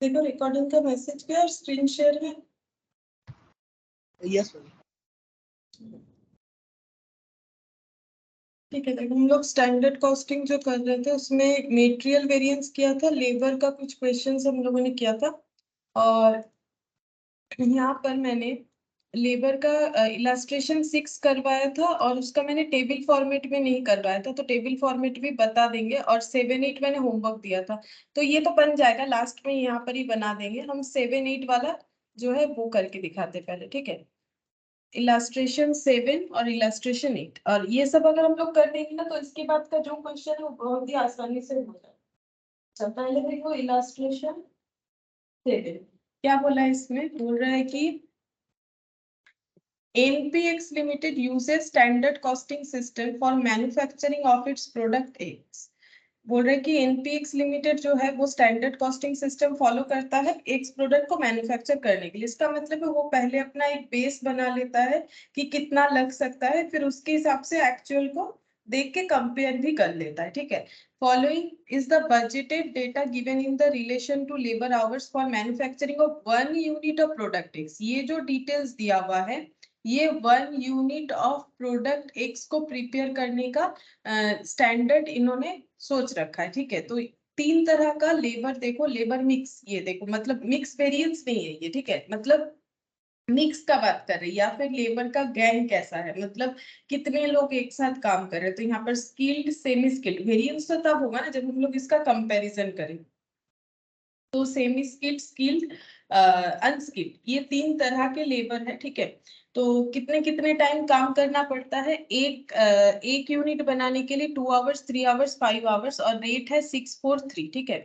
देखो रिकॉर्डिंग का मैसेज क्या स्क्रीन शेयर है। यस ठीक है, देखो हम लोग स्टैंडर्ड कॉस्टिंग जो कर रहे थे उसमें मेटेरियल वेरिएंस किया था, लेबर का कुछ क्वेश्चंस हम लोगों ने किया था, और यहाँ पर मैंने लेबर का इलास्ट्रेशन 6 करवाया था और उसका मैंने टेबल फॉर्मेट में नहीं करवाया था, तो टेबल फॉर्मेट भी बता देंगे, और 7-8 मैंने होमवर्क दिया था, तो ये तो बन जाएगा, लास्ट में यहाँ पर ही बना देंगे हम। 7-8 वाला जो है वो करके दिखाते पहले, ठीक है। इलास्ट्रेशन 7 और इलास्ट्रेशन 8, और ये सब अगर हम लोग कर देंगे ना तो इसके बाद का जो क्वेश्चन है वो बहुत ही आसानी से हो जाएगा। पहले देखो इलास्ट्रेशन 7 क्या बोला है, इसमें बोल रहा है कि NPX Limited uses standard costing system for manufacturing of its product X। बोल रहे कि NPX लिमिटेड जो है वो स्टैंडर्ड कॉस्टिंग सिस्टम फॉलो करता है एक्स प्रोडक्ट को मैन्युफैक्चर करने के लिए। इसका मतलब है वो पहले अपना एक बेस बना लेता है कि कितना लग सकता है, फिर उसके हिसाब से एक्चुअल को देख के कंपेयर भी कर लेता है, ठीक है। Following is the budgeted data given in the relation to labour hours for manufacturing of 1 unit of product X. ये जो डिटेल्स दिया हुआ है ये 1 यूनिट ऑफ प्रोडक्ट एक्स को प्रिपेयर करने का स्टैंडर्ड इन्होंने सोच रखा है, ठीक है। तो 3 तरह का लेबर, देखो लेबर मिक्स, ये देखो मतलब मिक्स वेरिएंस नहीं है ये, ठीक है, मतलब मिक्स का बात कर रही है, या फिर लेबर का गैंग कैसा है, मतलब कितने लोग एक साथ काम कर रहे हैं। तो यहाँ पर स्किल्ड सेमी स्किल्ड वेरिएंस तो तब होगा ना जब हम लोग इसका कंपैरिजन करें। तो सेमी स्किल्ड, स्किल्ड, अनस्किल्ड, ये 3 तरह के लेबर है, ठीक है। तो कितने कितने टाइम काम करना पड़ता है, एक यूनिट बनाने के लिए 2 आवर्स, 3 आवर्स, 5 आवर्स, और रेट है 643, ठीक है।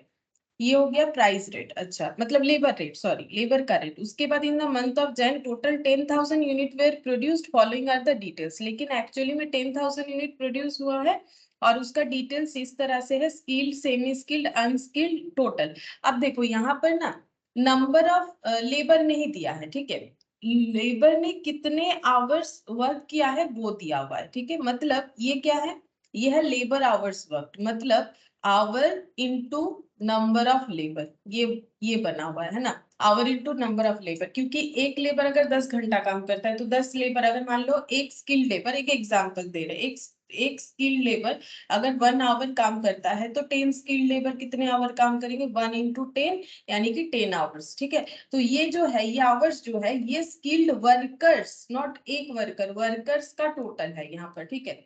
ये हो गया प्राइस रेट, अच्छा मतलब लेबर रेट, सॉरी लेबर का रेट। उसके बाद in the month of Jan total 10,000 unit were produced, following are the details. लेकिन एक्चुअली में 10,000 यूनिट प्रोड्यूस हुआ है और उसका डिटेल्स इस तरह से है, skilled, semi skilled, unskilled, total. अब देखो यहाँ पर ना नंबर ऑफ लेबर नहीं दिया है, ठीक है, लेबर ने कितने आवर्स वर्क किया है वो दिया हुआ है, ठीक है। मतलब ये क्या है, ये है लेबर आवर्स वर्क, मतलब our into number of labour, ये बना हुआ है ना, our into number of labour. क्योंकि एक लेबर अगर 10 घंटा काम करता है तो 10 लेबर, अगर मान लो एक स्किल्ड लेबर, एक एग्जांपल दे रहे, एक स्किल्ड लेबर अगर 1 आवर काम करता है तो 10 स्किल्ड लेबर कितने आवर काम करेंगे, 1 इंटू 10 यानी कि 10 आवर्स, ठीक है। तो ये जो है ये आवर्स जो है ये स्किल्ड वर्कर्स, नॉट एक वर्कर, वर्कर्स का टोटल है यहाँ पर, ठीक है।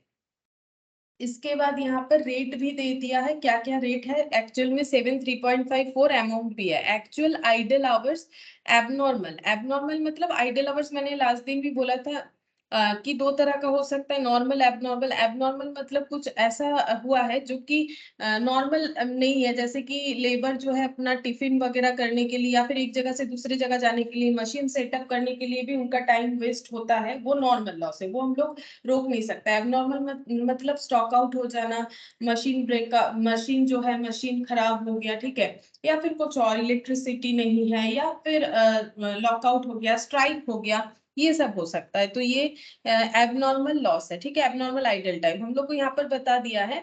इसके बाद यहाँ पर रेट भी दे दिया है, क्या क्या रेट है, एक्चुअल में 73.54 अमाउंट भी है। Actual idle hours, abnormal, abnormal मतलब आइडल आवर्स मैंने लास्ट दिन भी बोला था कि 2 तरह का हो सकता है, नॉर्मल, एबनॉर्मल। एबनॉर्मल मतलब कुछ ऐसा हुआ है जो कि नॉर्मल नहीं है, जैसे कि लेबर जो है अपना टिफिन वगैरह करने के लिए या फिर एक जगह से दूसरी जगह जाने के लिए मशीन सेटअप करने के लिए भी उनका टाइम वेस्ट होता है, वो नॉर्मल लॉस है, वो हम लोग रोक नहीं सकता। एबनॉर्मल मतलब स्टॉक आउट हो जाना, मशीन ब्रेक, मशीन जो है मशीन खराब हो गया, ठीक है, या फिर कुछ और, इलेक्ट्रिसिटी नहीं है, या फिर लॉकआउट हो गया, स्ट्राइक हो गया, ये सब हो सकता है। तो ये एबनॉर्मल लॉस है, ठीक है, एबनॉर्मल आइडल टाइम। हम लोग को यहाँ पर बता दिया है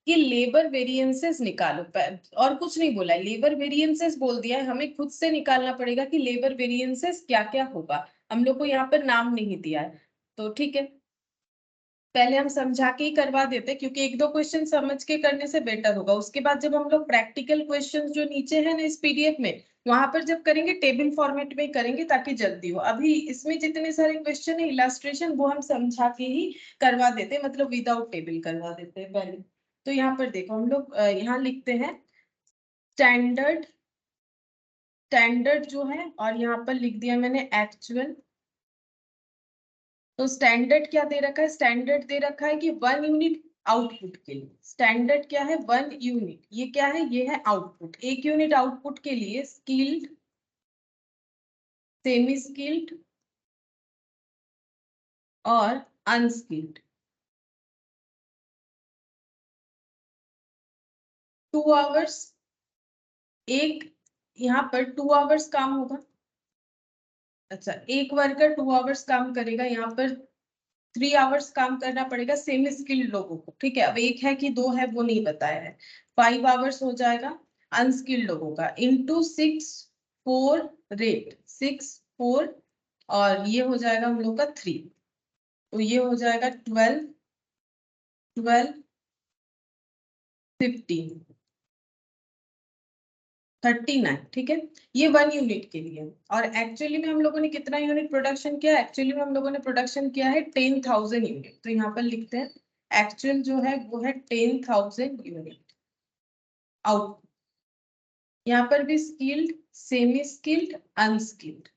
कि लेबर वेरिएंसेस निकालो, और कुछ नहीं बोला है, लेबर वेरिएंसेस बोल दिया है, हमें खुद से निकालना पड़ेगा कि लेबर वेरिएंसेस क्या क्या होगा। हम लोग को यहाँ पर नाम नहीं दिया है, तो ठीक है, पहले हम समझा के ही करवा देते क्योंकि 1-2 क्वेश्चन समझ के करने से बेटर होगा। उसके बाद जब हम लोग प्रैक्टिकल क्वेश्चंस जो नीचे है ना इस पीडीएफ में, वहां पर जब करेंगे टेबल फॉर्मेट में करेंगे ताकि जल्दी हो। अभी इसमें जितने सारे क्वेश्चन है इलास्ट्रेशन वो हम समझा के ही करवा देते, मतलब विदाउट टेबल करवा देते हैं पहले। तो यहाँ पर देखो हम लोग यहाँ लिखते हैं स्टैंडर्ड, स्टैंडर्ड जो है, और यहाँ पर लिख दिया मैंने एक्चुअल। तो स्टैंडर्ड क्या दे रखा है, स्टैंडर्ड दे रखा है कि 1 यूनिट आउटपुट के लिए, स्टैंडर्ड क्या है 1 यूनिट, ये क्या है, ये है आउटपुट। 1 यूनिट आउटपुट के लिए स्किल्ड, सेमी स्किल्ड और अनस्किल्ड 2 आवर्स, एक यहाँ पर 2 आवर्स काम होगा, अच्छा एक वर्कर 2 आवर्स काम करेगा, यहाँ पर 3 आवर्स काम करना पड़ेगा सेमी स्किल्ड लोगों को, ठीक है। अब एक है कि 2 है वो नहीं बताया है, 5 आवर्स हो जाएगा अनस्किल्ड लोगों का, इंटू 6 4 रेट 6 4 और ये हो जाएगा हम लोग का 3, तो ये हो जाएगा 12 12 15 39, ठीक है। ये 1 यूनिट के लिए, और एक्चुअली में हम लोगों ने कितना यूनिट प्रोडक्शन किया? एक्चुअली में हम लोगों ने प्रोडक्शन किया है 10,000 यूनिट। तो यहाँ पर लिखते हैं एक्चुअल जो है वो है 10,000 यूनिट आउट। यहाँ पर भी स्किल्ड, सेमी स्किल्ड, अनस्किल्ड।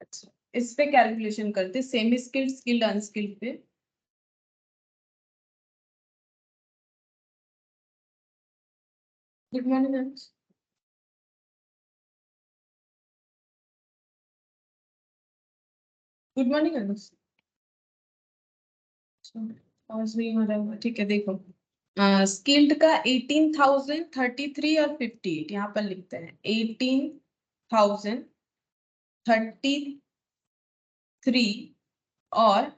अच्छा, इस पे कैलकुलेशन करते, सेमी स्किल्ड, स्किल्ड, अनस्किल्ड पे। Good morning. गुड मॉर्निंग अनुज। आवाज नहीं आ रहा है, ठीक है। देखो स्किल्ड का 18,033 और 58, यहाँ पर लिखते हैं 18,033 और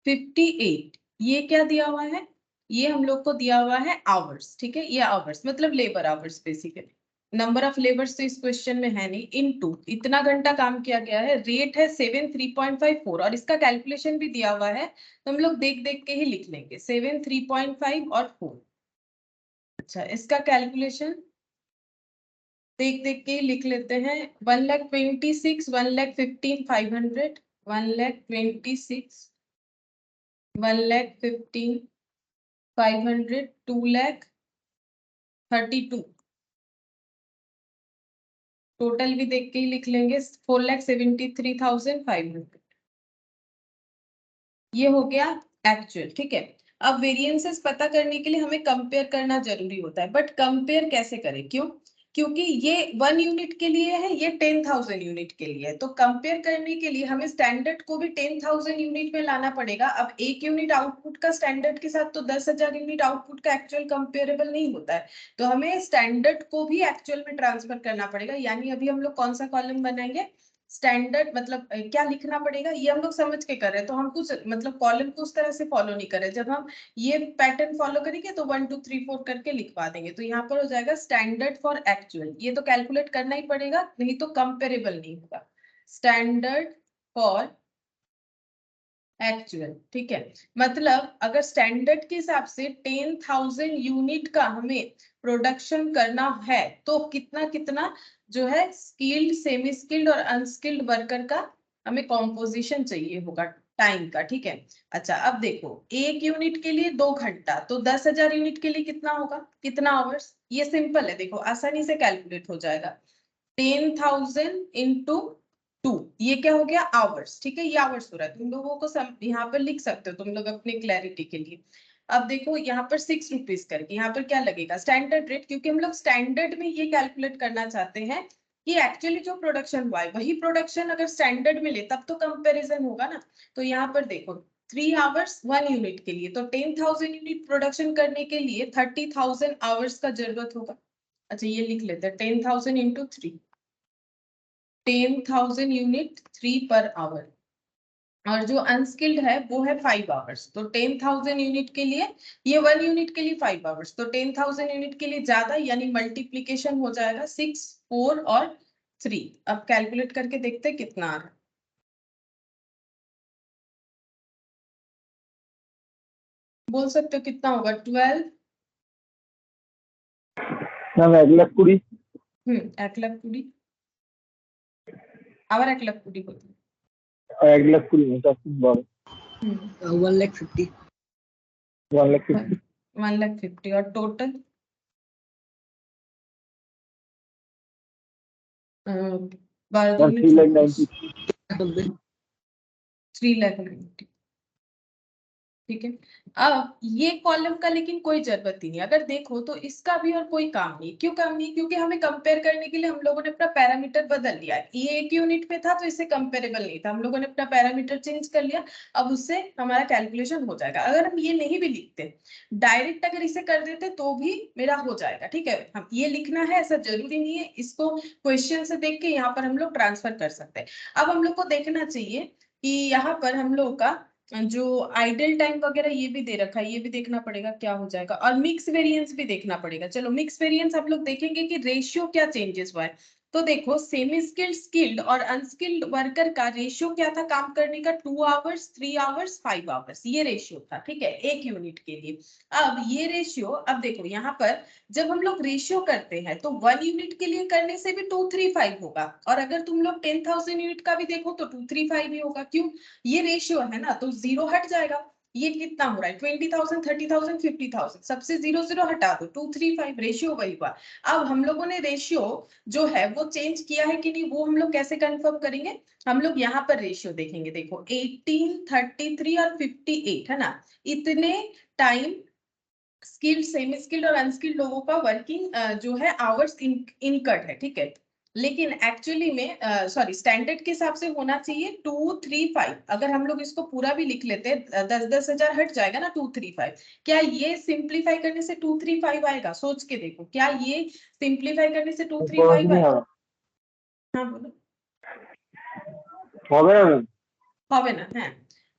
58। ये क्या दिया हुआ है? ये हम लोग को दिया हुआ है आवर्स, ठीक है। ये आवर्स मतलब labour hours basically. Number of labours तो इस क्वेश्चन में है नहीं, इनटू इतना घंटा काम किया गया है। रेट है 7 3.54 और इसका कैलकुलेशन भी दिया हुआ है, तो हम लोग देख देख के ही लिख लेंगे 7 3.5 और 4। अच्छा, इसका कैलकुलेशन देख देख के ही लिख लेते हैं। 1,26,000, 1,15,500, 1,26,000, 1,15,500, 2,32। टोटल भी देख के ही लिख लेंगे 4,73,500। ये हो गया एक्चुअल, ठीक है। अब वेरिएंसेस पता करने के लिए हमें कंपेयर करना जरूरी होता है, बट कंपेयर कैसे करें? क्यों? क्योंकि ये 1 यूनिट के लिए है, ये 10,000 यूनिट के लिए है। तो कंपेयर करने के लिए हमें स्टैंडर्ड को भी 10,000 यूनिट में लाना पड़ेगा। अब 1 यूनिट आउटपुट का स्टैंडर्ड के साथ तो 10,000 यूनिट आउटपुट का एक्चुअल कंपेरेबल नहीं होता है। तो हमें स्टैंडर्ड को भी एक्चुअल में ट्रांसफर करना पड़ेगा। यानी अभी हम लोग कौन सा कॉलम बनाएंगे? स्टैंडर्ड मतलब क्या लिखना पड़ेगा ये हम लोग समझ के कर रहे हैं, तो हम कुछ मतलब कॉलम को उस तरह से फॉलो नहीं कर रहे। जब हम ये पैटर्न फॉलो करेंगे तो 1 2 3 4 करके लिखवा देंगे। तो यहाँ पर हो जाएगा स्टैंडर्ड फॉर एक्चुअल। ये तो कैलकुलेट करना ही पड़ेगा, नहीं तो कंपेरेबल नहीं होगा। स्टैंडर्ड फॉर एक्चुअल, ठीक है। मतलब अगर स्टैंडर्ड के हिसाब से 10,000 यूनिट का हमें प्रोडक्शन करना है तो कितना कितना जो है स्किल्ड, सेमी स्किल्ड और अनस्किल्ड वर्कर का हमें कॉम्पोजिशन चाहिए होगा टाइम का, ठीक है। अच्छा, अब देखो 1 यूनिट के लिए 2 घंटा, तो 10,000 यूनिट के लिए कितना होगा? कितना आवर्स? ये सिंपल है, देखो आसानी से कैलकुलेट हो जाएगा। 10,000 इंटू 2, ये क्या हो गया? आवर्स, ठीक है। ये आवर्स हो रहा है, तुम लोगों को यहाँ पर लिख सकते हो तुम लोग अपने क्लैरिटी के लिए। अब देखो यहाँ पर 6 रुपीज करके, यहाँ पर क्या लगेगा? स्टैंडर्ड रेट, क्योंकि हम लोग स्टैंडर्ड में ये कैलकुलेट करना चाहते हैं कि एक्चुअली जो प्रोडक्शन हुआ है वही प्रोडक्शन अगर स्टैंडर्ड में ले तब तो कंपेरिजन होगा ना। तो यहाँ पर देखो 3 आवर्स 1 यूनिट के लिए, तो 10,000 यूनिट प्रोडक्शन करने के लिए 30,000 आवर्स का जरूरत होगा। अच्छा, ये लिख लेते हैं 10,000 इंटू 3, 10,000 यूनिट 3 पर आवर। और जो अनस्किल्ड है वो है 5 आवर्स। तो 10,000 यूनिट के लिए, ये 1 यूनिट के लिए 5 आवर्स, तो 10,000 यूनिट के लिए ज्यादा, यानी मल्टीप्लीकेशन हो जाएगा 6 4 और 3। अब कैलकुलेट करके देखते हैं कितना आ रहा है। बोल सकते हो कितना होगा? 12 मैम 1,20,000 1 लाख कुड़ी আবার 1 লাখ কুড়ি কত? 1,20,000 में सबसे बड़ा 1,50,000 1,50,000 1,50,000 और टोटल 12 दूनी 3,90,000 3,90,000, ठीक है। अब ये कॉलम का लेकिन कोई जरूरत ही नहीं, अगर देखो तो इसका भी और कोई काम नहीं। क्यों काम नहीं? क्योंकि हमें कंपेयर करने के लिए हम लोगों ने अपना पैरामीटर बदल लिया है। ये 1 यूनिट पे था तो इससे कंपेरेबल नहीं था, हम लोगों ने अपना पैरामीटर चेंज कर लिया। अब उससे हमारा कैलकुलेशन हो जाएगा। अगर हम ये नहीं भी लिखते, डायरेक्ट अगर इसे कर देते तो भी मेरा हो जाएगा, ठीक है। हम ये लिखना है ऐसा जरूरी नहीं है, इसको क्वेश्चन से देख के यहाँ पर हम लोग ट्रांसफर कर सकते हैं। अब हम लोग को देखना चाहिए कि यहाँ पर हम लोग का जो आइडल टाइम वगैरह ये भी दे रखा है, ये भी देखना पड़ेगा क्या हो जाएगा, और मिक्स वेरिएंस भी देखना पड़ेगा। चलो मिक्स वेरिएंस हम लोग देखेंगे कि रेशियो क्या चेंजेस हुआ है। तो देखो सेमी स्किल्ड, स्किल्ड और अनस्किल्ड वर्कर का रेशियो क्या था काम करने का, 2 आवर्स, 3 आवर्स, 5 आवर्स, ये रेशियो था, ठीक है, एक यूनिट के लिए। अब ये रेशियो, अब देखो यहाँ पर जब हम लोग रेशियो करते हैं तो 1 यूनिट के लिए करने से भी 235 होगा, और अगर तुम लोग 10,000 यूनिट का भी देखो तो 235 ही होगा। क्यों, ये रेशियो है ना, तो जीरो हट जाएगा। ये कितना हो रहा है, 20,000, 30,000, 50,000, सबसे जीरो जीरो हटा दो, 235, रेशियो वही हुआ। अब हम लोगों ने रेशियो जो है वो चेंज किया है कि नहीं, वो हम लोग कैसे कंफर्म करेंगे, हम लोग यहाँ पर रेशियो देखेंगे। देखो 18, 33 और 58 है ना, इतने टाइम स्किल्ड, सेमी स्किल्ड और अनस्किल्ड लोगों का वर्किंग जो है आवर्स इनकट है, ठीक है। लेकिन एक्चुअली में सॉरी स्टैंडर्ड के हिसाब से होना चाहिए 235। अगर हम लोग इसको पूरा भी लिख लेते हैं 10-10 हजार हट जाएगा ना 235। क्या ये सिंप्लीफाई करने से 235 आएगा, सोच के देखो, क्या ये सिंप्लीफाई करने से 235 नहीं आएगा? হবে हाँ बोलो। হবে না ম্যাম হবে ना है,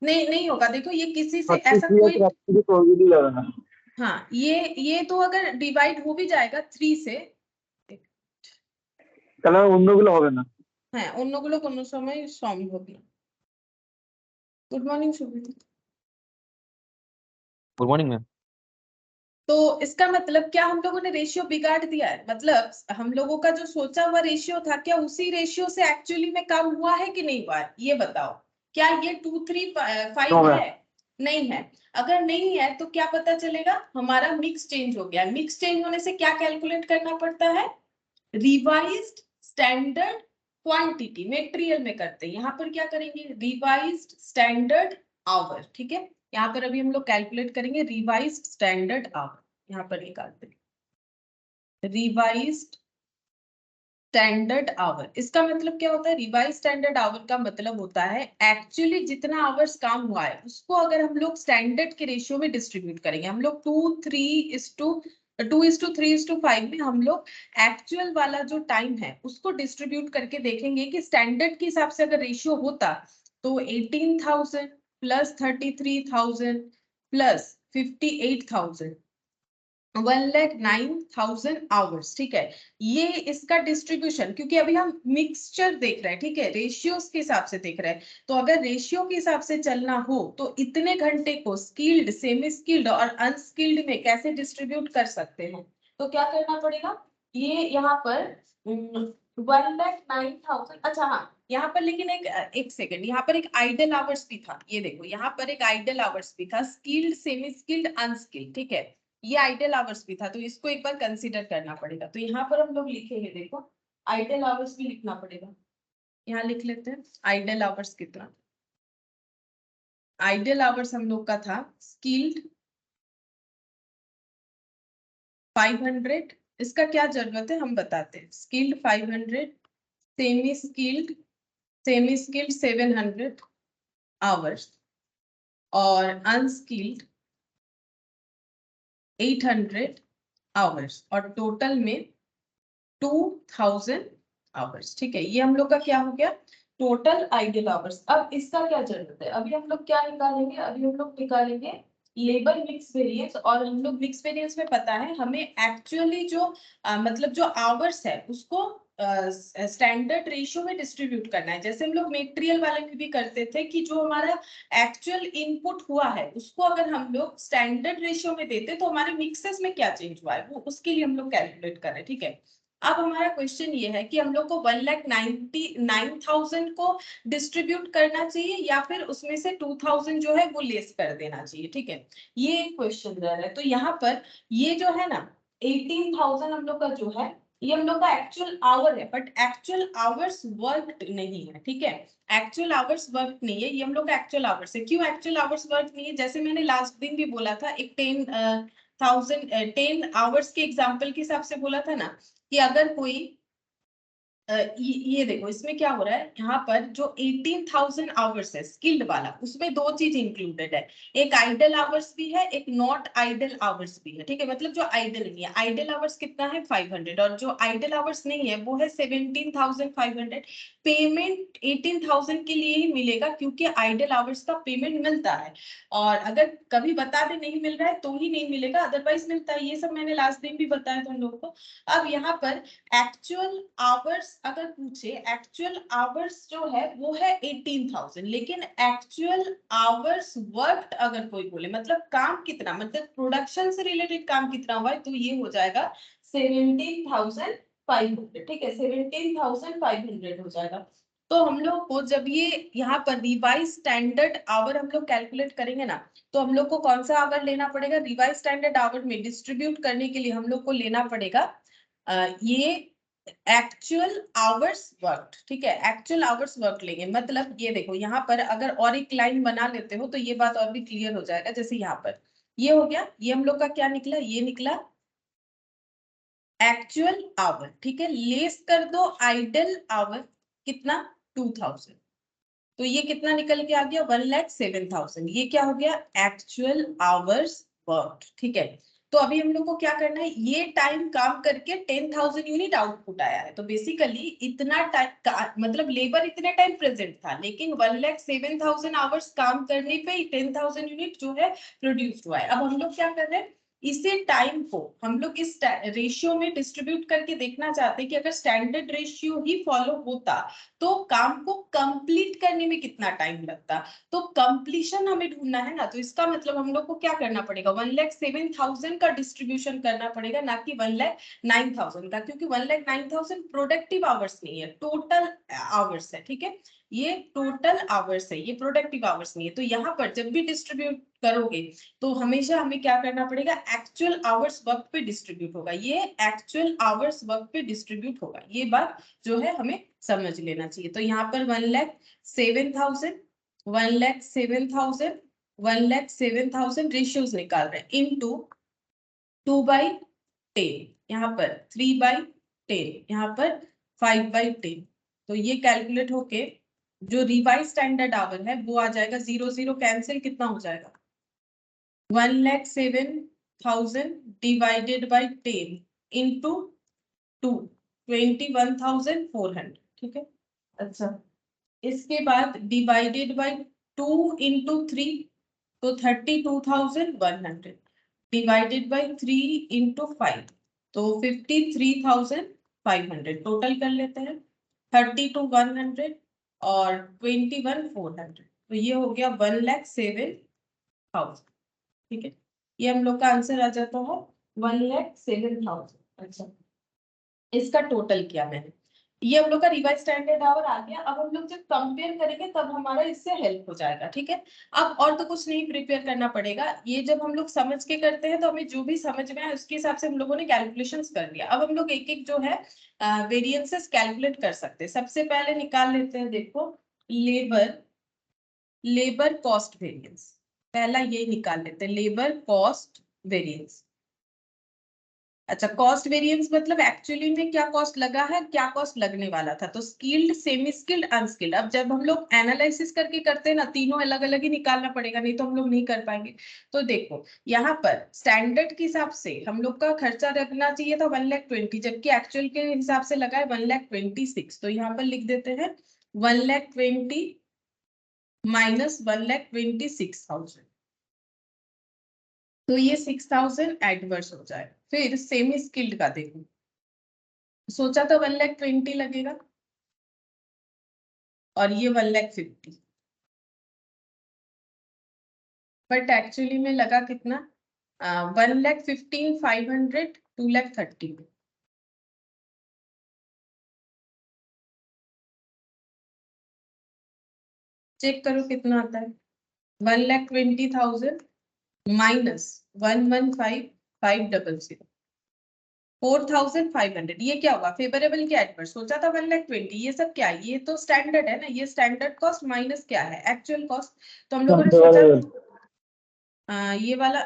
नहीं नहीं होगा। देखो ये किसी से ऐसा 33 कोई, আর 33 করে যাবে না हाँ ये तो अगर डिवाइड हो भी जाएगा 3 से, তাহলে অন্যগুলো হবে না হ্যাঁ অন্যগুলো কোনো সময় সম্ভব না। Good morning Subrata. Good morning ma'am. तो इसका मतलब क्या हम लोगों ने रेशियो बिगाड़ दिया है, मतलब हम लोगों का जो सोचा हुआ रेशियो था क्या उसी रेशियो से एक्चुअली में कम हुआ है कि नहीं हुआ है, ये बताओ। क्या ये 235 नो मैम है? नहीं है। अगर नहीं है तो क्या पता चलेगा, हमारा मिक्स चेंज हो गया। मिक्स चेंज होने से क्या कैलकुलेट करना पड़ता है, रिवाइज्ड स्टैंडर्ड क्वांटिटी, मेटेरियल में करते हैं। यहाँ पर क्या करेंगे, रिवाइज्ड स्टैंडर्ड आवर, ठीक है। यहाँ पर अभी हम लोग कैलकुलेट करेंगे रिवाइज्ड स्टैंडर्ड आवर, यहाँ पर निकालते हैं रिवाइज्ड स्टैंडर्ड आवर। इसका मतलब क्या होता है, रिवाइज स्टैंडर्ड आवर का मतलब होता है एक्चुअली जितना आवर्स काम हुआ है उसको अगर हम लोग स्टैंडर्ड के रेशियो में डिस्ट्रीब्यूट करेंगे। हम लोग 2:3:5 में हम लोग एक्चुअल वाला जो टाइम है उसको डिस्ट्रीब्यूट करके देखेंगे कि स्टैंडर्ड के हिसाब से अगर रेशियो होता तो 18,000 प्लस 33,000 प्लस 58,000, 1,09,000 आवर्स, ठीक है। ये इसका डिस्ट्रीब्यूशन, क्योंकि अभी हम मिक्सचर देख रहे हैं, ठीक है, रेशियोज के हिसाब से देख रहे हैं। तो अगर रेशियो के हिसाब से चलना हो तो इतने घंटे को स्किल्ड, सेमी स्किल्ड और अनस्किल्ड में कैसे डिस्ट्रीब्यूट कर सकते हैं, तो क्या करना पड़ेगा, ये यहाँ पर 1,09,000, अच्छा हाँ यहाँ पर लेकिन एक सेकंड, यहाँ पर एक आइडल आवर्स भी था, ये देखो यहाँ पर एक आइडल आवर्स भी था, स्किल्ड, सेमी स्किल्ड, अनस्किल्ड, ठीक है, ये आइडल आवर्स भी था, तो इसको एक बार कंसीडर करना पड़ेगा। तो यहाँ पर हम लोग लिखेंगे, देखो आइडल आवर्स भी लिखना पड़ेगा। यहाँ लिख लेते हैं आइडल आवर्स कितना, आइडल आवर्स हम लोग का था स्किल्ड 500, इसका क्या जरूरत है हम बताते हैं, स्किल्ड 500, सेमी स्किल्ड 700 आवर्स और अनस्किल्ड 800 आवर्स, और टोटल में 2,000 आवर्स, ठीक है। ये हम लोग का क्या हो गया, टोटल आइडल आवर्स। अब इसका क्या जरूरत है, अभी हम लोग क्या निकालेंगे, अभी हम लोग निकालेंगे लेबर मिक्स वेरिएंस। और हम लोग मिक्स वेरिएंस में पता है हमें एक्चुअली जो मतलब जो आवर्स है उसको स्टैंडर्ड रेशियो में डिस्ट्रीब्यूट करना है। जैसे हम लोग मेटेरियल वाले में भी करते थे कि जो हमारा एक्चुअल इनपुट हुआ है उसको अगर हम लोग स्टैंडर्ड रेशियो में देते तो हमारे मिक्सेस में क्या चेंज हुआ है वो उसके लिए हम लोग कैलकुलेट कर रहे हैं, ठीक है। अब हमारा क्वेश्चन ये है कि हम लोग को 1,99,000 को डिस्ट्रीब्यूट करना चाहिए या फिर उसमें से 2,000 जो है वो लेस कर देना चाहिए, ठीक है। ये एक क्वेश्चन रह रहा है। तो यहाँ पर ये जो है ना 18,000 हम लोग का जो है ये हम लोग का एक्चुअल आवर है, बट एक्चुअल आवर्स वर्क नहीं है, ठीक है। एक्चुअल आवर्स वर्क नहीं है, ये हम लोग का एक्चुअल आवर्स है। क्यों एक्चुअल आवर्स वर्क नहीं है, जैसे मैंने लास्ट दिन भी बोला था, एक 10 आवर्स के एग्जाम्पल के हिसाब से बोला था ना कि अगर कोई ये देखो इसमें क्या हो रहा है, यहाँ पर जो 18,000 आवर्स है स्किल्ड वाला, उसमें दो चीज इंक्लूडेड है, एक आइडल आवर्स भी है, एक नॉट आइडल आवर्स भी है। ठीक है, मतलब जो आइडल नहीं है, आइडल आवर्स कितना है 500, और जो आइडल आवर्स नहीं है वो है 17,500। पेमेंट 18,000 के लिए ही मिलेगा, क्योंकि आइडल आवर्स का पेमेंट मिलता है, और अगर कभी बता दे नहीं मिल रहा है तो ही नहीं मिलेगा, अदरवाइज मिलता है। ये सब मैंने लास्ट दिन भी बताया तुम लोगों को। अब यहाँ पर एक्चुअल आवर्स अगर पूछे, एक्चुअल आवर्स जो है वो है 18,000, लेकिन एक्चुअल आवर्स वर्कड अगर कोई बोले, मतलब काम कितना, मतलब प्रोडक्शन से रिलेटेड काम कितना हुआ है, तो ये हो जाएगा 17,500। ठीक है, 17,500 हो जाएगा। तो हम लोग को जब ये यहाँ पर रिवाइज स्टैंडर्ड आवर हम लोग कैलकुलेट करेंगे ना, तो हम लोग को कौन सा आवर लेना पड़ेगा, रिवाइज स्टैंडर्ड आवर में डिस्ट्रीब्यूट करने के लिए हम लोग को लेना पड़ेगा ये एक्चुअल आवर्स वर्कड। ठीक है, एक्चुअल आवर्स वर्क लेंगे, मतलब ये देखो यहाँ पर अगर और एक लाइन बना लेते हो तो ये बात और भी क्लियर हो जाएगा। जैसे यहाँ पर ये हो गया, ये हम लोग का क्या निकला, ये निकला एक्चुअल आवर। ठीक है, लेस कर दो आइडल आवर, कितना 2,000, तो ये कितना निकल के आ गया 1,07,000। ये क्या हो गया एक्चुअल आवर्स वर्क। ठीक है, तो अभी हम लोग को क्या करना है, ये टाइम काम करके 10,000 यूनिट आउटपुट आया है, तो बेसिकली इतना टाइम मतलब लेबर इतने टाइम प्रेजेंट था, लेकिन 1,07,000 आवर्स काम करने पे 10,000 यूनिट जो है प्रोड्यूस हुआ है। अब हम लोग क्या कर रहे हैं, इसे टाइम को हम लोग इस रेशियो में डिस्ट्रीब्यूट करके देखना चाहते हैं कि अगर स्टैंडर्ड रेशियो ही फॉलो होता तो काम को कंप्लीट करने में कितना टाइम लगता। तो कंप्लीशन हमें ढूंढना है ना, तो इसका मतलब हम लोग को क्या करना पड़ेगा, 1,07,000 का डिस्ट्रीब्यूशन करना पड़ेगा, ना कि 1,09,000 का, क्योंकि 1,09,000 प्रोडक्टिव आवर्स नहीं है, टोटल आवर्स है। ठीक है, ये टोटल आवर्स है, ये प्रोडक्टिव आवर्स नहीं है। तो यहाँ पर जब भी डिस्ट्रीब्यूट करोगे तो हमेशा हमें क्या करना पड़ेगा, एक्चुअल आवर्स वर्क पे डिस्ट्रीब्यूट होगा, ये एक्चुअल आवर्स वर्क पे डिस्ट्रीब्यूट होगा, ये बात जो है हमें समझ लेना चाहिए। तो यहाँ पर 1,07,000 1,07,000 1,07,000 रेशियोज निकाल रहे हैं इनटू 2/10, यहाँ पर 3/10, यहाँ पर 5/10। तो ये कैलकुलेट होके जो रिवाइज स्टैंडर्ड आवर है वो आ जाएगा, 0 0 कैंसिल, कितना हो जाएगा 1,07,000 डिवाइडेड बाई 10 इंटू 2, 21,400। ठीक है, अच्छा इसके बाद डिवाइडेड बाई 2 इंटू 3, तो 32,100 डिवाइडेड बाई 3 इंटू 5, तो 53,500। टोटल कर लेते हैं 32,100 और 21,400, तो ये हो गया 1,07,000। ठीक है, ये हम लोग का आंसर आ जाता है 1,07,000। अच्छा, इसका टोटल किया मैंने, ये हम लोग का रिवाइज स्टैंडर्ड आवर आ गया। अब हम लोग जब कंपेयर करेंगे तब हमारा इससे हेल्प हो जाएगा। ठीक है, अब और तो कुछ नहीं प्रिपेयर करना पड़ेगा, ये जब हम लोग समझ के करते हैं तो हमें जो भी समझ में आए उसके हिसाब से हम लोगों ने कैलकुलेशंस कर लिया। अब हम लोग एक एक जो है वेरिएंसेस कैलकुलेट कर सकते हैं। सबसे पहले निकाल लेते हैं, देखो लेबर कॉस्ट वेरिएंस, पहला ये निकाल लेते हैं, लेबर कॉस्ट वेरिएंस। अच्छा, कॉस्ट वेरिएंस मतलब एक्चुअली में क्या कॉस्ट लगा है, क्या कॉस्ट लगने वाला था, तो स्किल्ड, सेमी स्किल्ड, अनस्किल्ड। अब जब हम लोग एनालिसिस करके करते हैं ना, तीनों अलग अलग ही निकालना पड़ेगा, नहीं तो हम लोग नहीं कर पाएंगे। तो देखो यहाँ पर स्टैंडर्ड के हिसाब से हम लोग का खर्चा लगना चाहिए था 1,20,000, जबकि एक्चुअल के हिसाब से लगा है 1,26,000। तो यहाँ पर लिख देते हैं 1,20,000 माइनस 1,26,000, तो ये 6,000 एडवर्स हो जाए। फिर सेमी स्किल्ड का देखो, सोचा था 1,20,000 लगेगा और ये 1,50,000, बट एक्चुअली में लगा कितना 1,15,500 2,30,000। चेक करो कितना आता है, 1,20,000 माइनस 1,15,500 4,500। ये क्या होगा, फेवरेबल क्या एडवर्स, सोचा था 1,20,000, ये सब क्या है, ये तो स्टैंडर्ड है ना, ये स्टैंडर्ड कॉस्ट माइनस क्या है एक्चुअल कॉस्ट। तो हम लोगों ने सोचा ये वाला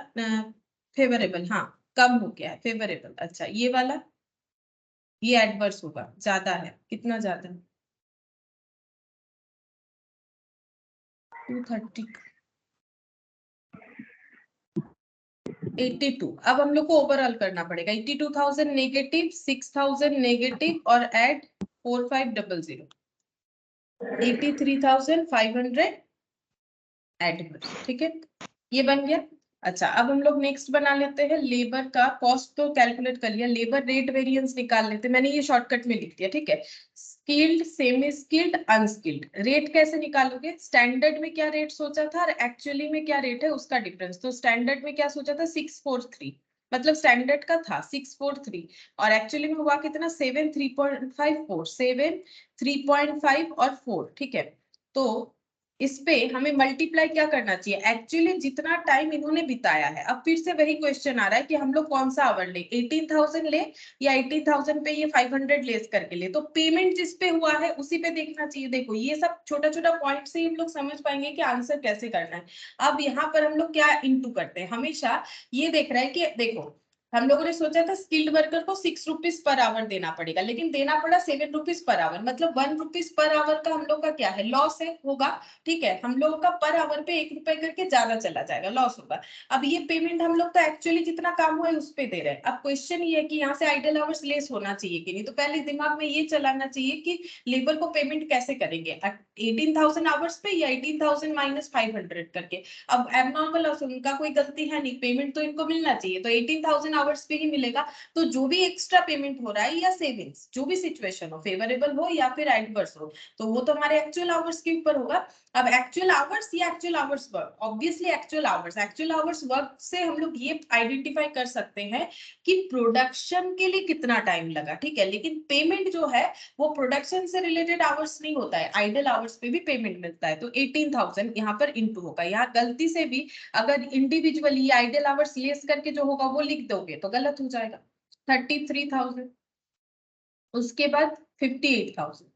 फेवरेबल, हाँ कम हो गया है फेवरेबल। अच्छा, ये वाला ये एडवर्स होगा, ज्यादा है, कितना ज्यादा है? 230, 82। अब हम लोग को ओवरऑल करना पड़ेगा, 82,000 नेगेटिव, 6,000 नेगेटिव और ऐड 4500, 83,500 एडवर्स। ठीक है, ये बन गया। अच्छा, अब हम लोग नेक्स्ट बना लेते हैं लेबर का कॉस्ट, तो कैलकुलेट कर लिया, लेबर रेट वेरिएंस निकाल लेते हैं, मैंने ये शॉर्टकट में लिख दिया। ठीक है, skilled, semi skilled, unskilled, rate कैसे निकालोगे? स्टैंडर्ड में क्या रेट सोचा था और एक्चुअली में क्या रेट है उसका डिफरेंस। तो स्टैंडर्ड में क्या सोचा था? 643, मतलब स्टैंडर्ड का था 643 और एक्चुअली में हुआ कितना? 7 3.54, 7 3.5 और 4। ठीक है, तो इस पे हमें मल्टीप्लाई क्या करना चाहिए? एक्चुअली जितना टाइम इन्होंने बिताया है। अब फिर से वही क्वेश्चन आ रहा है कि हम लोग कौन सा आवर ले, 18,000 ले या 18,000 पे ये 500 लेस करके ले। तो पेमेंट जिस पे हुआ है उसी पे देखना चाहिए। देखो ये सब छोटा छोटा पॉइंट से हम लोग समझ पाएंगे कि आंसर कैसे करना है। अब यहाँ पर हम लोग क्या इंटू करते हैं, हमेशा ये देख रहा है कि देखो हम लोगों ने सोचा था स्किल्ड वर्कर को 6 रुपीज पर आवर देना पड़ेगा, लेकिन देना पड़ा 7 रुपीज पर आवर, मतलब 1 रुपीज पर आवर का हम लोग का क्या है? लॉस है, होगा। ठीक है, हम लोगों का पर आवर पे 1 रुपए करके ज्यादा चला जाएगा, लॉस होगा। अब ये पेमेंट हम लोग तो एक्चुअली जितना काम हुआ है उस पे दे रहे हैं। अब क्वेश्चन ये है कि यहाँ से आइडल आवर्स लेस होना चाहिए कि नहीं। तो पहले दिमाग में ये चलाना चाहिए कि लेबर को पेमेंट कैसे करेंगे, 18,000 आवर्स पे या 18,000 माइनस 500 करके। अब एबनॉर्मल उनका कोई गलती है नहीं, पेमेंट तो इनको मिलना चाहिए, तो 18,000 आवर्स पे ही मिलेगा। तो जो भी एक्स्ट्रा पेमेंट हो रहा है या सेविंग्स, जो भी सिचुएशन हो, फेवरेबल हो या फिर एडवर्स हो, तो वो तो हमारे एक्चुअल आवर्स के ऊपर होगा। अब एक्चुअल आवर्स या actual hours work, obviously actual hours work से हम लोग ये आइडेंटिफाई कर सकते हैं कि प्रोडक्शन के लिए कितना टाइम लगा। ठीक है, लेकिन पेमेंट जो है वो प्रोडक्शन से रिलेटेड आवर्स नहीं होता है, आइडल आवर्स पे भी पेमेंट मिलता है। तो 18,000 यहाँ पर इंटू होगा। यहाँ गलती से भी अगर इंडिविजुअली आइडल आवर्स लेस करके जो होगा वो लिख दोगे तो गलत हो जाएगा। 33,000, उसके बाद 58,000।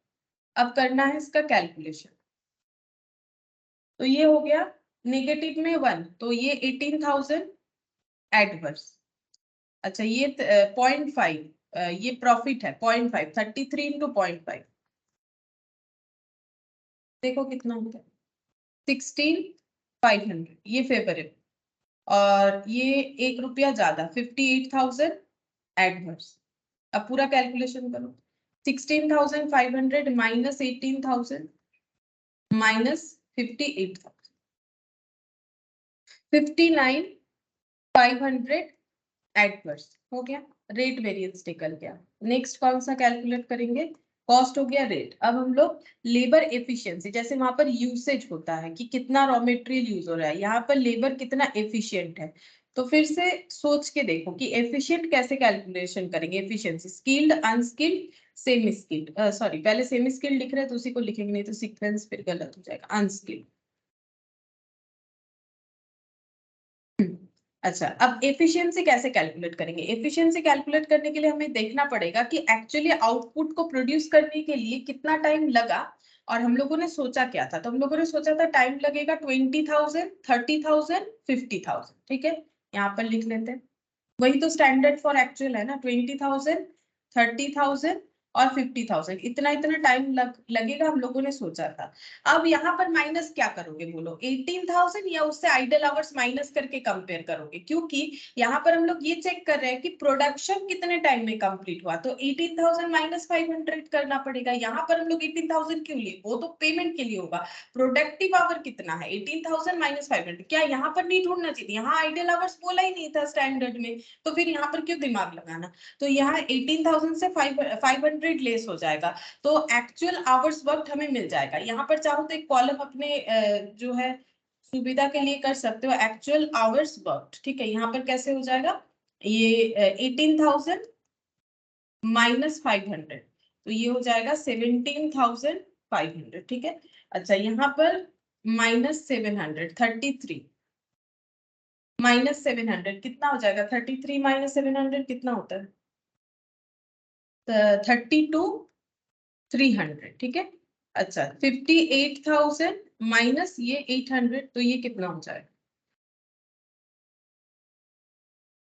अब करना है इसका कैलकुलेशन। तो ये हो गया नेगेटिव में 1, तो ये 18,000 एडवर्स। अच्छा, ये 0.5, ये प्रॉफिट है 0.5, 33 इंटू 0.5, देखो कितना होता है? 16,500, ये फेवरेबल। और ये 1 रुपया ज्यादा, 58,000 एडवर्स। अब पूरा कैलकुलेशन करो, 16,500 माइनस 18,000 माइनस 58,000, 59,500 एडवर्स हो गया। रेट वेरिएंस निकल गया। नेक्स्ट कौन सा कैलकुलेट करेंगे? कॉस्ट हो गया, रेट। अब हम लोग लेबर एफिशिएंसी, जैसे वहां पर यूसेज होता है कि कितना रॉ मटेरियल यूज हो रहा है, यहाँ पर लेबर कितना एफिशिएंट है। तो फिर से सोच के देखो कि एफिशिएंट कैसे कैलकुलेशन करेंगे। Efficiency, skilled, unskilled, semi skilled, sorry पहले सेमी स्किल्ड लिख रहे हैं तो उसी को लिखेंगे, नहीं तो सीक्वेंस फिर गलत हो जाएगा। अनस्किल्ड। अच्छा, अब एफिशिएंसी कैसे कैलकुलेट करेंगे? एफिशिएंसी कैलकुलेट करने के लिए हमें देखना पड़ेगा कि एक्चुअली आउटपुट को प्रोड्यूस करने के लिए कितना टाइम लगा और हम लोगों ने सोचा क्या था। तो हम लोगों ने सोचा था टाइम लगेगा 20,000, 30,000, 50,000। ठीक है, यहाँ पर लिख लेते हैं। वही तो स्टैंडर्ड फॉर एक्चुअल है ना, 20,000, 30,000 और 50,000, इतना इतना टाइम लगेगा हम लोगों ने सोचा था। अब यहाँ पर माइनस क्या करोगे बोलो? 18,000 या उससे आइडल आवर्स माइनस करके कंपेयर करोगे, क्योंकि यहाँ पर हम लोग ये चेक कर रहे हैं कि प्रोडक्शन कितने टाइम में कंप्लीट हुआ। तो 18,000 माइनस 500 करना पड़ेगा। यहाँ पर हम लोग 18,000 क्यों लिए? वो तो पेमेंट के लिए होगा। प्रोडक्टिव आवर कितना है? 18,000 माइनस 500। क्या यहाँ पर नहीं ढूंढना चाहिए? यहाँ आइडल आवर्स बोला ही नहीं था स्टैंडर्ड में, तो फिर यहाँ पर क्यों दिमाग लगाना? तो यहाँ 18,000 से 500 लेस हो जाएगा, तो एक्चुअल आवर्स वर्क हमें मिल जाएगा। यहाँ पर चाहो तो एक कॉलम अपने जो है सुविधा के लिए कर सकते हो, एक्चुअल आवर्स वर्क। ठीक है, यहाँ पर कैसे हो जाएगा? ये 18,000 माइनस 500, तो ये हो जाएगा 17,500। ठीक है, अच्छा यहाँ पर माइनस 700, 33 माइनस 700 कितना हो जाएगा? 33 माइनस 700 कितना होता है? 32,300। ठीक है, अच्छा 58,000 माइनस ये 800, तो ये कितना हो जाएगा?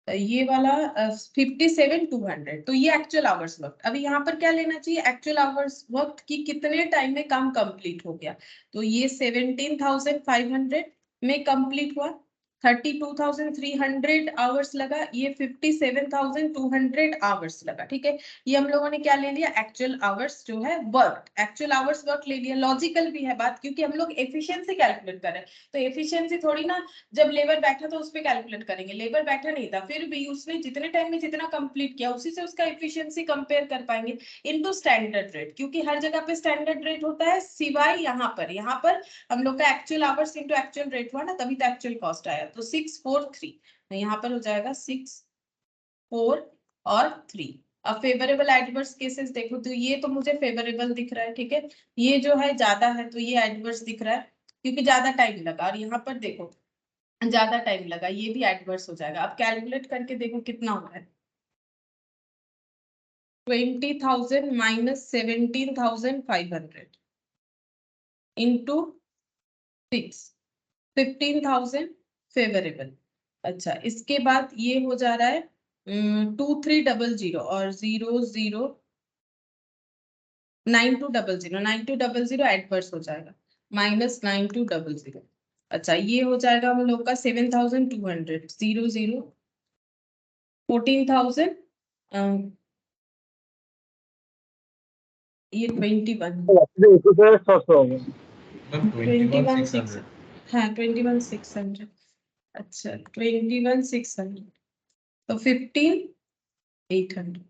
ये वाला 57,200, तो ये एक्चुअल आवर्स वक्त। अभी यहाँ पर क्या लेना चाहिए, एक्चुअल आवर्स वक्त की कितने टाइम में काम कंप्लीट हो गया। तो ये 17,500 में कंप्लीट हुआ, 32,300 आवर्स लगा, ये 57,200 आवर्स लगा। ठीक है, ये हम लोगों ने क्या ले लिया, एक्चुअल आवर्स जो है वर्क, एक्चुअल आवर्स वर्क ले लिया। लॉजिकल भी है बात, क्योंकि हम लोग एफिशिएंसी कैलकुलेट कर रहे हैं, तो एफिशिएंसी थोड़ी ना जब लेबर बैठा था उस पर कैलकुलेट करेंगे, लेबर बैठा नहीं था, फिर भी उसने जितने टाइम में जितना कंप्लीट किया उसी से उसका एफिशिएंसी कंपेयर कर पाएंगे इनटू स्टैंडर्ड रेट, क्योंकि हर जगह पे स्टैंडर्ड रेट होता है सिवाय यहाँ पर हम लोग का actual hours into actual rate हुआ ना, तभी तो एक्चुअल कॉस्ट आया। तो 643 यहाँ पर हो जाएगा 6, 4 और 3। अब फेवरेबल एडवर्स केसेस देखो, तो ये तो मुझे फेवरेबल दिख रहा है। ठीक है, ये जो है ज्यादा है तो ये एडवर्स दिख रहा है क्योंकि ज्यादा टाइम लगा, और यहाँ पर देखो ज्यादा टाइम लगा, ये भी एडवर्स हो जाएगा। अब कैलकुलेट करके देखो कितना हो रहा है, 20,000 माइनस 17,500 इंटू 6, 15,000 फेवरेबल। अच्छा, इसके बाद ये हो जा रहा है 2300 और 00 9200, 9200 एडवर्स हो जाएगा, माइनस 9200। अच्छा, ये हो जाएगा हम लोग का 7,200, 00 14,000, ये 21, রাত্রে 21,600 হবে। मैम 21,600, 21,600 हाँ 21,600। अच्छा 21,600 तो 15,800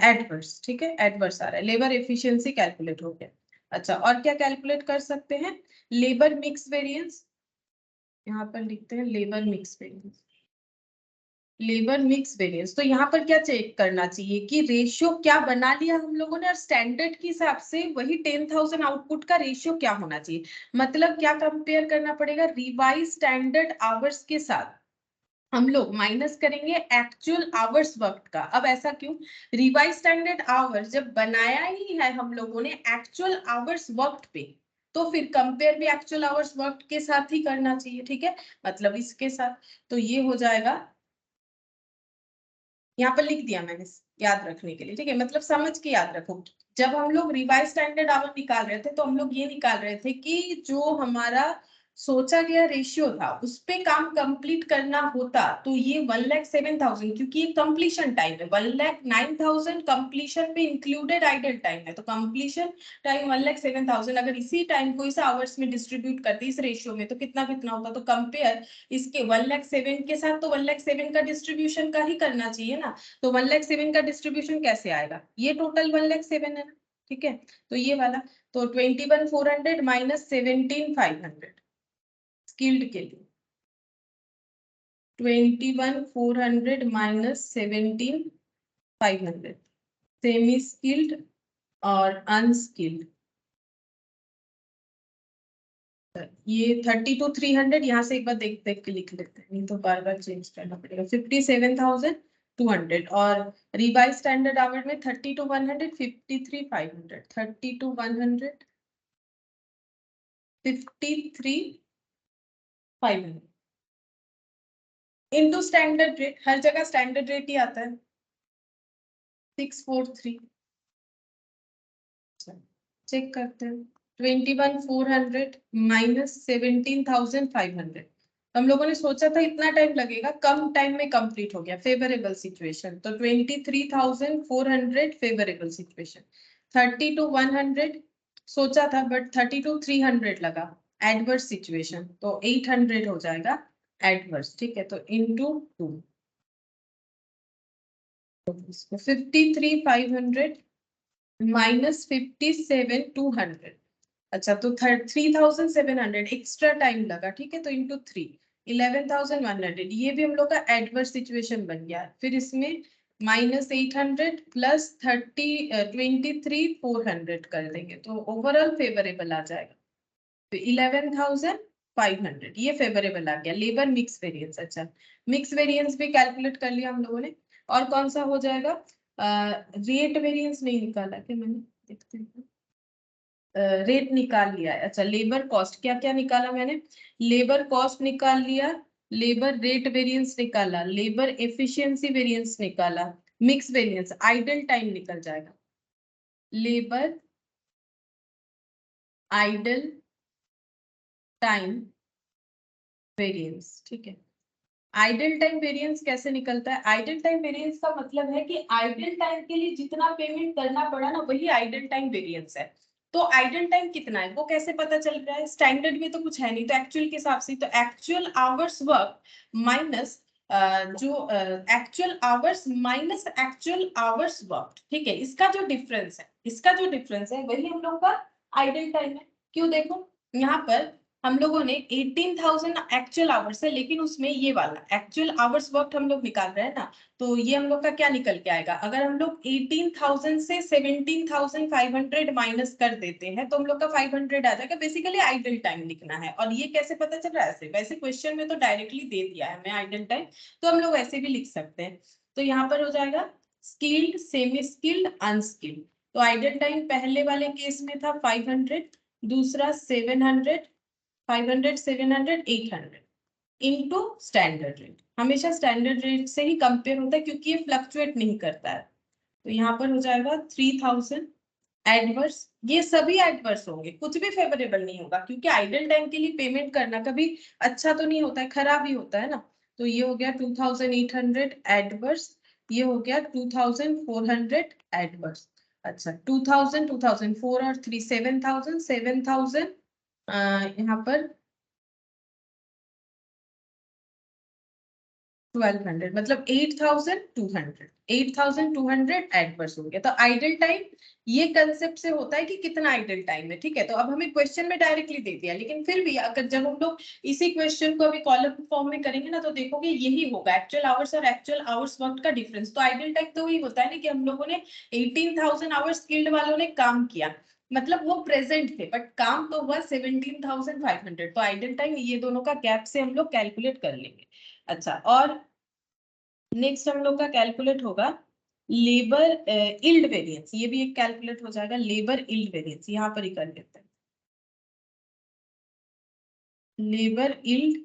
एडवर्स। ठीक है, एडवर्स आ रहा है, लेबर एफिशिएंसी कैलकुलेट हो गया। अच्छा, और क्या कैलकुलेट कर सकते हैं, लेबर मिक्स वेरिएंस, यहाँ पर लिखते हैं labour mix variance. Labour mix variance, तो यहाँ पर क्या चेक करना चाहिए कि रेशियो क्या बना लिया हम लोगों ने, और स्टैंडर्ड के हिसाब से वही 10,000 आउटपुट का रेशियो क्या होना चाहिए। मतलब क्या कंपेयर करना पड़ेगा, रिवाइज स्टैंडर्ड आवर्स के साथ हम लोग माइनस करेंगे एक्चुअल आवर्स वर्क का। अब ऐसा क्यों, रिवाइज स्टैंडर्ड आवर्स जब बनाया ही है हम लोगों ने एक्चुअल आवर्स वर्क पे, तो फिर कंपेयर भी एक्चुअल आवर्स वर्क के साथ ही करना चाहिए। ठीक है, मतलब इसके साथ, तो ये हो जाएगा, यहाँ पर लिख दिया मैंने याद रखने के लिए। ठीक है, मतलब समझ के याद रखो। जब हम लोग रिवाइज स्टैंडर्ड आवर निकाल रहे थे तो हम लोग ये निकाल रहे थे कि जो हमारा सोचा गया रेशियो था उस पे काम कंप्लीट करना होता, तो ये 1,07,000, क्योंकि ये कंप्लीशन टाइम है, 1,09,000 कंप्लीशन पे इंक्लूडेड आइडल टाइम है, तो कंप्लीशन टाइम 1,07,000। अगर इसी टाइम को इस आवर्स में डिस्ट्रीब्यूट करते इस रेशियो में, तो कितना कितना होता, तो कंपेयर इसके 1,07,000 के साथ, तो 1,07,000 का डिस्ट्रीब्यूशन का ही करना चाहिए ना। तो 1,07,000 का डिस्ट्रीब्यूशन कैसे आएगा, ये टोटल 1,07,000 है ना। ठीक है, तो ये वाला, तो 21,400 माइनस 17,500 स्किल्ड के लिए, 21,400 माइनस 17,500 सेमी स्किल्ड और अनस्किल्ड। ये 32,300, यहाँ से एक बार देख देख के लिख लेते हैं, नहीं तो बार बार चेंज करना पड़ेगा। 57,200 और रिवाइज स्टैंडर्ड आवर में 32,100, 53,500, 32,100, 53,500 इनटू स्टैंडर्ड रेट, हर जगह स्टैंडर्ड रेट ही आता है 643। चेक करते हैं, 21,400 माइनस 17,500। हम लोगों ने सोचा था इतना टाइम लगेगा, कम टाइम में कंप्लीट हो गया, फेवरेबल सिचुएशन। तो 23,400 फेवरेबल सिचुएशन, 32,100 सोचा था बट 32,300 लगा एडवर्स सिचुएशन, तो 800 हो जाएगा एडवर्स। ठीक है, तो इंटू 2, 53,500 माइनस 57,200। अच्छा, तो 3,700 एक्स्ट्रा टाइम लगा। ठीक है, तो इंटू 3, 11,100, ये भी हम लोग का एडवर्स सिचुएशन बन गया। फिर इसमें माइनस 800 प्लस 23,400 कर देंगे, तो ओवरऑल फेवरेबल आ जाएगा, तो 11,500 ये फेवरेबल आ गया, लेबर मिक्स वेरिएंस। अच्छा, मिक्स वेरिएंस भी कैलकुलेट कर लिया हम लोगों ने। और कौन सा हो जाएगा, रेट वेरिएंस नहीं निकाला क्या मैंने, देखते हैं, रेट निकाल लिया है। अच्छा, लेबर कॉस्ट क्या क्या निकाला मैंने, लेबर कॉस्ट निकाल लिया लेबर रेट वेरिएंस निकाला, लेबर एफिशिएंसी वेरिएंस निकाला, मिक्स वेरिएंस, आइडल टाइम निकल जाएगा, लेबर आइडल टाइम वेरिएंस। ठीक है, आइडल टाइम वेरिएंस कैसे निकलता है? आइडल टाइम वेरिएंस का मतलब है कि आइडल टाइम के लिए जितना पेमेंट करना पड़ा ना, वही आइडल टाइम वेरिएंस है। तो आइडल टाइम कितना है वो कैसे पता चल रहा है? स्टैंडर्ड में तो कुछ है नहीं, तो एक्चुअल के हिसाब से, तो एक्चुअल आवर्स वर्क माइनस जो actual hours minus actual hours work. ठीक है, इसका जो डिफरेंस है, इसका जो डिफरेंस है वही हम लोग का आइडल टाइम है। क्यों? देखो यहाँ पर हम लोगों ने 18,000 एक्चुअल आवर्स है, लेकिन उसमें ये वाला एक्चुअल आवर्स वर्क हम लोग निकाल रहे हैं ना, तो ये हम लोग का क्या निकल के आएगा? अगर हम लोग 18,000 से 17,500 माइनस कर देते हैं तो हम लोग का 500 आ जाएगा। बेसिकली आइडल टाइम लिखना है। और ये कैसे पता चल रहा है? ऐसे वैसे क्वेश्चन में तो डायरेक्टली दे दिया है हमें आइडल टाइम, तो हम लोग ऐसे भी लिख सकते हैं। तो यहाँ पर हो जाएगा स्किल्ड, सेमी स्किल्ड, अनस्किल्ड। तो आइडल टाइम पहले वाले केस में था 500, दूसरा 700, 500, 700, 800 इनटू स्टैंडर्ड रेट। हमेशा स्टैंडर्ड रेट से ही कंपेयर होता है क्योंकि ये फ्लक्चुएट नहीं करता है। तो यहाँ पर हो जाएगा 3000 एडवर्स। ये सभी एडवर्स होंगे, कुछ भी फेवरेबल नहीं होगा, क्योंकि आइडल टाइम के लिए पेमेंट करना कभी अच्छा तो नहीं होता है, खराब ही होता है ना। तो ये हो गया 2800 एडवर्स, ये हो गया 2400 एडवर्स। अच्छा 2000, 2004 और 3 7000, 7000 यहाँ पर 1200, मतलब 8200, 8200 एडवर्स हो गया। तो आइडल टाइम ये कंसेप्ट से होता है कि कितना आइडल टाइम है। ठीक है, तो अब हमें क्वेश्चन में डायरेक्टली दे दिया, लेकिन फिर भी अगर जब हम लोग इसी क्वेश्चन को अभी कॉलम फॉर्म में करेंगे ना, तो देखोगे यही होगा, एक्चुअल आवर्स और एक्चुअल आवर्स वर्क का डिफरेंस। तो आइडल टाइम तो वही होता है ना कि हम लोगों ने 18,000 आवर्स स्किल्ड वालों ने काम किया, मतलब वो प्रेजेंट थे, बट काम तो हुआ 17,500। तो आइडल टाइम ये दोनों का गैप से हम लोग कैलकुलेट कर लेंगे। अच्छा, और नेक्स्ट हम लोग का कैलकुलेट होगा लेबर इल्ड वेरिएंस। ये भी एक कैलकुलेट हो जाएगा, लेबर इल्ड वेरिएंस, यहां पर ही कर लेते हैं। Labour yield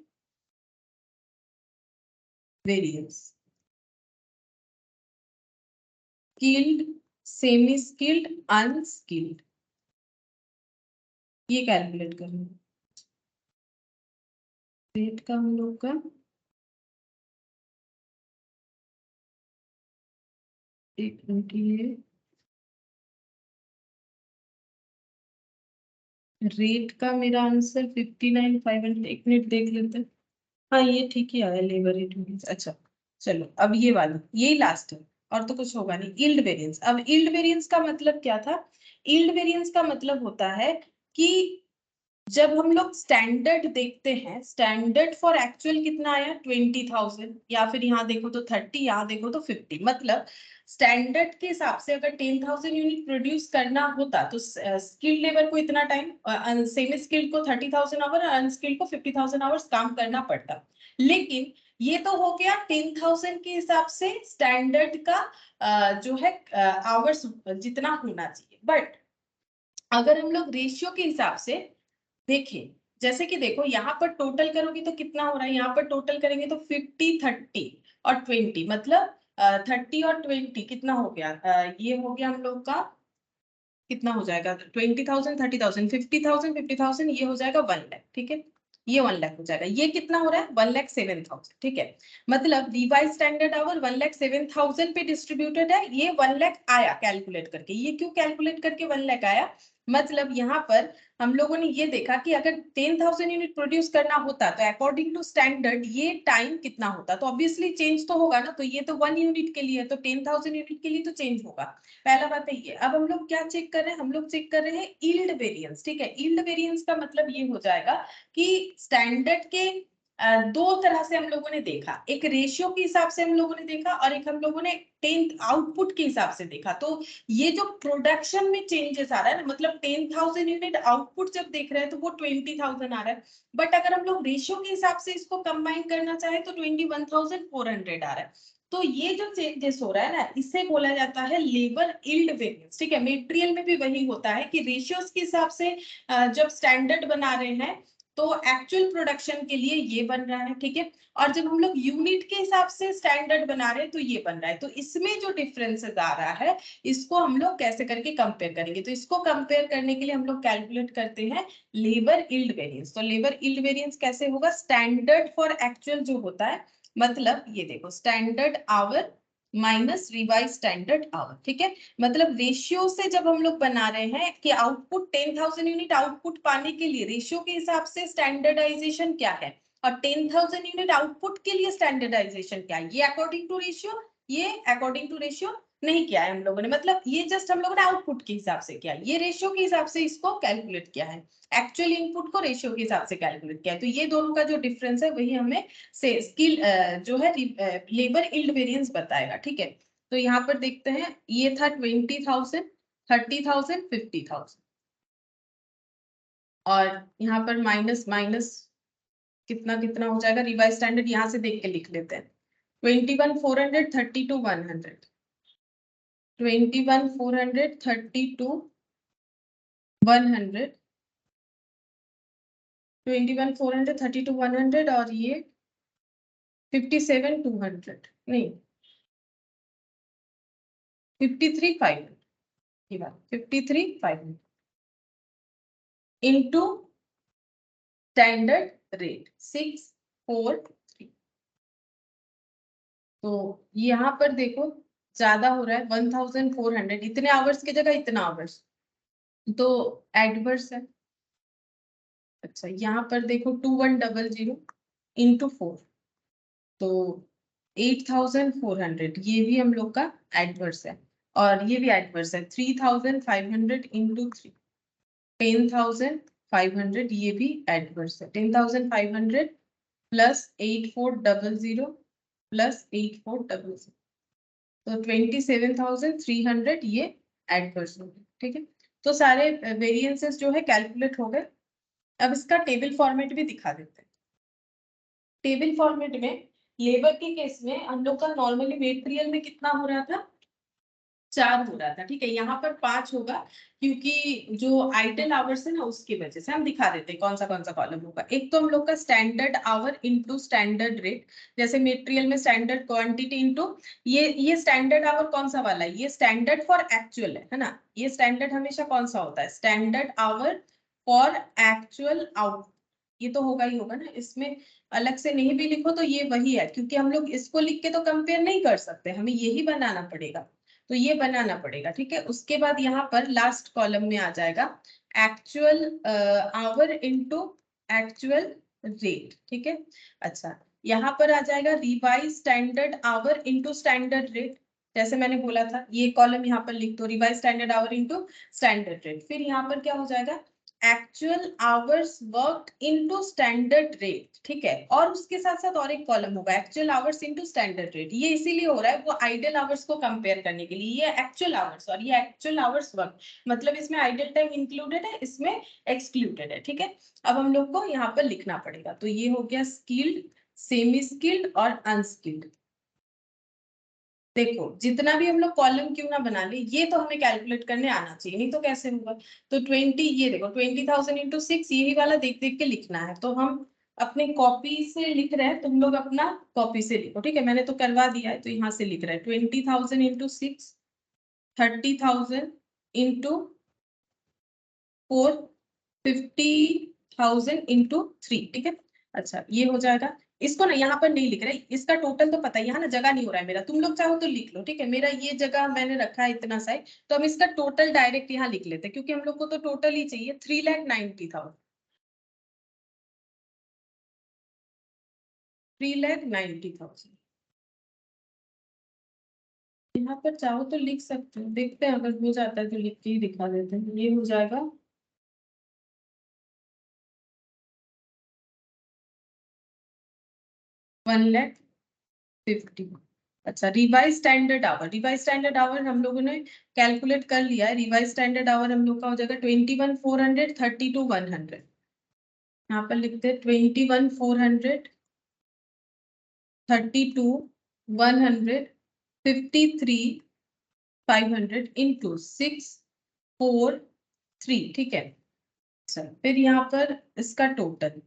variance, skilled, semi skilled, unskilled, ये कैलकुलेट करना रेट का हम लोग का। एक मिनट, ये रेट का मेरा आंसर 59,500। एक मिनट देख लेते हैं। हाँ ये ठीक ही आया, लेबर रेट वेरिएंस। अच्छा चलो, अब ये वाला, यही लास्ट है और तो कुछ होगा नहीं। Yield variance. अब यील्ड वेरिएंस का मतलब क्या था? यील्ड वेरिएंस का मतलब होता है कि जब हम लोग स्टैंडर्ड देखते हैं, स्टैंडर्ड फॉर एक्चुअल कितना आया 20,000, या फिर यहाँ देखो तो 30, यहाँ देखो तो 50, मतलब स्टैंडर्ड के हिसाब से अगर 10,000 यूनिट प्रोड्यूस करना होता तो स्किल्ड लेबर को इतना टाइम, सेमी स्किल्ड को 30,000 आवर, अनस्किल्ड को 50,000 आवर्स काम करना पड़ता। लेकिन ये तो हो गया 10,000 के हिसाब से स्टैंडर्ड का जो है आवर्स जितना होना चाहिए। बट अगर हम लोग रेशियो के हिसाब से देखिए, जैसे कि देखो यहाँ पर टोटल करोगे तो कितना हो रहा है, यहाँ पर टोटल करेंगे तो 50, 30 और 20, मतलब 30 और 20 कितना हो गया? ये हो गया हम लोग का, कितना हो जाएगा? 20,000, 30,000, 50,000, 50,000, ये हो जाएगा 1 लाख। ठीक है, ये 1 लाख हो जाएगा। ये कितना हो रहा है? 1,07,000। ठीक है, मतलब रिवाइज स्टैंडर्ड आवर 1,07,000 पे डिस्ट्रीब्यूटेड है। ये 1 लाख आया कैलकुलेट करके। ये क्यों कैलकुलेट करके 1 लाख आया? मतलब यहाँ पर हम लोगों ने ये देखा कि अगर 10,000 यूनिट प्रोड्यूस करना होता तो अकॉर्डिंग टू स्टैंडर्ड ये टाइम कितना होता, तो ऑब्वियसली चेंज तो होगा ना। तो ये तो 1 यूनिट के लिए है, तो 10,000 यूनिट के लिए तो चेंज होगा। पहला बात है ये। अब हम लोग क्या चेक कर रहे हैं? हम लोग चेक कर रहे हैं यील्ड वेरिएंस। ठीक है, यील्ड वेरिएंस का मतलब ये हो जाएगा कि स्टैंडर्ड के दो तरह से हम लोगों ने देखा, एक रेशियो के हिसाब से हम लोगों ने देखा और एक हम लोगों ने 10 आउटपुट के हिसाब से देखा। तो ये जो प्रोडक्शन में चेंजेस आ रहा है ना, मतलब 10,000 यूनिट आउटपुट जब देख रहे हैं तो वो 20,000 आ रहा है। बट अगर हम लोग रेशियो के हिसाब से इसको कंबाइन करना चाहे तो 21,400 आ रहा है। तो ये जो चेंजेस हो रहा है ना, इसे बोला जाता है लेबर यील्ड वेरिएंस। ठीक है, मटेरियल में भी वही होता है कि रेशियोज के हिसाब से जब स्टैंडर्ड बना रहे हैं तो एक्चुअल प्रोडक्शन के लिए ये बन रहा है, ठीक है। और जब हम लोग यूनिट के हिसाब से स्टैंडर्ड बना रहे हैं तो ये बन रहा है। तो इसमें जो डिफरेंसेस आ रहा है इसको हम लोग कैसे करके कंपेयर करेंगे, तो इसको कंपेयर करने के लिए हम लोग कैलकुलेट करते हैं लेबर यील्ड वेरिएंस। तो लेबर यील्ड वेरिएंस कैसे होगा, स्टैंडर्ड फॉर एक्चुअल जो होता है, मतलब ये देखो standard our minus revise standard our, ठीक है। मतलब रेशियो से जब हम लोग बना रहे हैं कि आउटपुट 10,000 यूनिट आउटपुट पाने के लिए रेशियो के हिसाब से स्टैंडर्डाइजेशन क्या है, और 10,000 यूनिट आउटपुट के लिए स्टैंडर्डाइजेशन क्या है, ये अकॉर्डिंग टू रेशियो, ये अकॉर्डिंग टू रेशियो नहीं किया है हम लोगों ने। मतलब ये जस्ट हम लोगों ने आउटपुट के हिसाब से किया है, ये रेशियो के हिसाब से इसको कैलकुलेट किया है, एक्चुअल इनपुट को रेशियो के हिसाब से कैलकुलेट किया है। तो ये दोनों का जो डिफरेंस है वही हमें से स्किल जो है लेबर यील्ड वेरिएंस बताएगा, ठीक है। तो यहाँ पर देखते हैं ये था 20,000, 30,000, 50,000, और यहाँ पर माइनस माइनस कितना कितना हो जाएगा, रिवाइज स्टैंडर्ड यहाँ से देख के लिख लेते हैं। 21,400, 32, 100, 21,400, 32, 100, 21,400, 32, 100, और ये 57,200 नहीं 53,500, ये बात 53,500 इंटू स्टैंडर्ड रेट 643। तो यहाँ पर देखो ज्यादा हो रहा है 1,400, इतने आवर्स की जगह इतना आवर्स, तो एडवर्स है। अच्छा यहाँ पर देखो 2100 इंटू 4, तो 8,400, ये भी हम लोग का एडवर्स है, और ये भी एडवर्स है। 3,500 इंटू 3, 10,500, ये भी एडवर्स है। 10,500 प्लस 8,400 प्लस 8,400, तो 27,300, ये एडवर्स हो गए, ठीक है। तो सारे वेरिएंसेस जो है कैलकुलेट हो गए। अब इसका टेबल फॉर्मेट भी दिखा देते हैं। टेबल फॉर्मेट में लेबर के केस में हम लोग का नॉर्मली मटेरियल में कितना हो रहा था, 4 हो रहा था, ठीक है। यहाँ पर 5 होगा क्योंकि जो आइडल आवर्स है ना उसकी वजह से। हम दिखा देते हैं कौन सा कॉलम होगा। एक तो हम लोग का standard our into standard rate, जैसे मटेरियल में स्टैंडर्ड क्वांटिटी इंटू ये स्टैंडर्ड आवर कौन सा वाला है, ये स्टैंडर्ड फॉर एक्चुअल है ना। ये स्टैंडर्ड हमेशा कौन सा होता है, standard hour for actual out, ये तो होगा ही होगा ना। इसमें अलग से नहीं भी लिखो तो ये वही है, क्योंकि हम लोग इसको लिख के तो कंपेयर नहीं कर सकते, हमें यही बनाना पड़ेगा। तो ये बनाना पड़ेगा, ठीक है। उसके बाद यहाँ पर लास्ट कॉलम में आ जाएगा actual our into actual rate, ठीक है। अच्छा यहाँ पर आ जाएगा revise standard hour into standard rate, जैसे मैंने बोला था ये कॉलम यहाँ पर लिख दो, revise standard hour into standard rate. फिर यहाँ पर क्या हो जाएगा, actual hours work into standard rate, ठीक है। और उसके साथ साथ और एक कॉलम होगा actual hours into standard rate. ये इसीलिए हो रहा है वो आइडल आवर्स को कंपेयर करने के लिए, ये एक्चुअल आवर्स और ये एक्चुअल आवर्स वर्क, मतलब इसमें आइडल टाइम इंक्लूडेड है, इसमें एक्सक्लूडेड है, ठीक है। अब हम लोग को यहाँ पर लिखना पड़ेगा। तो ये हो गया स्किल्ड, सेमी स्किल्ड और अनस्किल्ड। देखो जितना भी हम लोग कॉलम क्यों ना बना ले, ये तो हमें कैलकुलेट करने आना चाहिए, नहीं तो कैसे होगा। तो 20, ये देखो 20,000 इंटू 6, यही वाला देख देख के लिखना है। तो हम अपने कॉपी से लिख रहे हैं, तुम लोग अपना कॉपी से लिखो, ठीक है। मैंने तो करवा दिया है, तो यहाँ से लिख रहे हैं 20,000 इंटू 6, 30,000 इंटू 4, 50,000 इंटू 3, ठीक है। अच्छा ये हो जाएगा। इसको ना यहाँ पर नहीं लिख रहे, इसका टोटल तो पता है, यहाँ ना जगह नहीं हो रहा है मेरा, तुम लोग चाहो तो लिख लो, ठीक है। मेरा ये जगह मैंने रखा है इतना सा, तो हम इसका टोटल डायरेक्ट यहाँ लिख लेते हैं, क्योंकि हम लोग को तो टोटल ही चाहिए। 3,90,000, 3,90,000। यहाँ पर चाहो तो लिख सकते हो, देखते हैं अगर हो जाता है तो लिख के ही दिखा देते हैं। ये हो जाएगा 1,50,000। अच्छा revise standard our, revise standard our हम लोगों ने कैलकुलेट कर लिया है। रिवाइज स्टैंडर्ड आवर हम लोग का हो जाएगा 21,400, 32, 100। यहाँ पर लिखते हैं 21,400, 32, 100, 53,500 इंटू 6, 4, 3, ठीक है। फिर यहाँ पर इसका टोटल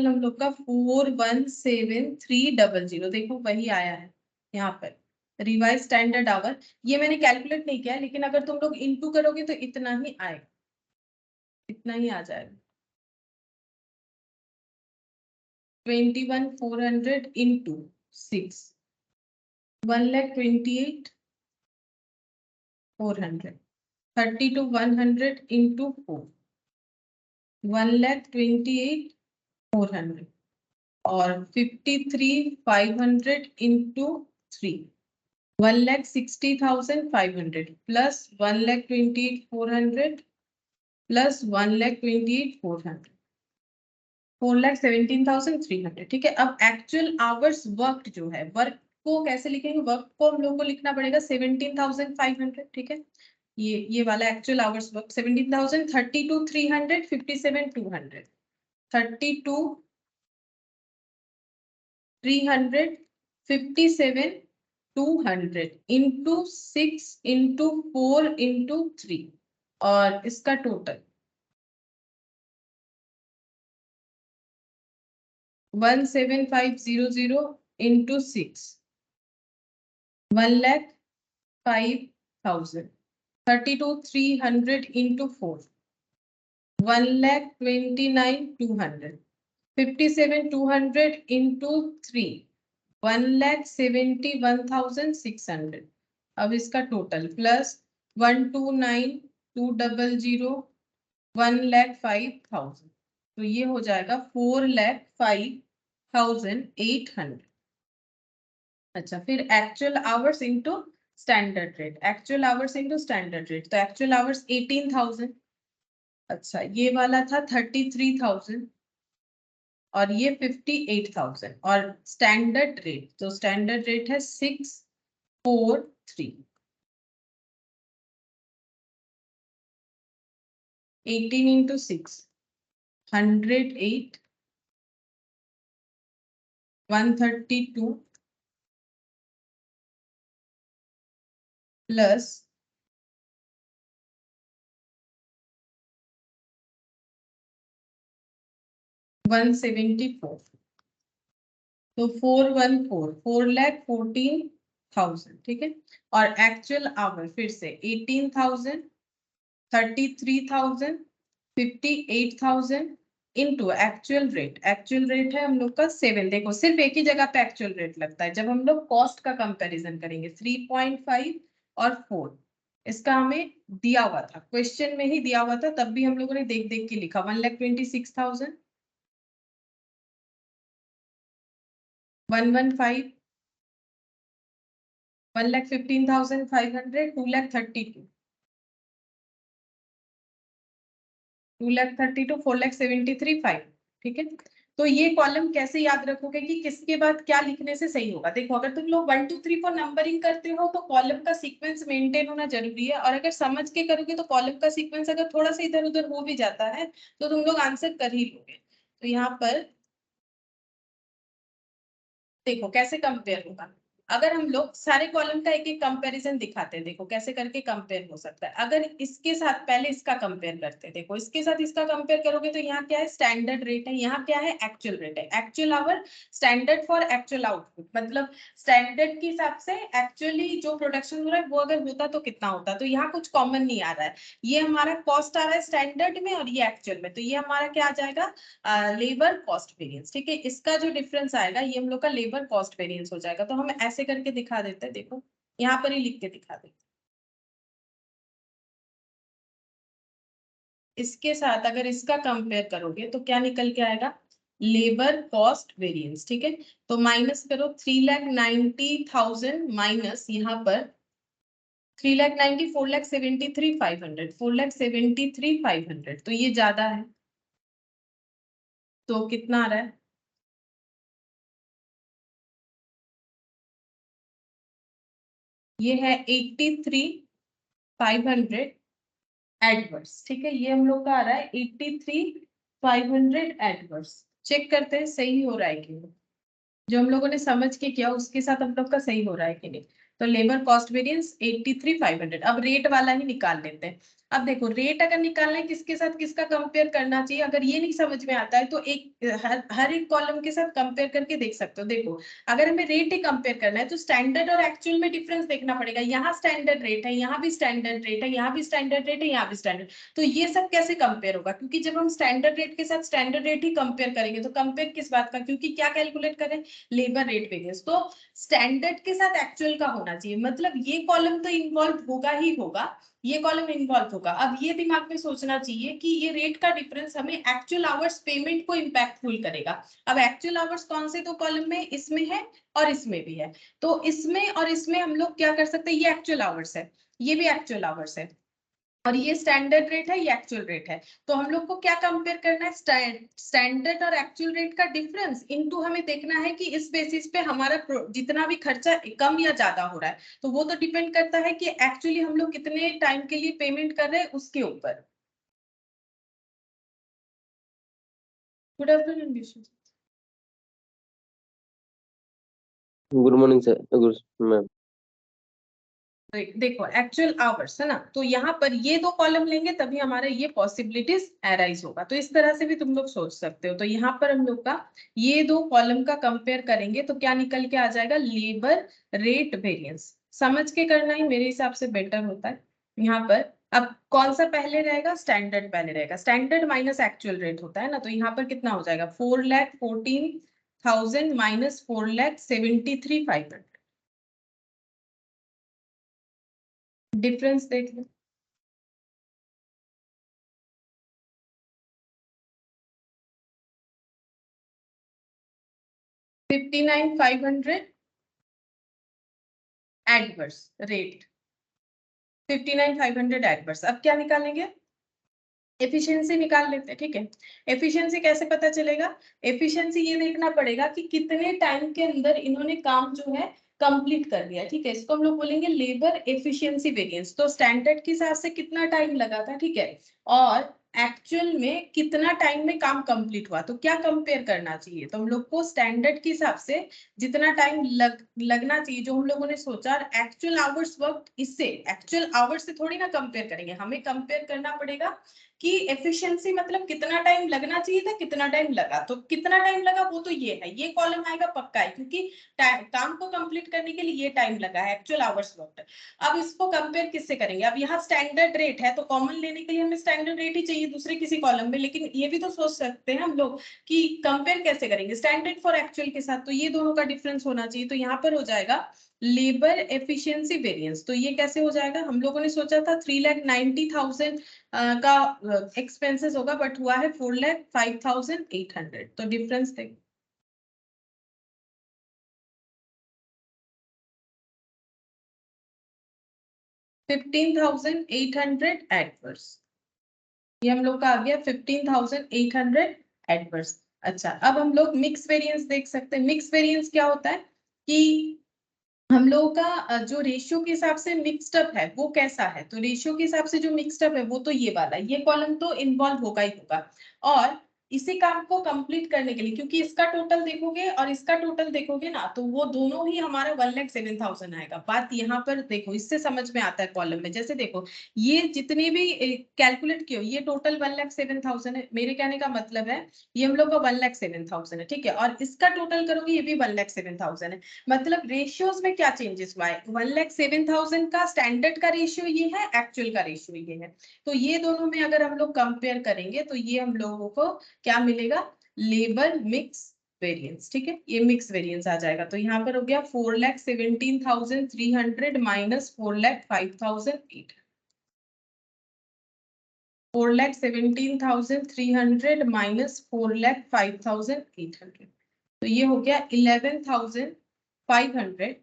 हम लोग का 417300, देखो वही आया है यहाँ पर रिवाइज स्टैंडर्ड आवर। ये मैंने कैलकुलेट नहीं किया, लेकिन अगर तुम लोग इनटू करोगे तो इतना ही आएगा, इतना ही आ जाएगा। 21,400 इंटू 6, 1,28,400। 32,100 इंटू 4, 1,28,400। और 53,500 इंटू 3, 1,60,500 प्लस 1,28,400 प्लस 1,28,400, 4,17,300। ठीक है, अब एक्चुअल आवर्स वर्क जो है, वर्क को कैसे लिखेंगे? वर्क को हम लोग को लिखना पड़ेगा 17,500। ठीक है, ये वाला actual hours work 17,000, 32,300, 57,200, 32,300, 57,200 into 6 into 4 into 3, और इसका टोटल 17500 इंटू 6, 1,05,000। 32,300 इंटू 4, 1,29,200। 57,200 इंटू 3, 1,71,600। अब इसका टोटल प्लस 129,200, 1,05,000, तो ये हो जाएगा 4,05,800। अच्छा, फिर actual hours into standard rate, actual hours into standard rate, तो एक्चुअल आवर्स 18,000। अच्छा, ये वाला था 33,000 और ये 58,000, और स्टैंडर्ड रेट, तो स्टैंडर्ड रेट है 643। 18 इंटू 6, 108, 132 प्लस 174, तो 414, 4,14,000। ठीक है, और एक्चुअल आवर फिर से 18,000, 33,000, 58,000 इंटू एक्चुअल रेट है हम लोग का 7। देखो सिर्फ एक ही जगह पे एक्चुअल रेट लगता है, जब हम लोग कॉस्ट का कंपैरिजन करेंगे 3.5 और 4। इसका हमें दिया हुआ था, क्वेश्चन में ही दिया हुआ था, तब भी हम लोगों ने देख देख के लिखा। 1,26,000, 115, 1,15,500, 2,32, 2,32, 4,73,500। ठीक है, तो ये कॉलम कैसे याद रखोगे कि किसके बाद क्या लिखने से सही होगा? देखो, अगर तुम लोग 1 2 3 4 नंबरिंग करते हो तो कॉलम का सीक्वेंस मेंटेन होना जरूरी है, और अगर समझ के करोगे तो कॉलम का सीक्वेंस अगर थोड़ा सा इधर उधर हो भी जाता है तो तुम लोग आंसर कर ही लोगे। तो यहाँ पर देखो कैसे कंपेयर होगा। अगर हम लोग सारे कॉलम का एक एक कंपैरिजन दिखाते हैं, देखो कैसे करके कंपेयर हो सकता है। अगर इसके साथ पहले इसका कंपेयर करते हैं, देखो इसके साथ इसका कंपेयर करोगे तो यहाँ क्या है? स्टैंडर्ड रेट है, यहाँ क्या है? एक्चुअल रेट है। Actual our, standard for actual output, मतलब स्टैंडर्ड के हिसाब से एक्चुअली जो प्रोडक्शन हो रहा है वो अगर होता तो कितना होता। तो यहाँ कुछ कॉमन नहीं आ रहा है, ये हमारा कॉस्ट आ रहा है स्टैंडर्ड में और ये एक्चुअल में, तो ये हमारा क्या आ जाएगा? Labour cost variance. ठीक है, इसका जो डिफरेंस आएगा ये हम लोग का लेबर कॉस्ट वेरिएंस हो जाएगा। तो हम ऐसे करके दिखा देते हैं, देखो यहाँ पर ही लिख के दिखा देते हैं। इसके साथ अगर इसका कंपेयर करोगे तो क्या निकल के आएगा? Labour cost variance. ठीक है, तो माइनस करो 3,90,000 माइनस यहाँ पर 3,90,000, 4,73,500, 4,73,500, तो ये ज्यादा है, तो कितना आ रहा है? ये है 83,500 एडवर्स। ठीक है, ये हम लोग का आ रहा है 83,500 एडवर्स। चेक करते हैं सही हो रहा है कि नहीं, जो हम लोगों ने समझ के किया उसके साथ हम लोग का सही हो रहा है कि नहीं। तो लेबर कॉस्ट वेरिएंस 83,500। अब रेट वाला ही निकाल लेते हैं। अब देखो रेट अगर निकालना है किसके साथ किसका कंपेयर करना चाहिए, अगर ये नहीं समझ में आता है तो एक हर एक कॉलम के साथ कंपेयर करके देख सकते हो। देखो अगर हमें रेट ही कंपेयर करना है तो स्टैंडर्ड और एक्चुअल में डिफरेंस देखना पड़ेगा। यहाँ स्टैंडर्ड रेट है, यहाँ भी स्टैंडर्ड रेट है, यहाँ भी स्टैंडर्ड रेट है, यहाँ भी स्टैंडर्ड, तो ये सब कैसे कंपेयर होगा? क्योंकि जब हम स्टैंडर्ड रेट के साथ स्टैंडर्ड रेट ही कंपेयर करेंगे तो कंपेयर किस बात का, क्योंकि क्या कैलकुलेट करें, लेबर रेट वेरिएंस। तो स्टैंडर्ड के साथ एक्चुअल का होना चाहिए, मतलब ये कॉलम तो इन्वॉल्व होगा ही होगा, ये कॉलम इन्वॉल्व होगा। अब ये दिमाग में सोचना चाहिए कि ये रेट का डिफरेंस हमें एक्चुअल आवर्स पेमेंट को इम्पैक्टफुल करेगा। अब एक्चुअल आवर्स कौन से दो कॉलम में, इसमें है और इसमें भी है, तो इसमें और इसमें हम लोग क्या कर सकते हैं, ये एक्चुअल आवर्स है, ये भी एक्चुअल आवर्स है, और ये स्टैंडर्ड रेट है, ये एक्चुअल रेट है। तो हम लोग को क्या कंपेयर करना है, स्टैंडर्ड और एक्चुअल रेट का डिफरेंस इनटू हमें देखना है कि इस बेसिस पे हमारा जितना भी खर्चा कम या ज्यादा हो रहा है, तो वो तो डिपेंड करता है कि एक्चुअली हम लोग कितने टाइम के लिए पेमेंट कर रहे हैं उसके ऊपर। Good afternoon Vishu. Good morning sir, good ma'am. देखो एक्चुअल आवर्स है ना, तो यहाँ पर ये दो कॉलम लेंगे तभी हमारा ये पॉसिबिलिटीज अराइज होगा। तो इस तरह से भी तुम लोग सोच सकते हो। तो यहाँ पर हम लोग का ये दो कॉलम का कंपेयर करेंगे तो क्या निकल के आ जाएगा, लेबर रेट वेरिएंस। समझ के करना ही मेरे हिसाब से बेटर होता है। यहाँ पर अब कौन सा पहले रहेगा, स्टैंडर्ड पहले रहेगा, स्टैंडर्ड माइनस एक्चुअल रेट होता है ना, तो यहाँ पर कितना हो जाएगा, 4,14,000 माइनस 4,73,500। डिफरेंस देख लो, 59,500 एडवर्स रेट, 59,500 एडवर्स। अब क्या निकालेंगे, एफिशिएंसी निकाल लेते हैं। ठीक है, एफिशिएंसी कैसे पता चलेगा, एफिशिएंसी ये देखना पड़ेगा कि कितने टाइम के अंदर इन्होंने काम जो है कंप्लीट कर दिया। ठीक है, इसको हम लोग बोलेंगे लेबर एफिशिएंसी वेरिएंस। तो स्टैंडर्ड के हिसाब से कितना टाइम लगा था, ठीक है, और एक्चुअल में कितना टाइम में काम कंप्लीट हुआ, तो क्या कंपेयर करना चाहिए, तो हम लोग को स्टैंडर्ड के हिसाब से जितना टाइम लगना चाहिए जो हम लोगों ने सोचा, एक्चुअल आवर्स वर्क, इससे एक्चुअल आवर्स से थोड़ी ना कंपेयर करेंगे, हमें कंपेयर करना पड़ेगा कि एफिशिएंसी मतलब कितना टाइम लगना चाहिए था, कितना टाइम लगा। तो कितना टाइम लगा वो तो ये है, ये कॉलम आएगा पक्का है, क्योंकि काम को कंप्लीट करने के लिए ये टाइम लगा है, एक्चुअल आवर्स वर्क। अब इसको कंपेयर किससे करेंगे, अब यहाँ स्टैंडर्ड रेट है तो कॉमन लेने के लिए हमें स्टैंडर्ड रेट ही चाहिए दूसरे किसी कॉलम में, लेकिन ये भी तो सोच सकते हैं हम लोग कि कंपेयर कैसे करेंगे स्टैंडर्ड फॉर एक्चुअल के साथ, तो ये दोनों का डिफरेंस होना चाहिए। तो यहाँ पर हो जाएगा लेबर एफिशिएंसी वेरिएंस। तो ये कैसे हो जाएगा, हम लोगों ने सोचा था 3,90,000 का एक्सपेंसेस होगा, बट हुआ है 4,05,800। तो डिफरेंस देखो, $15,800 एडवर्स, ये हम लोग का आ गया 15,800 एडवर्स। अच्छा, अब हम लोग मिक्स वेरिएंस देख सकते हैं। मिक्स वेरिएंस क्या होता है कि हम लोगों का जो रेशियो के हिसाब से मिक्स्ड अप है वो कैसा है, तो रेशियो के हिसाब से जो मिक्स्ड अप है वो तो ये वाला, ये कॉलम तो इन्वॉल्व होगा ही होगा। और इसी काम को कंप्लीट करने के लिए, क्योंकि इसका टोटल देखोगे और इसका टोटल देखोगे ना, तो वो दोनों ही हमारा 1,07,000 आएगा। बात यहाँ पर देखो, इससे समझ में आता है कॉलम में, जैसे देखो ये जितने भी कैलकुलेट किए ये टोटल 1,07,000 है, मेरे कहने का मतलब है ये हम लोग का 1,07,000 है, ठीक है, और इसका टोटल करोगे ये भी 1,07,000 है। मतलब रेशियोज में क्या चेंजेस हुआ है, 1,07,000 का स्टैंडर्ड का रेशियो ये है, एक्चुअल का रेशियो ये है। तो ये दोनों में अगर हम लोग कंपेयर करेंगे तो ये हम लोगों को क्या मिलेगा, लेबर मिक्स वेरिएंस। ठीक है, ये मिक्स वेरिएंस आ जाएगा। तो यहाँ पर हो गया 4,17,300 माइनस 4,05,800, 4,17,300 माइनस 4,05,800, तो ये हो गया 11,500।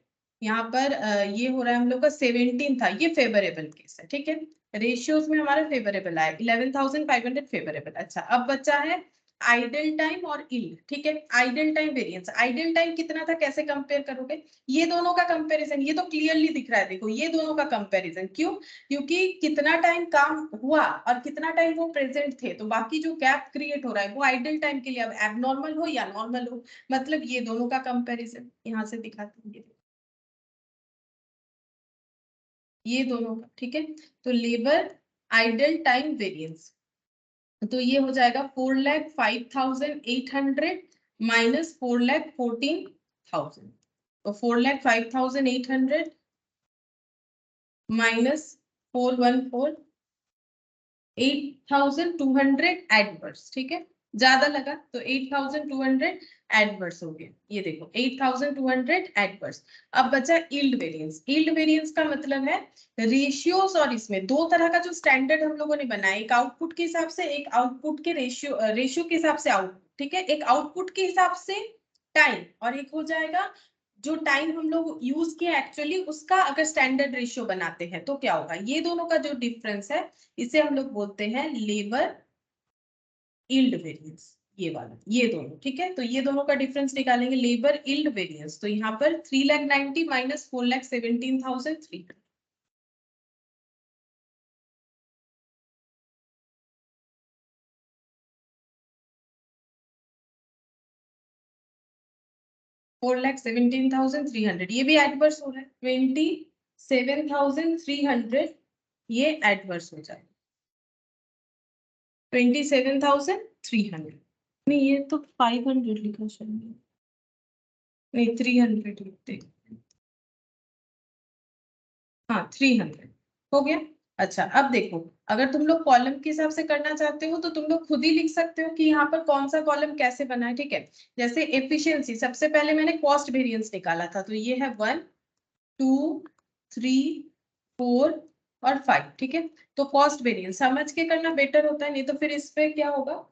यहाँ पर ये हो रहा है हम लोग का 17 था, ये फेवरेबल केस है। ठीक है, रेशियोज में हमारा फेवरेबल आया, 11,500 फेवरेबल। अच्छा, अब बचा है आइडल टाइम और इल। ठीक है, idle time variance, idle time कितना था, कैसे कंपेयर करोगे, ये दोनों का कंपैरिजन, ये तो क्लियरली दिख रहा है, देखो ये दोनों का कंपैरिजन, क्यों, क्योंकि कितना टाइम काम हुआ और कितना टाइम वो प्रेजेंट थे, तो बाकी जो गैप क्रिएट हो रहा है वो आइडल टाइम के लिए, अब एबनॉर्मल हो या नॉर्मल हो, मतलब ये दोनों का कंपैरिजन यहाँ से दिखाते हैं, ये दोनों का। ठीक है, तो लेबर आइडल टाइम वेरिएंस, तो ये हो जाएगा 4,05,800 माइनस 4,14,000, तो 4,05,800 माइनस 414, 8,200 एडवर्स, ठीक है, ज्यादा लगा तो 8,200 एडवर्स हो गया, ये देखो 8,200 एडवर्स। अब बचा यील्ड वेरिएंस। यील्ड वेरिएंस का मतलब है रेशियोज, और इसमें दो तरह का जो स्टैंडर्ड हम लोगों ने बनाया, एक आउटपुट के हिसाब से, एक आउटपुट के रेशियो के हिसाब से आउटपुट, ठीक है, एक आउटपुट के हिसाब से टाइम, और एक हो जाएगा जो टाइम हम लोग यूज किया एक्चुअली उसका अगर स्टैंडर्ड रेशियो बनाते हैं तो क्या होगा, ये दोनों का जो डिफरेंस है इसे हम लोग बोलते हैं लेबर यील्ड वेरिएंस, ये वाला, ये दोनों, ठीक है, तो ये दोनों का डिफरेंस निकालेंगे, लेबर यील्ड वेरिएंस, तो यहाँ पर 3,90,000 माइनस 4,17,300, $4,17,300, ये भी एडवर्स हो रहा है, 27,300 ये एडवर्स हो जाए, 27,300, नहीं ये तो 500 लिखा शायद, नहीं 300 लिखते, हाँ 300 हो गया। अच्छा अब देखो, अगर तुम लोग कॉलम के हिसाब से करना चाहते हो तो तुम लोग खुद ही लिख सकते हो कि यहाँ पर कौन सा कॉलम कैसे बना है, ठीक है। जैसे एफिशिएंसी, सबसे पहले मैंने कॉस्ट वेरिएंस निकाला था, तो ये है 1 2 3 4 और 5, ठीक है, तो कॉस्ट वेरिएंस समझ के करना बेटर होता है, नहीं तो फिर इस पे क्या होगा,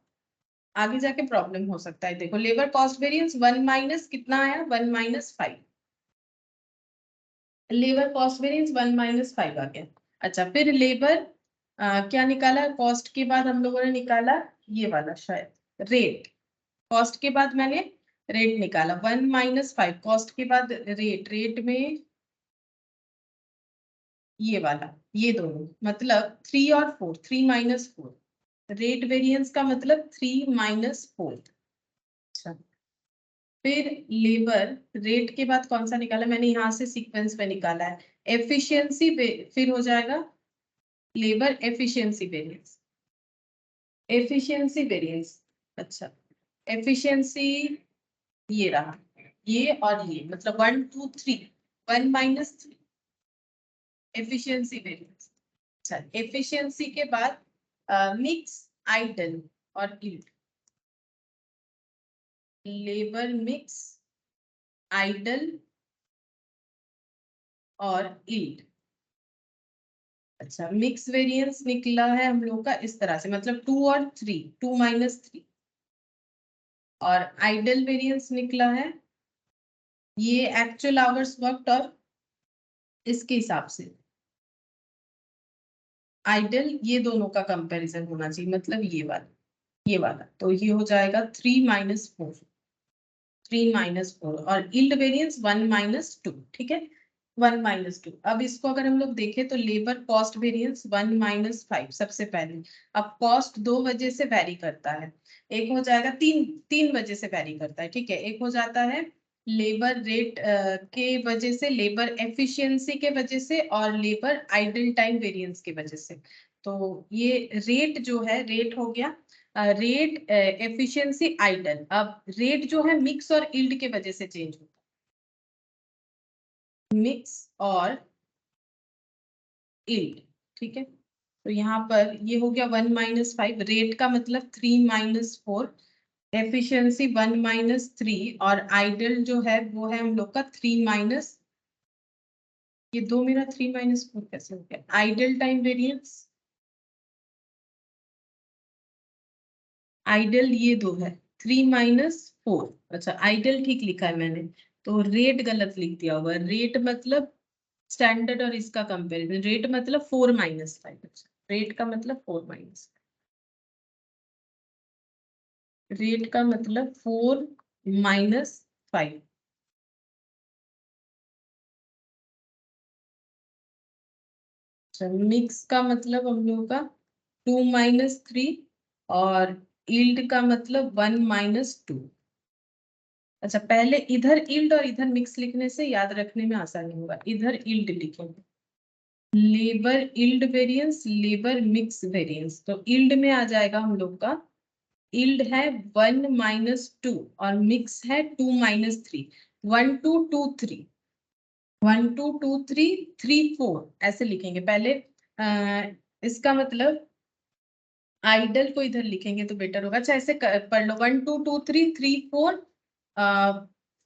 आगे जाके प्रॉब्लम हो सकता है। देखो लेबर कॉस्ट वेरिएंस 1 माइनस कितना आया, 1 minus 5, labour cost variance 1 minus 5 आ गया। अच्छा फिर लेबर क्या निकाला, कॉस्ट के बाद हम लोगों ने निकाला ये वाला शायद रेट, कॉस्ट के बाद मैंने रेट निकाला 1 माइनस 5, कॉस्ट के बाद रेट, रेट में ये वाला, ये दोनों मतलब 3 और 4, 3 माइनस 4, रेट वेरिएंस का मतलब 3 माइनस 4। अच्छा फिर लेबर रेट के बाद कौन सा निकाला मैंने, यहाँ से सीक्वेंस में निकाला है एफिशिएंसी, फिर हो जाएगा labour efficiency variance, efficiency variance, अच्छा एफिशिएंसी ये रहा, ये और ये मतलब 1 2 3, 1 माइनस 3 एफिशिएंसी वेरिएंस। अच्छा एफिशिएंसी के बाद मिक्स आइडल और यील्ड, लेबर मिक्स आइडल और यील्ड। अच्छा मिक्स वेरिएंस निकला है हम लोग का इस तरह से, मतलब 2 और 3, 2 माइनस 3, और आइडल वेरिएंस निकला है ये एक्चुअल आवर्स वर्कड और इसके हिसाब से आइडल, ये दोनों का कंपैरिजन होना चाहिए, मतलब ये वाला, तो ये हो जाएगा 3 माइनस 4, 3 माइनस 4, और यील्ड वेरिएंस 1 माइनस 2, ठीक है, 1 माइनस 2। अब इसको अगर हम लोग देखें तो लेबर कॉस्ट वेरिएंस 1 माइनस 5 सबसे पहले। अब कॉस्ट दो वजह से वैरी करता है, एक हो जाएगा तीन वजह से वैरी करता है, ठीक है, एक हो जाता है लेबर रेट के वजह से, लेबर एफिशिएंसी के वजह से, और लेबर आइडल टाइम वेरिएंस की वजह से। तो ये रेट जो है, रेट हो गया रेट एफिशिएंसी आइडल। अब रेट जो है मिक्स और यील्ड के वजह से चेंज होता है, मिक्स और यील्ड, ठीक है, तो यहाँ पर ये हो गया 1 माइनस 5, रेट का मतलब 3 माइनस 4, एफिशिएंसी 1 माइनस 3, और आइडल जो है वो है हम लोग का 3 माइनस, ये दो मेरा 3 माइनस 4 कैसे हो गया, आइडल टाइम वेरिएंस, आइडल ये दो है 3 माइनस 4, अच्छा आइडल ठीक लिखा है मैंने, तो रेट गलत लिख दिया होगा, रेट मतलब स्टैंडर्ड और इसका कंपैरिजन, रेट मतलब 4 माइनस 5, अच्छा रेट का मतलब 4 माइनस, रेट का मतलब 4 माइनस 5, अच्छा मिक्स का मतलब हम लोग का 2 माइनस 3, और यील्ड का मतलब 1 माइनस 2। अच्छा पहले इधर यील्ड और इधर मिक्स लिखने से याद रखने में आसानी होगा, इधर यील्ड लिखेंगे, labour yield variance, labour mix variance. तो इल्ड में आ जाएगा हम लोग का, इल्ड है 1 - 2 और मिक्स है 2 - 3, 1 2 2 3, 1 2 2 3 3 4 ऐसे लिखेंगे पहले। इसका मतलब आइडल को इधर लिखेंगे तो बेटर होगा। अच्छा ऐसे पढ़ लो, 1 2 2 3 3 4,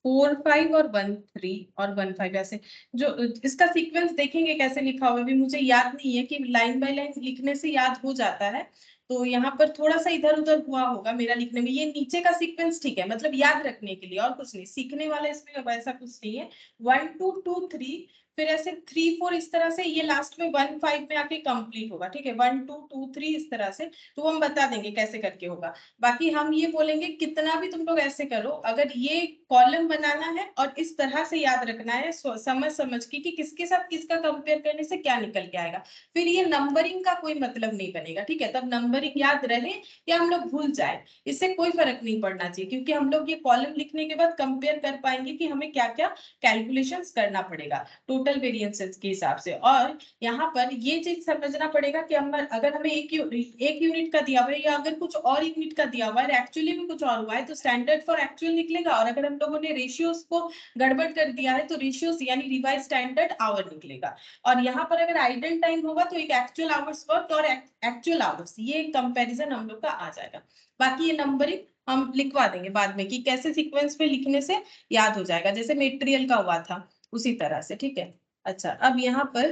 4 5 और 1 3 और 1 5 ऐसे। जो इसका सीक्वेंस देखेंगे कैसे लिखा हुआ है, अभी मुझे याद नहीं है कि लाइन बाय लाइन लिखने से याद हो जाता है, तो यहाँ पर थोड़ा सा इधर उधर हुआ होगा मेरा लिखने में। ये नीचे का सीक्वेंस ठीक है, मतलब याद रखने के लिए और कुछ नहीं, सीखने वाला इसमें वैसा कुछ नहीं है। 1 2 2 3, फिर ऐसे 3 4 इस तरह से, ये लास्ट में 1 5 में आके कंप्लीट होगा। ठीक है, 1 2 2 3 इस तरह से, तो हम बता देंगे कैसे करके होगा। बाकी हम ये बोलेंगे कितना भी तुम लोग ऐसे करो, अगर ये कॉलम बनाना है और इस तरह से याद रखना है समझ समझ के कि किसके साथ किसका कंपेयर करने से क्या निकल के आएगा, फिर ये नंबरिंग का कोई मतलब नहीं बनेगा। ठीक है, तब नंबरिंग याद रहे या हम लोग भूल जाए, इससे कोई फर्क नहीं पड़ना चाहिए, क्योंकि हम लोग ये कॉलम लिखने के बाद कंपेयर कर पाएंगे कि हमें क्या क्या कैलकुलेशंस करना पड़ेगा टोटल वेरिएंसेस के हिसाब से। और यहाँ पर ये चीज समझना पड़ेगा कि हम अगर हमें एक यूनिट का दिया हुआ है या अगर कुछ और यूनिट का दिया हुआ है, एक्चुअली में कुछ और हुआ है, तो स्टैंडर्ड फॉर एक्चुअल निकलेगा। और अगर हम लोगों ने रेशियोज को गड़बड़ कर दिया है तो रेशियोज यानी रिवाइज स्टैंडर्ड आवर निकलेगा। और यहाँ पर अगर आइडल टाइम होगा तो एक एक्चुअल आवर्स वर्क और एक्चुअल आवर्स, ये कंपैरिजन हम लोग का आ जाएगा। बाकी ये नंबरिंग हम लिखवा देंगे बाद में कि कैसे सीक्वेंस में लिखने से याद हो जाएगा, जैसे मेटेरियल का हुआ था उसी तरह से। ठीक है, अच्छा अब यहाँ पर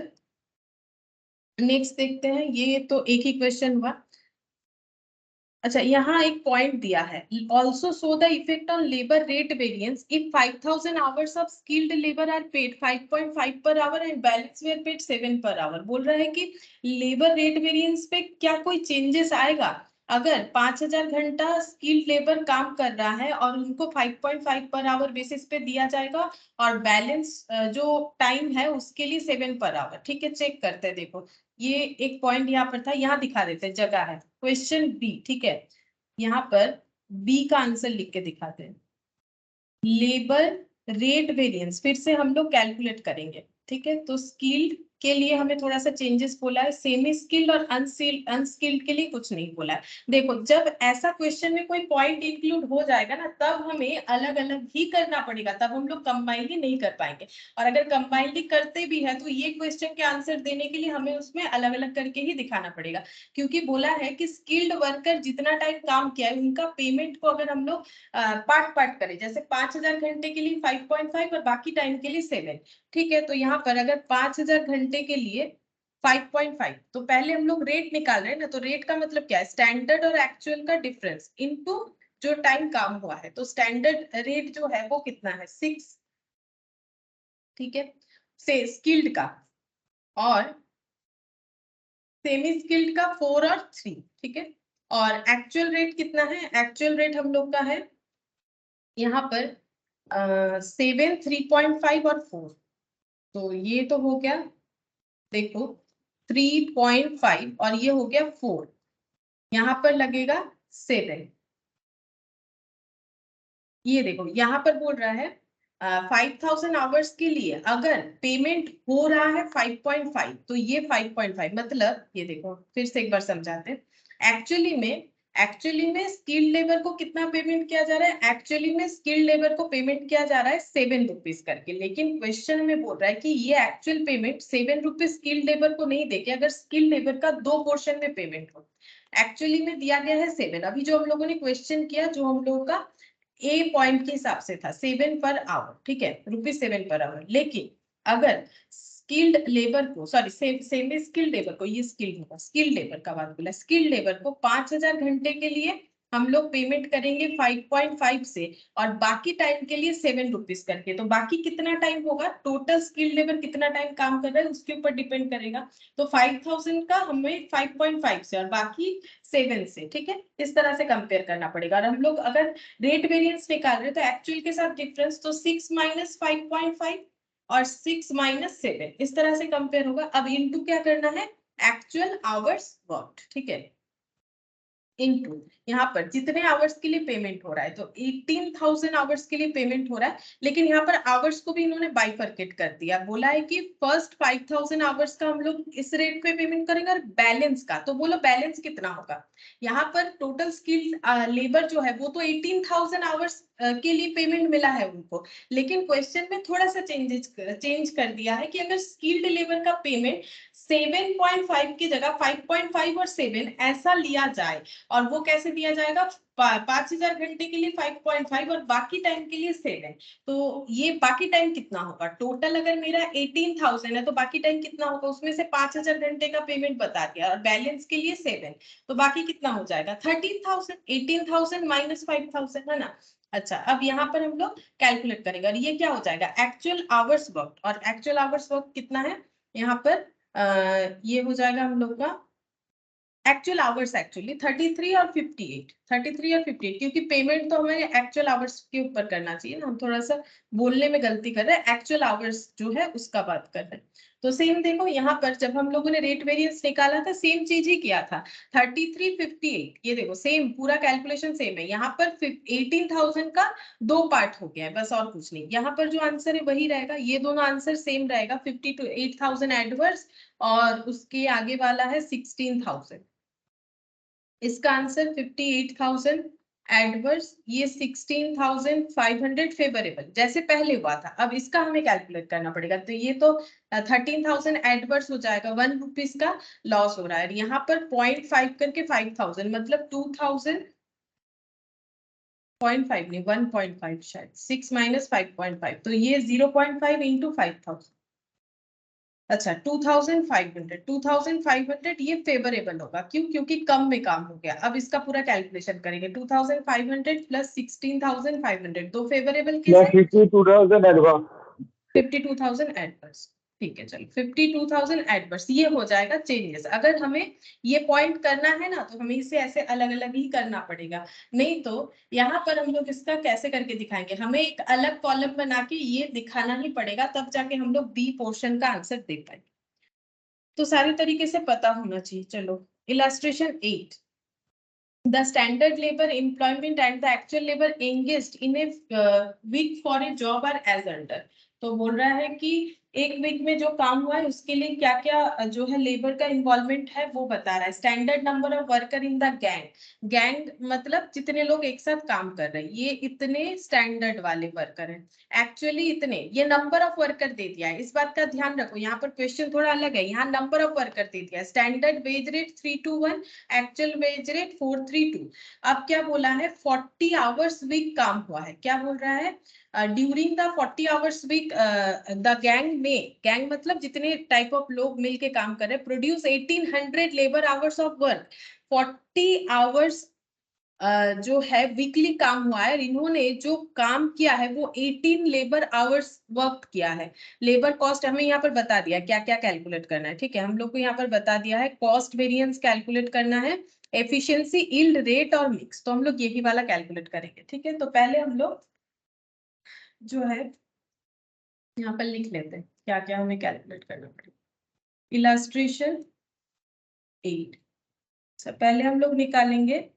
नेक्स्ट देखते हैं, ये तो एक ही क्वेश्चन हुआ। अच्छा यहाँ एक पॉइंट दिया है, also show the effect on labour rate variance if 5000 hours of skilled labour are paid 5.5 per hour and balance were paid 7 per our. बोल रहा है कि लेबर रेट वेरिएंस पे क्या कोई चेंजेस आएगा अगर 5000 घंटा स्किल्ड लेबर काम कर रहा है और उनको 5.5 पर आवर बेसिस पे दिया जाएगा, और बैलेंस जो टाइम है उसके लिए 7 पर आवर। ठीक है, चेक करते हैं। देखो ये एक पॉइंट यहाँ पर था, यहाँ दिखा देते हैं, जगह है क्वेश्चन बी। ठीक है, यहाँ पर बी का आंसर लिख के दिखाते हैं। लेबर रेट वेरिएंस फिर से हम लोग कैलकुलेट करेंगे। ठीक है, तो स्किल्ड के लिए हमें थोड़ा सा चेंजेस बोला है, सेमी स्किल्ड और अनस्किल्ड के लिए कुछ नहीं बोला है। देखो जब ऐसा क्वेश्चन में कोई पॉइंट इंक्लूड हो जाएगा ना, तब हमें अलग अलग ही करना पड़ेगा, तब हम लोग कंबाइनली नहीं कर पाएंगे। और अगर कंबाइनली करते भी है तो ये क्वेश्चन के आंसर देने के लिए हमें उसमें अलग अलग करके ही दिखाना पड़ेगा, क्योंकि बोला है कि स्किल्ड वर्कर जितना टाइम काम किया है उनका पेमेंट को अगर हम लोग पार्ट पार्ट करें, जैसे 5000 घंटे के लिए 5.5 और बाकी टाइम के लिए 7। ठीक है, तो यहाँ पर अगर 5000 घंटे के लिए 5.5, तो पहले हम लोग रेट निकाल रहे हैं ना, तो रेट का मतलब क्या है, स्टैंडर्ड और एक्चुअल का डिफरेंस इनटू जो टाइम काम हुआ है। तो स्टैंडर्ड रेट जो है वो कितना है, 6। ठीक है, से स्किल्ड का, और सेमी स्किल्ड का 4 और 3। ठीक है, और एक्चुअल रेट कितना है, एक्चुअल रेट हम लोग का है यहाँ पर 7, 3.5 और 4। तो ये तो हो गया, देखो 3.5 और ये हो गया 4, यहाँ पर लगेगा 7। ये देखो यहाँ पर बोल रहा है 5000 आवर्स के लिए अगर पेमेंट हो रहा है 5.5, तो ये 5.5 मतलब ये देखो फिर से एक बार समझाते हैं। एक्चुअली में स्किल्ड लेबर को कितना पेमेंट किया जा रहा है, एक्चुअली में स्किल्ड लेबर को पेमेंट किया जा रहा है 7 रुपीज करके, लेकिन क्वेश्चन में बोल रहा है कि ये actual payment 7 rupees skilled labour को नहीं देके अगर स्किल्ड लेबर का 2 पोर्शन में पेमेंट हो। एक्चुअली में दिया गया है 7, अभी जो हम लोगों ने क्वेश्चन किया जो हम लोगों का ए पॉइंट के हिसाब से था 7 पर आवर। ठीक है, ₹7 पर आवर, लेकिन अगर स्किल्ड लेबर को, सॉरी सेमी स्किल्ड लेबर को, ये स्किल्ड होगा, स्किल्ड लेबर का बात बोला, स्किल्ड लेबर को 5000 घंटे के लिए हम लोग पेमेंट करेंगे 5.5 से, और बाकी टाइम के लिए 7 रुपीज करके। तो बाकी कितना टाइम होगा, टोटल स्किल्ड लेबर कितना टाइम काम कर रहा है उसके ऊपर डिपेंड करेगा। तो 5000 का हमें 5.5 से और बाकी 7 से। ठीक है, इस तरह से कंपेयर करना पड़ेगा। और हम लोग अगर रेट वेरिएंस निकाल रहे हैं तो एक्चुअल के साथ डिफरेंस, तो 6 - 5.5 और 6 - 7 इस तरह से कंपेयर होगा। अब इनटू क्या करना है, एक्चुअल आवर्स वर्क्ड। ठीक है, इनटू यहाँ पर जितने आवर्स के लिए पेमेंट हो रहा है, तो 18,000 आवर्स के लिए पेमेंट हो रहा है, लेकिन यहाँ पर आवर्स को भी इन्होंने बाइफरकेट कर दिया, बोला है कि फर्स्ट 5,000 आवर्स का हम लोग इस रेट पे पेमेंट करेंगे और बैलेंस का, तो बोलो बैलेंस कितना होगा। यहाँ पर टोटल स्किल्ड लेबर जो है वो तो 18,000 आवर्स के लिए पेमेंट मिला है उनको, लेकिन क्वेश्चन में थोड़ा सा चेंज कर दिया है कि अगर स्किल्ड लेबर का पेमेंट 7.5 की जगह 5.5 और 7 ऐसा लिया जाए, और वो कैसे दिया जाएगा, 5,000 घंटे के लिए 5.5 और बाकी टाइम के लिए 7, तो ये बाकी टाइम कितना होगा, टोटल अगर मेरा 18,000 है तो बाकी टाइम कितना होगा, उसमें से 5,000 घंटे का पेमेंट बता दिया और बैलेंस के लिए 7, तो बाकी कितना हो जाएगा 13,000, 18,000 माइनस 5,000 है ना। अच्छा, अब यहाँ पर हम लोग कैलकुलेट करेंगे और ये क्या हो जाएगा एक्चुअल आवर्स वर्क, और एक्चुअल आवर्स वर्क कितना है यहाँ पर ये हो जाएगा हम लोग का एक्चुअल आवर्स एक्चुअली 33 और 58, 33 और 58, क्योंकि पेमेंट तो हमें एक्चुअल आवर्स के ऊपर करना चाहिए ना, हम थोड़ा सा बोलने में गलती कर रहे हैं, एक्चुअल आवर्स जो है उसका बात कर रहे हैं। तो सेम देखो यहाँ पर जब हम लोगों ने रेट वेरिएंस निकाला था सेम चीज ही किया था, 33, 58, ये देखो सेम पूरा कैलकुलेशन सेम है। यहाँ पर 18,000 का 2 पार्ट हो गया है बस, और कुछ नहीं। यहाँ पर जो आंसर है वही रहेगा, ये दोनों आंसर सेम रहेगा, 58,000 एडवर्स और उसके आगे वाला है 16,000। इसका आंसर 58,000 एडवर्स, ये 16,500 फेवरेबल जैसे पहले हुआ था। अब इसका हमें कैलकुलेट करना पड़ेगा, तो ये तो 13,000 एडवर्स हो जाएगा, 1 रुपीज का लॉस हो रहा है। यहाँ पर 0.5 करके 5,000 मतलब 2,000, 0.5 नहीं 1.5 शायद, 6 माइनस 5.5, तो ये 0.5 इंटू 5,000। अच्छा 2,500 ये फेवरेबल होगा, क्यों, क्योंकि कम में काम हो गया। अब इसका पूरा कैलकुलेशन करेंगे, 2,500 प्लस 16,500, दो फेवरेबल के साथ 52,000 एडवांस, 52,000 एडवर्स। ठीक है चलो 52,000 एडवर्स ये हो जाएगा चेंजेस। अगर हमें ये पॉइंट करना है ना तो हमें इसे ऐसे अलग अलग ही करना पड़ेगा, नहीं तो यहाँ पर हम लोग इसका कैसे करके दिखाएंगे, हमें एक अलग कॉलम बना के ये दिखाना ही पड़ेगा, तब जाके हम लोग बी पोर्शन का आंसर दे पाएंगे। तो सारी तरीके से पता होना चाहिए। चलो illustration 8, the standard labor employment and the actual labor engaged in a week for a job are as under। तो बोल रहा है कि एक वीक में जो काम हुआ है उसके लिए क्या क्या जो है लेबर का इन्वॉल्वमेंट है वो बता रहा है। Standard number of worker in the gang, gang मतलब जितने लोग एक साथ काम कर रहे हैं, ये इतने स्टैंडर्ड वाले वर्कर हैं, एक्चुअली इतने, ये नंबर ऑफ वर्कर दे दिया है। इस बात का ध्यान रखो, यहाँ पर क्वेश्चन थोड़ा अलग है, यहाँ नंबर ऑफ वर्कर दे दिया है, standard wage rate 321, actual wage rate 432। अब क्या बोला है 40 आवर्स वीक काम हुआ है, क्या बोल रहा है during the 40 hours week the gang में, गैंग मतलब जितने टाइप ऑफ लोग मिलके काम कर रहे हैं, produce 1800 labour hours of work. 40 hours जो है वीकली काम हुआ है, इन्होंने जो काम किया है वो 18 लेबर आवर्स वर्क किया है। लेबर कॉस्ट हमें यहाँ पर बता दिया क्या क्या कैलकुलेट करना है, ठीक है, हम लोग को यहाँ पर बता दिया है कॉस्ट वेरिएंस कैलकुलेट करना है, एफिशिएंसी, यील्ड, रेट और मिक्स, तो हम लोग यही वाला कैलकुलेट करेंगे। ठीक है, तो पहले हम लोग जो है यहाँ पर लिख लेते हैं क्या क्या हमें कैलकुलेट करना पड़ेगा। इलस्ट्रेशन 8, पहले हम लोग निकालेंगे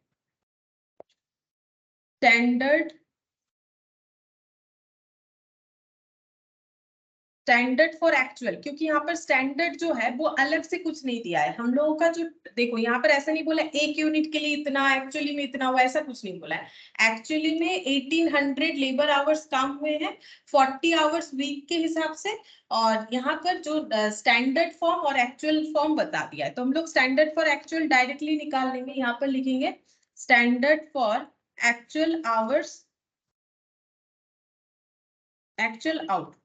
स्टैंडर्ड फॉर एक्चुअल, क्योंकि यहाँ पर स्टैंडर्ड जो है वो अलग से कुछ नहीं दिया है हम लोगों का। जो देखो यहाँ पर ऐसा नहीं बोला एक यूनिट के लिए इतना, एक्चुअली में इतना हुआ, ऐसा कुछ नहीं बोला है। एक्चुअली में 1800 लेबर आवर्स काम हुए हैं 40 आवर्स वीक के हिसाब से, और यहाँ पर जो स्टैंडर्ड फॉर्म और एक्चुअल फॉर्म बता दिया है, तो हम लोग स्टैंडर्ड फॉर एक्चुअल डायरेक्टली निकाल लेंगे। यहाँ पर लिखेंगे standard for actual hours, actual out,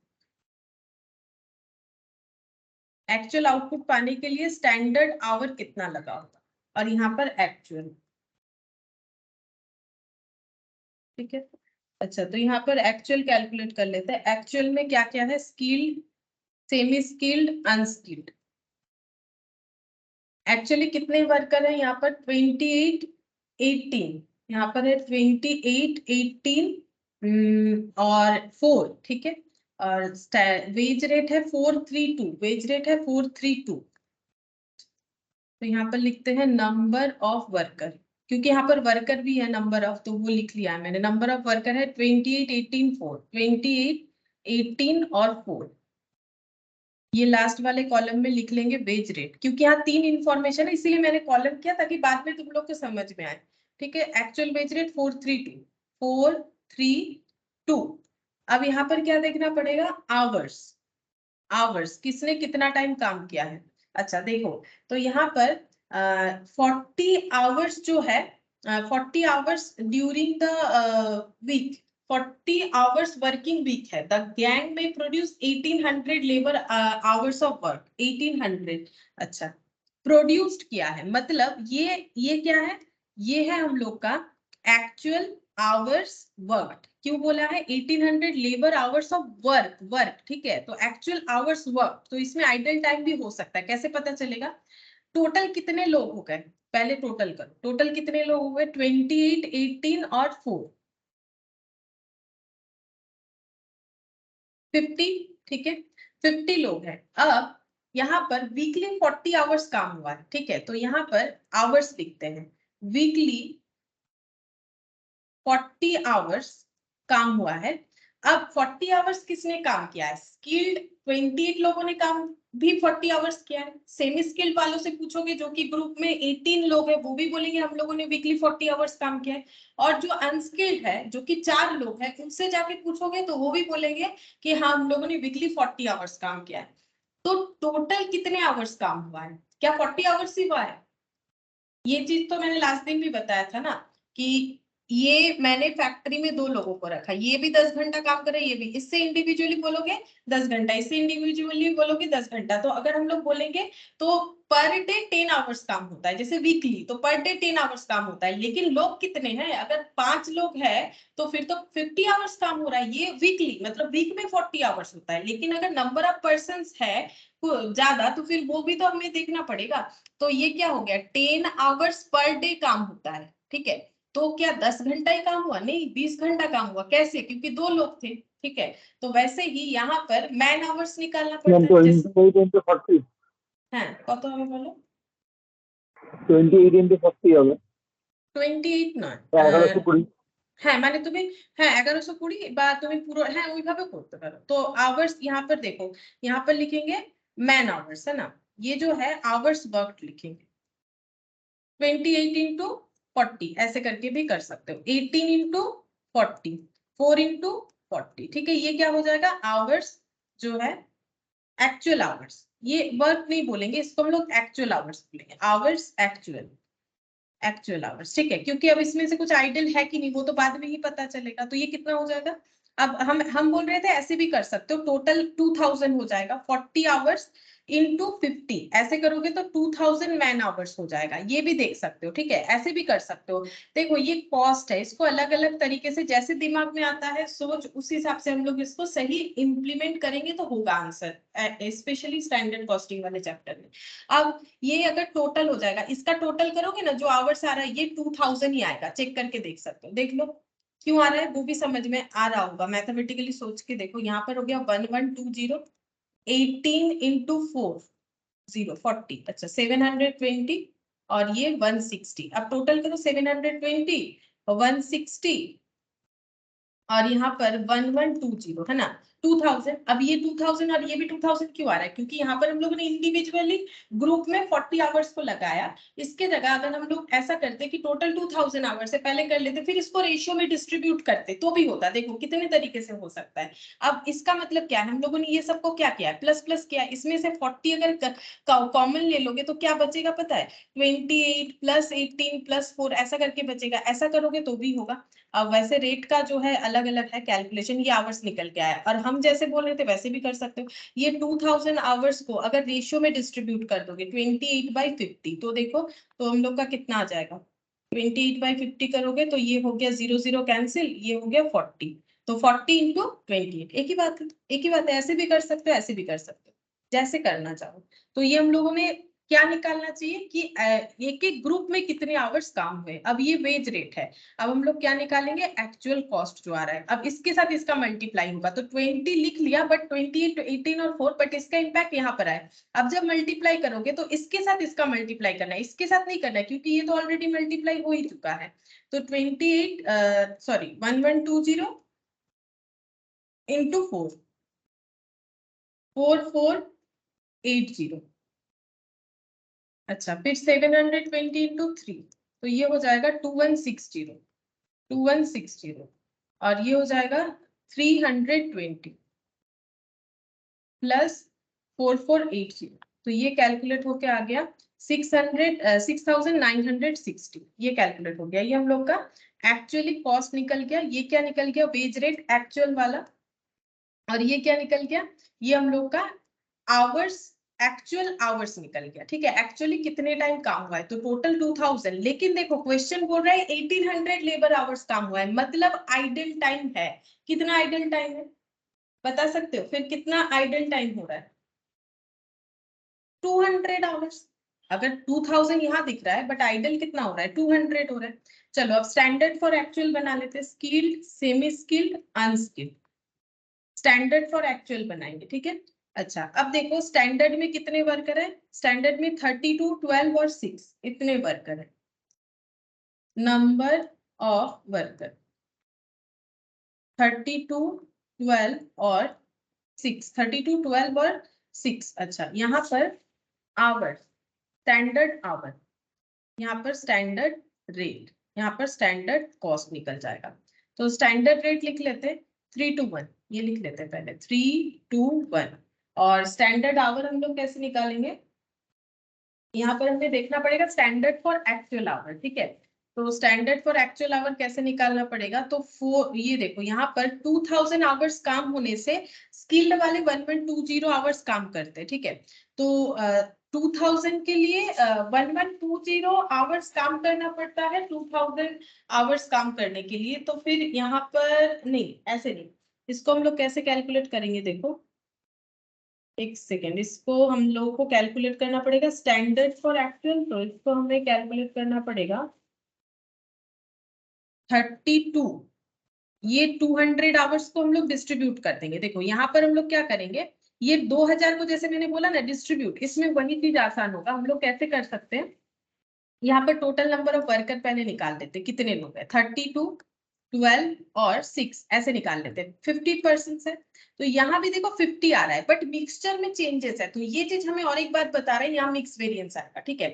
actual output पाने के लिए स्टैंडर्ड आवर कितना लगा होगा, और यहाँ पर एक्चुअल। ठीक है, अच्छा तो यहाँ पर एक्चुअल कैलकुलेट कर लेते हैं। एक्चुअल में क्या क्या है, skilled, semi skilled, unskilled. Actually कितने वर्कर हैं यहाँ पर 28, 18, यहाँ पर है 28, 18 और 4, ठीक है, और वेज रेट है 432, वेज रेट है 432। तो यहाँ पर लिखते हैं नंबर ऑफ वर्कर, क्योंकि यहाँ पर वर्कर भी है नंबर ऑफ, तो वो लिख लिया है मैंने। नंबर ऑफ वर्कर है 28, 18, 4, 28, 18 और 4। ये लास्ट वाले कॉलम में लिख लेंगे वेज रेट, क्योंकि यहाँ 3 इंफॉर्मेशन है इसीलिए मैंने कॉलम किया ताकि बाद में तुम लोग को समझ में आए। ठीक है, एक्चुअल वेज रेट 432। अब यहाँ पर क्या देखना पड़ेगा, आवर्स। आवर्स किसने कितना टाइम काम किया है। अच्छा देखो, तो यहाँ पर 40 आवर्स जो है, 40 hours during the week, 40 hours working week है। द गैंग में produce 1800 labour hours of work, 1800। अच्छा, प्रोड्यूस्ड किया है, मतलब ये क्या है, ये है हम लोग का एक्चुअल आवर्स वर्क। क्यों बोला है 1800 लेबर आवर्स ऑफ वर्क, ठीक है। तो एक्चुअल आवर्स वर्क, तो इसमें आइडल टाइम भी हो सकता है। कैसे पता चलेगा, टोटल कितने लोग हो गए, पहले टोटल करो, टोटल कितने लोग हो गए, 28, 18 और 4, 50। ठीक है, 50 लोग हैं। अब यहाँ पर वीकली 40 आवर्स काम हुआ है, ठीक है। तो यहाँ पर आवर्स लिखते हैं, वीकली 40 आवर्स काम हुआ है। अब 40 आवर्स किसने काम किया है, स्किल्ड 28 लोगों ने काम भी 40 आवर्स किया है। सेमी स्किल्ड वालों से पूछोगे जो कि ग्रुप में 18 लोग हैं, वो भी बोलेंगे हम लोगों ने वीकली 40 आवर्स काम किया है। और जो अनस्किल्ड है जो कि 4 लोग हैं, उनसे जाके पूछोगे तो वो भी बोलेंगे कि हाँ हम लोगों ने वीकली 40 आवर्स काम किया है। तो टोटल कितने आवर्स काम हुआ है, क्या 40 आवर्स ही हुआ है। ये चीज तो मैंने लास्ट दिन भी बताया था ना, कि ये मैंने फैक्ट्री में 2 लोगों को रखा, ये भी 10 घंटा काम करे, ये भी। इससे इंडिविजुअली बोलोगे 10 घंटा, इससे इंडिविजुअली बोलोगे 10 घंटा। तो अगर हम लोग बोलेंगे तो पर डे 10 आवर्स काम होता है, जैसे वीकली तो पर डे 10 आवर्स काम होता है। लेकिन लोग कितने हैं, अगर 5 लोग हैं तो फिर तो 50 आवर्स काम हो रहा है, ये वीकली, मतलब वीक में 40 आवर्स होता है। लेकिन अगर नंबर ऑफ पर्सन है ज्यादा, तो फिर वो भी तो हमें देखना पड़ेगा। तो ये क्या हो गया, 10 आवर्स पर डे काम होता है, ठीक है। तो क्या 10 घंटा ही काम हुआ, नहीं 20 घंटा काम हुआ। कैसे, क्योंकि 2 लोग थे, ठीक है। तो वैसे ही यहाँ पर मैन आवर्स निकालना पड़ता है। जैसे 28 into 40, हाँ কত হবে বলো, 28 into 40 হবে 28 নয়, 1120। হ্যাঁ মানে তুমি, হ্যাঁ 1120 বা তুমি পুরো, হ্যাঁ ওইভাবে করতে পারো। তো आवर्स यहाँ पर देखो, यहाँ पर लिखेंगे मैन आवर्स, है ना। ये जो है आवर्स वर्क लिखेंगे 28 इंटू 40, ऐसे करके भी कर सकते हो। 18 इंटू 40, 4 इंटू 40, ठीक है। ये क्या हो जाएगा, आवर्स जो है एक्चुअल आवर्स। ये वर्क नहीं बोलेंगे, इसको हम लोग एक्चुअल आवर्स बोलेंगे, आवर्स एक्चुअल, एक्चुअल आवर्स, ठीक है। क्योंकि अब इसमें से कुछ आइडल है कि नहीं वो तो बाद में ही पता चलेगा। तो ये कितना हो जाएगा, अब हम बोल रहे थे ऐसे भी कर सकते हो, टोटल 2000 हो जाएगा। 40 आवर्स इंटू 50, ऐसे करोगे तो 2000 मैन आवर्स हो जाएगा। ये भी देख सकते हो, ठीक है, ऐसे भी कर सकते हो। देखो ये कॉस्ट है, इसको अलग अलग तरीके से जैसे दिमाग में आता है सोच, उस हिसाब से हम लोग इसको सही इंप्लीमेंट करेंगे तो होगा आंसर, स्पेशली स्टैंडर्ड कॉस्टिंग वाले चैप्टर में। अब ये अगर टोटल हो जाएगा, इसका टोटल करोगे ना, जो आवर्स आ रहा है ये 2000 ही आएगा। चेक करके देख सकते हो, देख लो क्यों आ रहा है, वो भी समझ में आ रहा होगा। मैथमेटिकली सोच के देखो, यहाँ पर हो गया 1120, 18 इंटू 4, 40, अच्छा 720 और ये 160। अब टोटल करो 720 और 160 और यहाँ पर 1120, है ना 2000। अब ये 2000 और ये भी 2000 क्यों आ रहा है, क्योंकि यहाँ पर हम लोगों ने इंडिविजुअली ग्रुप में 40 आवर्स को लगाया। इसके जगह अगर हम लोग ऐसा करते कि टोटल 2000 आवर्स से पहले कर लेते, फिर इसको रेशियो में डिस्ट्रीब्यूट करते तो भी होता। देखो कितने तरीके से हो सकता है। अब इसका मतलब क्या है, हम लोगों ने ये सबको क्या किया है, प्लस प्लस किया है। इसमें से 40 अगर कॉमन ले लोगे तो क्या बचेगा पता है, 28 प्लस 18 प्लस 4 ऐसा करके बचेगा। ऐसा करोगे तो भी होगा। अब वैसे रेट का जो है अलग अलग है कैलकुलेशन, ये आवर्स निकल के आया। और हम जैसे बोल रहे थे वैसे भी कर सकते हो। ये 2000 आवर्स को अगर रेशियो में डिस्ट्रीब्यूट कर दोगे 28/50, तो देखो तो हम लोग का कितना आ जाएगा, 28/50 करोगे तो ये हो गया 0 0 कैंसिल, ये हो गया 40। तो 40 इंटू 28, एक ही बात है, एक ही बात है। ऐसे भी कर सकते हो, ऐसे भी कर सकते हो, जैसे करना चाहो। तो ये हम लोगों ने क्या निकालना चाहिए कि एक एक ग्रुप में कितने आवर्स काम हुए। अब ये वेज रेट है, अब हम लोग क्या निकालेंगे, एक्चुअल कॉस्ट जो आ रहा है। अब इसके साथ इसका मल्टीप्लाई होगा, तो 20 लिख लिया, बट 20, 18 और 4, बट इसका इम्पैक्ट यहाँ पर आए। अब जब मल्टीप्लाई करोगे तो इसके साथ इसका मल्टीप्लाई करना है, इसके साथ नहीं करना है, क्योंकि ये तो ऑलरेडी मल्टीप्लाई हो ही चुका है। तो 1120 इंटू 4, 4480। अच्छा, फिर 720 इंटू 3, तो ये हो जाएगा 2160 और ये हो जाएगा 320 प्लस 4480, तो ये कैलकुलेट होके आ गया 6960। ये कैलकुलेट हो गया, ये हम लोग का एक्चुअली कॉस्ट निकल गया। ये क्या निकल गया, वेज रेट एक्चुअल वाला। और ये क्या निकल गया, ये हम लोग का आवर्स, एक्चुअल आवर्स निकल गया। ठीक है, एक्चुअली कितने टाइम काम हुआ है, तो टोटल 2000। लेकिन देखो क्वेश्चन बोल रहा है 1800 लेबर आवर्स काम हुआ है, मतलब आइडल टाइम है। कितना आइडल टाइम है बता सकते हो, फिर कितना आइडल टाइम हो रहा है, 200 आवर्स। अगर 2000 यहाँ दिख रहा है, बट आइडल कितना हो रहा है, 200 हो रहा है। चलो अब स्टैंडर्ड फॉर एक्चुअल बना लेते हैं, skilled, semi skilled, unskilled. Standard for actual बनाएंगे, ठीक है। अच्छा, अब देखो स्टैंडर्ड में कितने वर्कर है, स्टैंडर्ड में 32, 12 और 6 इतने वर्कर है। नंबर ऑफ वर्कर 32, 12 और 6, 32, 12 और 6। अच्छा, यहाँ पर आवर, स्टैंडर्ड आवर, यहाँ पर स्टैंडर्ड रेट, यहाँ पर स्टैंडर्ड कॉस्ट निकल जाएगा। तो स्टैंडर्ड रेट लिख लेते 3 to 1, ये लिख लेते हैं पहले 3 to 1। और स्टैंडर्ड आवर हम लोग कैसे निकालेंगे, यहाँ पर हमें देखना पड़ेगा स्टैंडर्ड फॉर एक्चुअल आवर। ठीक है, तो स्टैंडर्ड फॉर एक्चुअल आवर कैसे निकालना पड़ेगा, तो ये देखो यहाँ पर 2000 आवर्स काम होने से स्किल्ड वाले 1120 आवर्स काम करते हैं। ठीक है, तो 2000 के लिए 1120 आवर्स काम करना पड़ता है, 2000 आवर्स काम करने के लिए। तो फिर यहाँ पर नहीं, ऐसे नहीं, इसको हम लोग कैसे कैलकुलेट करेंगे, देखो एक सेकेंड, इसको हम लोगों को कैलकुलेट करना पड़ेगा स्टैंडर्ड फॉर एक्चुअल। तो इसको हमें कैलकुलेट करना पड़ेगा 32, ये 200 आवर्स को हम लोग डिस्ट्रीब्यूट कर देंगे। देखो यहाँ पर हम लोग क्या करेंगे, ये 2000 को जैसे मैंने बोला ना डिस्ट्रीब्यूट, इसमें वही चीज आसान होगा। हम लोग कैसे कर सकते हैं, यहाँ पर टोटल नंबर ऑफ वर्कर पहले निकाल देते, कितने लोग हैं, 32, 12 और 6 ऐसे निकाल लेते हैं। 50% है, तो यहाँ भी देखो 50 आ रहा है, बट मिक्सचर में चेंजेस है, तो ये चीज हमें और एक बात बता रहे हैं, यहाँ मिक्स वेरिएंस आएगा। ठीक है,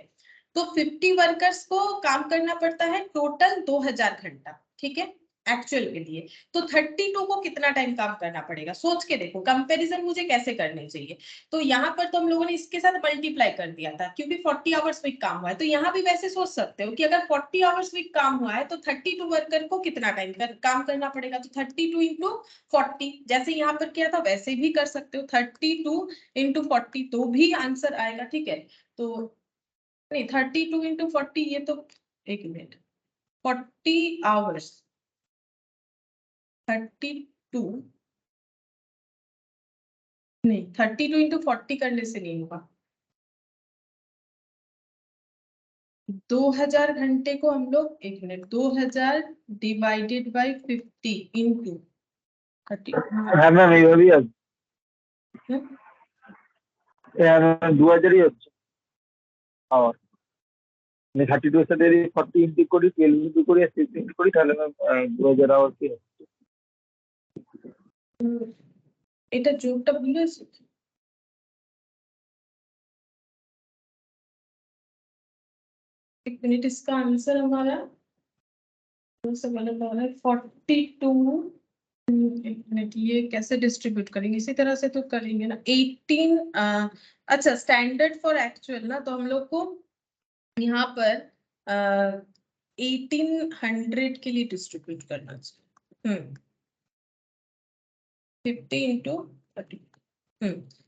तो 50 वर्कर्स को काम करना पड़ता है टोटल 2000 घंटा। ठीक है, एक्चुअल के लिए। तो 32 को कितना टाइम काम करना पड़ेगा, सोच के देखो, कंपैरिजन मुझे कैसे करनी चाहिए। तो यहाँ पर तो हम लोगों ने इसके साथ मल्टीप्लाई कर दिया था, क्योंकि 40 आवर्स वीक काम हुआ है। तो यहाँ भी वैसे सोच सकते हो कि अगर 40 आवर्स वीक काम हुआ है तो 32 वर्कर को कितना टाइम काम करना पड़ेगा, तो 32 इंटू 40, जैसे यहाँ पर किया था वैसे भी कर सकते हो, 32 इंटू 40 तो भी आंसर आएगा। ठीक है, तो नहीं 32 इंटू 40, ये तो एक मिनट, 40 आवर्स 32 नहीं, 32 इंटू 40 करने से नहीं होगा। 2000 घंटे को हम लोग, एक मिनट, 2000 डिवाइडेड बाय 50 इंटू 30। হ্যাঁ ম্যাম এইভাবেই আছে। হ্যাঁ ম্যাম 2000ই হচ্ছে আওয়ার, মানে 32 এর সাথে যদি 40 ইন্টু করি, 12 ইন্টু করি আর 6 ইন্টু করি, তাহলে ম্যাম 2000 আওয়ার কি হচ্ছে। এটা যোগটা ভুলে গেছি। एक मिनट, इसका आंसर हमारा 42, एक मिनट, ये कैसे डिस्ट्रीब्यूट करेंगे, इसी तरह से तो करेंगे ना, 18। अच्छा, स्टैंडर्ड फॉर एक्चुअल ना, तो हम लोग को यहाँ पर 1800 के लिए डिस्ट्रीब्यूट करना चाहिए। 50 इंटू 30,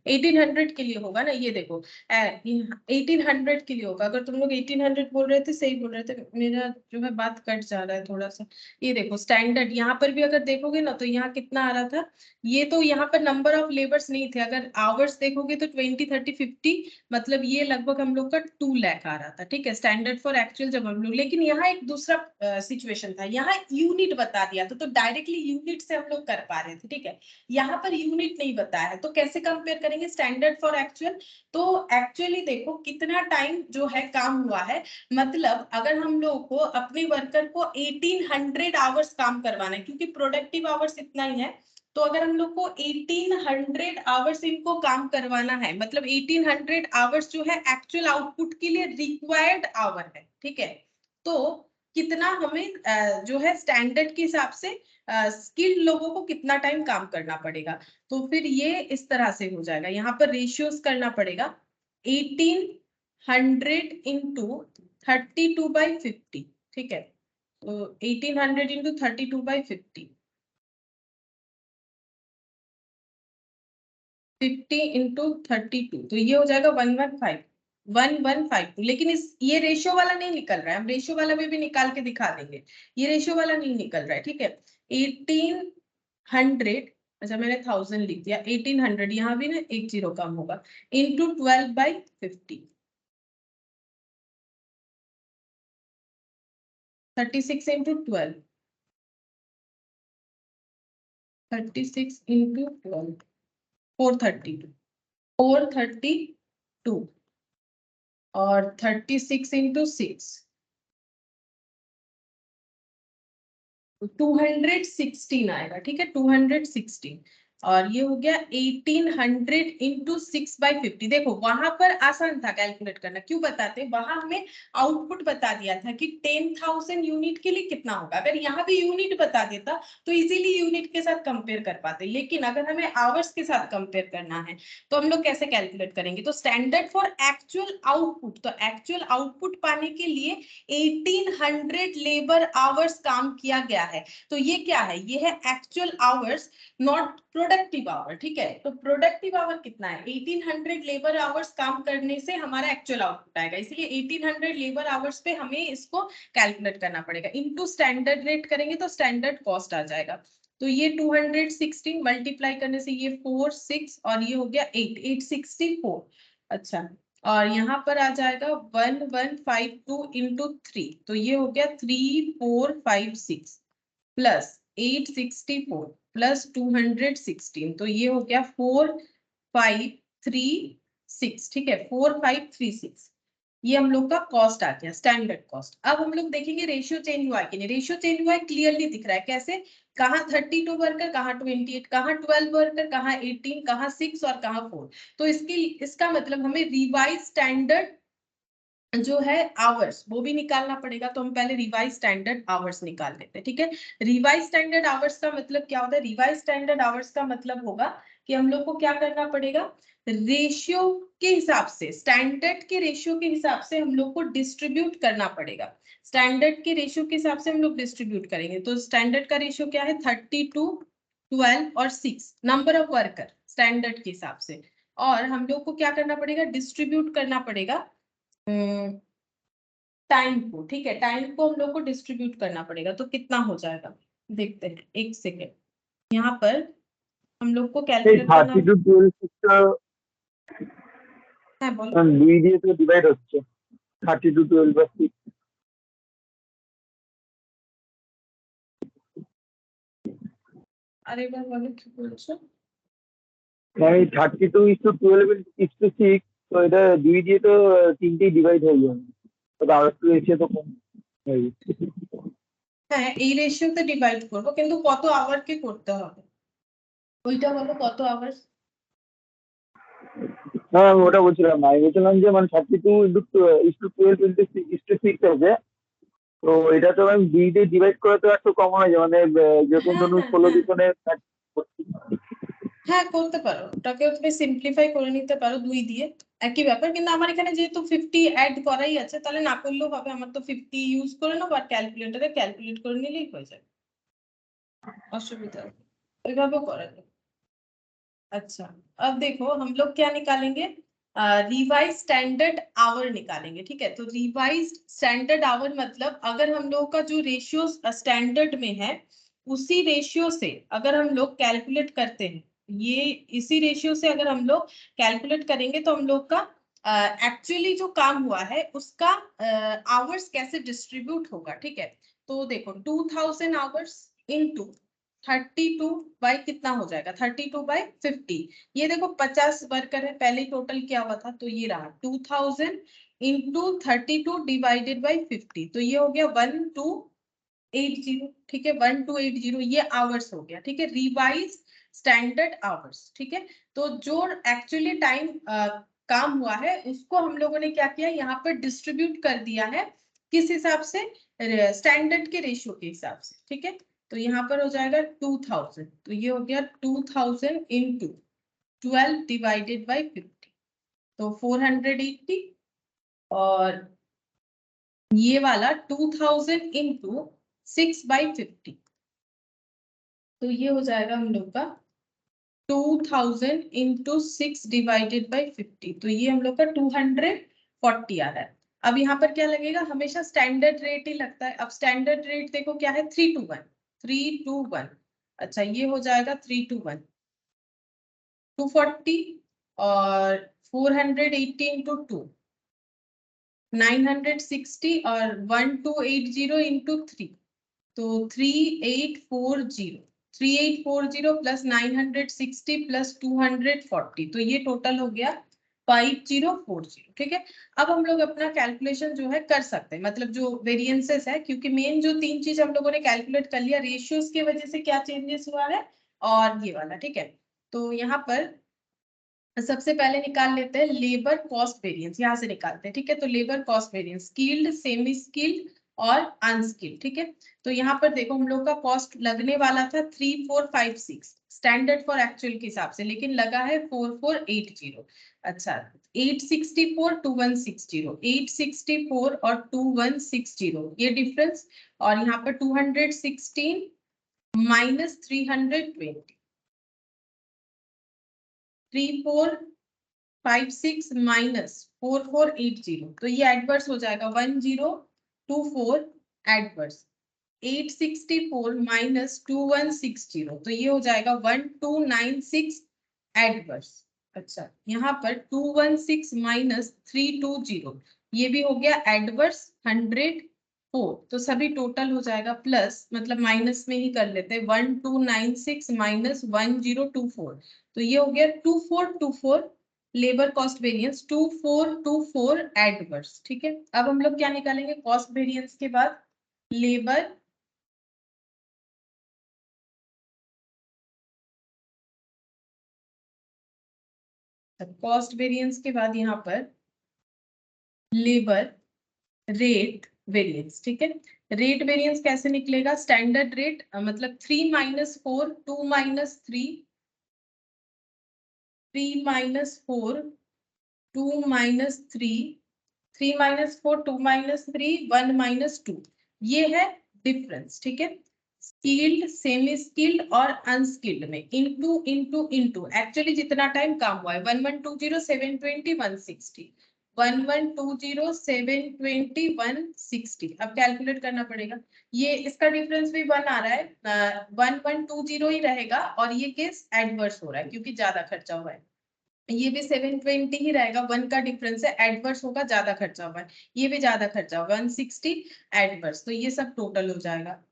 1800 के लिए होगा ना, ये देखो 1800 के लिए होगा। अगर तुम लोग 1800 बोल रहे थे, सही बोल रहे थे, मेरा जो है बात कट जा रहा है थोड़ा सा। ये देखो स्टैंडर्ड यहाँ पर भी अगर देखोगे ना, तो यहाँ कितना आ रहा था, ये तो यहाँ पर नंबर ऑफ लेबर्स नहीं थे। अगर आवर्स देखोगे तो 20, 30, 50, मतलब ये लगभग हम लोग का 2 लाख आ रहा था। ठीक है, स्टैंडर्ड फॉर एक्चुअल जब हम लोग, लेकिन यहाँ एक दूसरा सिचुएशन था, यहाँ यूनिट बता दिया था, तो डायरेक्टली यूनिट से हम लोग कर पा रहे थे। ठीक है, यहाँ पर यूनिट नहीं बताया है, तो कैसे कंपेयर करेंगे स्टैंडर्ड फॉर एक्चुअल। तो एक्चुअली देखो कितना टाइम जो है काम हुआ है, मतलब अगर हम लोग को अपने वर्कर को 1800 आवर्स काम करवाना है, क्योंकि प्रोडक्टिव आवर्स इतना ही है, तो अगर हम लोग को 1800 आवर्स इनको काम करवाना है, मतलब 1800 आवर्स जो है एक्चुअल आउटपुट के लिए रिक्वायर्ड आवर है। ठीक है, तो कितना हमें जो है स्टैंडर्ड के हिसाब से स्किल्ड लोगों को कितना टाइम काम करना पड़ेगा। तो फिर ये इस तरह से हो जाएगा, यहाँ पर रेशियोज करना पड़ेगा 1800 इंटू 32/50। ठीक है, तो 1800 इंटू 32/50, 50 इंटू 32, तो ये हो जाएगा 1152। लेकिन इस ये रेशियो वाला नहीं निकल रहा है, हम रेशियो वाला भी निकाल के दिखा देंगे, ये रेशियो वाला नहीं निकल रहा है। ठीक है, 1800, अच्छा मैंने 1000 लिख दिया, 1800 यहाँ भी ना एक जीरो कम होगा, इंटू 12/50, 36 इंटू 12, 36 इंटू 12, 432, 432, और 36 इंटू 6, 216 आएगा। ठीक है, 216, और ये हो गया 1800 इंटू 6/50। देखो वहां पर आसान था कैलकुलेट करना, क्यों बताते, वहां हमें आउटपुट बता दिया था कि 10,000 यूनिट के लिए कितना होगा। अगर यहाँ भी यूनिट बता देता तो इजीली यूनिट के साथ कंपेयर कर पाते, लेकिन अगर हमें आवर्स के साथ कंपेयर करना है तो हम लोग कैसे कैलकुलेट करेंगे। तो स्टैंडर्ड फॉर एक्चुअल आउटपुट, तो एक्चुअल आउटपुट पाने के लिए 1800 लेबर आवर्स काम किया गया है, तो ये क्या है, ये है actual hours, not productive hour. ठीक है, तो प्रोडक्टिव आवर कितना है, 1800 लेबर आवर्स काम करने से हमारा एक्चुअल आउटपुट आएगा, इसलिए 1800 लेबर आवर्स पे हमें इसको कैलकुलेट करना पड़ेगा। इनटू स्टैंडर्ड रेट करेंगे तो स्टैंडर्ड कॉस्ट आ जाएगा। तो ये 216 मल्टीप्लाई करने से ये 4, 6 और ये हो गया 8, 864। अच्छा, और यहाँ पर आ जाएगा 1152 इंटू 3, तो ये हो गया 3456 प्लस 864 प्लस 216, तो ये हो गया 4536। ठीक है, 4536, ये हम लोग का कॉस्ट आ गया, स्टैंडर्ड कॉस्ट। अब हम लोग देखेंगे रेशियो चेंज हुआ है कि नहीं। रेशियो चेंज हुआ है, क्लियरली दिख रहा है, कैसे, कहाँ 32 वर्कर, कहाँ 28, कहाँ 12 वर्कर, कहाँ 18, कहाँ 6 और कहाँ 4। तो इसका मतलब हमें रिवाइज स्टैंडर्ड जो है आवर्स वो भी निकालना पड़ेगा, तो हम पहले रिवाइज स्टैंडर्ड आवर्स निकाल लेते हैं। ठीक है, रिवाइज स्टैंडर्ड आवर्स का मतलब क्या होता है, रिवाइज स्टैंडर्ड आवर्स का मतलब होगा कि हम लोग को क्या करना पड़ेगा, रेशियो के हिसाब से, स्टैंडर्ड के रेशियो के हिसाब से हम लोग को डिस्ट्रीब्यूट करना पड़ेगा। स्टैंडर्ड के रेशियो के हिसाब से हम लोग डिस्ट्रीब्यूट करेंगे, तो स्टैंडर्ड का रेशियो क्या है, 32, 12 और 6 नंबर ऑफ वर्कर स्टैंडर्ड के हिसाब से, और हम लोग को क्या करना पड़ेगा, डिस्ट्रीब्यूट करना पड़ेगा टाइम को। ठीक है, टाइम को हम लोग को डिस्ट्रीब्यूट करना पड़ेगा, तो कितना हो जाएगा देखते हैं, एक सेकेंड। यहाँ पर हम लोग को এই कैलकुलेट करना 32 है, बोलो। 2 দিয়ে তো ডিভাইড হচ্ছে 32 12/6। अरे बार बोलो কি বলছো, মানে 32:12:6, তো এটা 2 দিয়ে তো তিনটেই ডিভাইড হয়ে যাবে, তো আর একটু এসে তো কম হয়ে যাচ্ছে। হ্যাঁ এই রেশিওতে ডিভাইড করব, কিন্তু কত আওয়ার কে করতে হবে ওইটা বলো, কত আওয়ার। হ্যাঁ আমি ওটা বলছিলাম না, আমি বলছিলাম যে মানে 32:12:6 আছে, তো এটা তো আমি 2 দিয়ে ডিভাইড করে তো একটু কম হয়ে যায়, মানে যখন হ্যাঁ ধরুন হ্যাঁ 16 হ্যাঁ দুগুণে হ্যাঁ করতে পারো, ওটাকেও তুমি সিম্পলিফাই করে নিতে পারো 2 দিয়ে, একই ব্যাপার। কিন্তু আমার এখানে যেহেতু 50 অ্যাড করাই আছে, তাহলে না করলেও হবে, আমার তো 50 ইউজ করে নেবো আর ক্যালকুলেটরে ক্যালকুলেট করে নিলেই হয়ে যাবে, অসুবিধা নেই, ওইভাবেও করা যাবে। अच्छा, अब देखो हम लोग क्या निकालेंगे, रिवाइज स्टैंडर्ड आवर निकालेंगे। ठीक है, तो रिवाइज स्टैंडर्ड आवर मतलब अगर हम लोग का जो रेशियो स्टैंडर्ड में है उसी रेशियो से अगर हम लोग कैलकुलेट करते हैं, ये इसी रेशियो से अगर हम लोग कैलकुलेट करेंगे तो हम लोग का एक्चुअली जो काम हुआ है उसका आवर्स कैसे डिस्ट्रीब्यूट होगा। ठीक है, तो देखो 2000 आवर्स इनटू 32 बाई कितना हो जाएगा, 32/50। ये देखो 50 वर्कर है, पहले ही टोटल क्या हुआ था, तो ये रहा 2000 इंटू 32 डिवाइडेड बाई 50, तो ये हो गया 1280। ठीक है, 1280 ये आवर्स हो गया। ठीक है, रिवाइज स्टैंडर्ड आवर्स। ठीक है, तो जो एक्चुअली टाइम काम हुआ है उसको हम लोगों ने क्या किया, यहाँ पर डिस्ट्रीब्यूट कर दिया है, किस हिसाब से, स्टैंडर्ड के रेशियो के हिसाब से। ठीक है, तो यहाँ पर हो जाएगा 2000, तो ये हो गया 2000 इंटू 12 डिवाइडेड बाई 50, तो 480। और ये वाला 2000 इंटू 6/50, तो ये हो जाएगा हम लोग का 2000 इंटू 6 डिवाइडेड बाई 50, तो ये हम लोग का 240 आ रहा है। अब यहाँ पर क्या लगेगा, हमेशा स्टैंडर्ड रेट ही लगता है। अब स्टैंडर्ड रेट देखो क्या है, 3 to 1। अच्छा, ये हो जाएगा 3 to 1, 240 और 480 इंटू 2 960 और 1280 इंटू 3, तो 3840 प्लस 960 प्लस 240, तो ये टोटल हो गया 5040। ठीक है, अब हम लोग अपना कैलकुलेशन जो है कर सकते हैं, मतलब जो वेरिएंसेस है, क्योंकि मेन जो तीन चीज हम लोगों ने कैलकुलेट कर लिया, रेशियोज की वजह से क्या चेंजेस हुआ है और ये वाला। ठीक है, तो यहाँ पर सबसे पहले निकाल लेते हैं लेबर कॉस्ट वेरिएंस, यहाँ से निकालते हैं। ठीक है, तो labour cost variance skilled, semi skilled और अनस्किल्ड। ठीक है, तो यहाँ पर देखो हम लोग का कॉस्ट लगने वाला था 3456 स्टैंडर्ड फॉर एक्चुअल के हिसाब से, लेकिन लगा है 4480। अच्छा, 864 2160, 864 और 2160 ये डिफरेंस, और यहाँ पर 216 माइनस 320, 3456 माइनस 4480, तो ये एडवर्स हो जाएगा 1024 एडवर्स। 864 माइनस 2160, तो ये हो जाएगा 1296 एडवर्स। अच्छा, यहाँ पर 216 माइनस 320 ये भी हो गया एडवर्स 104, तो सभी टोटल हो जाएगा प्लस, मतलब माइनस में ही कर लेते हैं, 1296 माइनस 1024, तो ये हो गया 2424 लेबर कॉस्ट वेरिएंस, 2424 एडवर्स। ठीक है, अब हम लोग क्या निकालेंगे कॉस्ट वेरिएंस के बाद, लेबर कॉस्ट वेरिएंस के बाद यहाँ पर लेबर रेट वेरिएंस। ठीक है, रेट वेरिएंस कैसे निकलेगा, स्टैंडर्ड रेट मतलब 3 - 4 2 - 3 3 - 4 2 - 3 3 - 4 2 - 3 1 - 2, ये है डिफरेंस। ठीक है, स्किल्ड, सेमी स्किल्ड और अनस्किल्ड में इनटू इनटू इनटू एक्चुअली जितना टाइम काम हुआ है, 1120 720 160, 1120 720 160। अब कैलकुलेट करना पड़ेगा, ये इसका डिफरेंस भी 1 आ रहा है, 1120 ही रहेगा, और ये केस एडवर्स हो रहा है क्योंकि ज्यादा खर्चा हुआ है। ये भी 720 ही रहेगा, 1 का डिफरेंस है, एडवर्स होगा, ज्यादा खर्चा हुआ है, ये भी ज्यादा खर्चा होगा 160 एडवर्स, तो ये सब टोटल हो जाएगा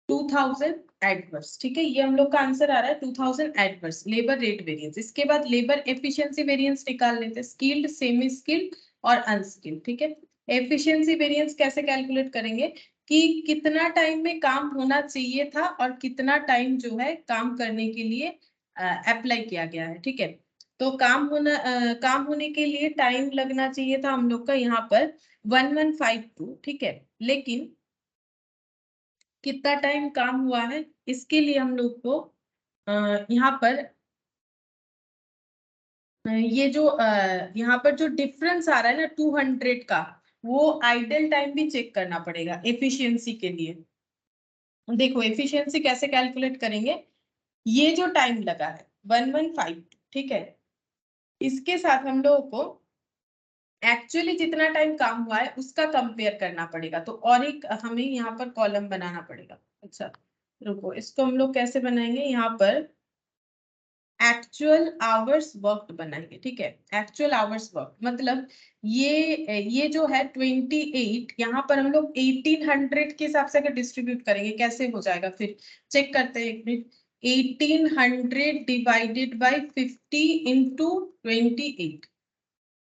2000 एडवर्स। ठीक है, ये हम लोग का आंसर आ रहा है 2000 एडवर्स लेबर रेट वेरिएंस। इसके बाद लेबर एफिशिएंसी वेरिएंस निकाल लेते हैं, स्किल्ड, सेमी स्किल्ड और अनस्किल्ड। ठीक है, एफिशिएंसी वेरिएंस कैसे कैलकुलेट करेंगे कि कितना टाइम में काम होना चाहिए था और कितना टाइम जो है काम करने के लिए अप्लाई किया गया है। ठीक है, तो काम होने के लिए टाइम लगना चाहिए था हम लोग का यहाँ पर 1152। ठीक है, लेकिन कितना टाइम काम हुआ है इसके लिए हम लोग को यहाँ पर ये जो यहाँ पर जो डिफरेंस आ रहा है ना 200 का, वो आइडल टाइम भी चेक करना पड़ेगा एफिशिएंसी के लिए। देखो एफिशिएंसी कैसे कैलकुलेट करेंगे ये जो टाइम लगा है 1152, ठीक है, इसके साथ हम लोगों को एक्चुअली जितना टाइम काम हुआ है उसका कंपेयर करना पड़ेगा। तो और एक हमें यहाँ पर कॉलम बनाना पड़ेगा। अच्छा रुको, इसको हम लोग कैसे बनाएंगे, यहाँ पर एक्चुअल आवर्स वर्क बनाएंगे, ठीक है। एक्चुअल आवर्स वर्क मतलब ये जो है 28, यहाँ पर हम लोग 1800 के हिसाब से अगर डिस्ट्रीब्यूट करेंगे कैसे हो जाएगा, फिर चेक करते हैं एक मिनट। 1800 डिवाइडेड बाय 50 इंटू 28,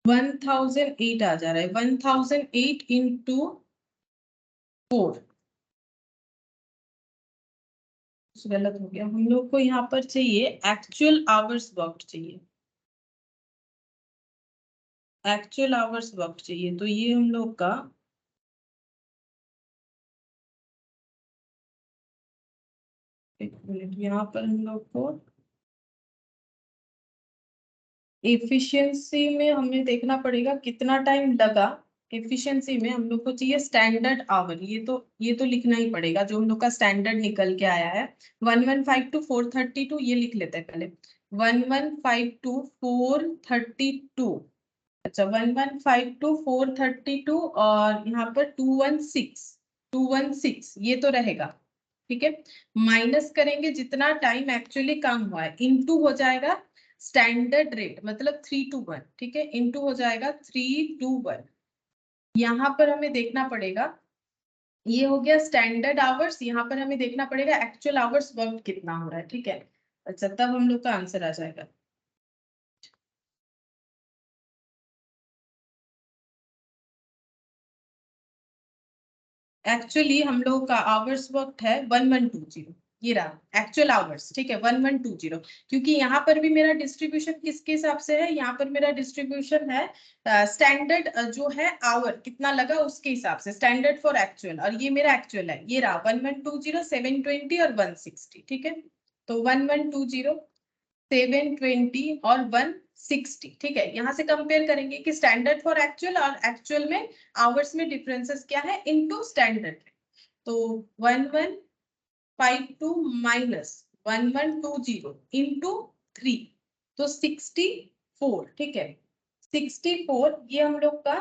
1008 आ जा रहा है। 1008 इंटू 4, गलत हो गया। हम लोग को यहाँ पर चाहिए एक्चुअल आवर्स वर्क चाहिए, एक्चुअल आवर्स वर्क चाहिए। तो ये हम लोग का एक मिनट, यहाँ पर हम लोग को एफिशिएंसी में हमें देखना पड़ेगा कितना टाइम लगा। एफिशिएंसी में हम लोग को चाहिए स्टैंडर्ड आवर, ये तो लिखना ही पड़ेगा जो हम लोग का स्टैंडर्ड निकल के आया है। 1152 432 ये लिख लेते हैं पहले। 1152 432, अच्छा 1152 432 और यहाँ पर 216 ये तो रहेगा, ठीक है। माइनस करेंगे जितना टाइम एक्चुअली काम हुआ है, इनटू हो जाएगा स्टैंडर्ड रेट मतलब 3:1, ठीक है, इनटू हो जाएगा 3:1। यहाँ पर हमें देखना पड़ेगा, ये हो गया स्टैंडर्ड आवर्स, यहाँ पर हमें देखना पड़ेगा एक्चुअल आवर्स वर्क कितना हो रहा है, ठीक है। अच्छा तब हम लोग का आंसर आ जाएगा। एक्चुअली हम लोगों का आवर्स वर्क है 1120, ये रहा एक्चुअल आवर्स, ठीक है 1120। क्योंकि यहाँ पर भी मेरा डिस्ट्रीब्यूशन किसके हिसाब से है, यहाँ पर मेरा डिस्ट्रीब्यूशन है स्टैंडर्ड जो है आवर कितना लगा उसके हिसाब से, स्टैंडर्ड फॉर एक्चुअल, और ये मेरा एक्चुअल है, ये रहा 1120 720 और 160, ठीक है। तो 1120 720 और 160, ठीक है। यहाँ से कंपेयर करेंगे कि स्टैंडर्ड फॉर एक्चुअल और एक्चुअल में आवर्स में डिफरेंसेस क्या है इनटू स्टैंडर्ड। तो 1152 माइनस 1120 इंटू 3, तो 64, ठीक है। 64 ये हम लोग का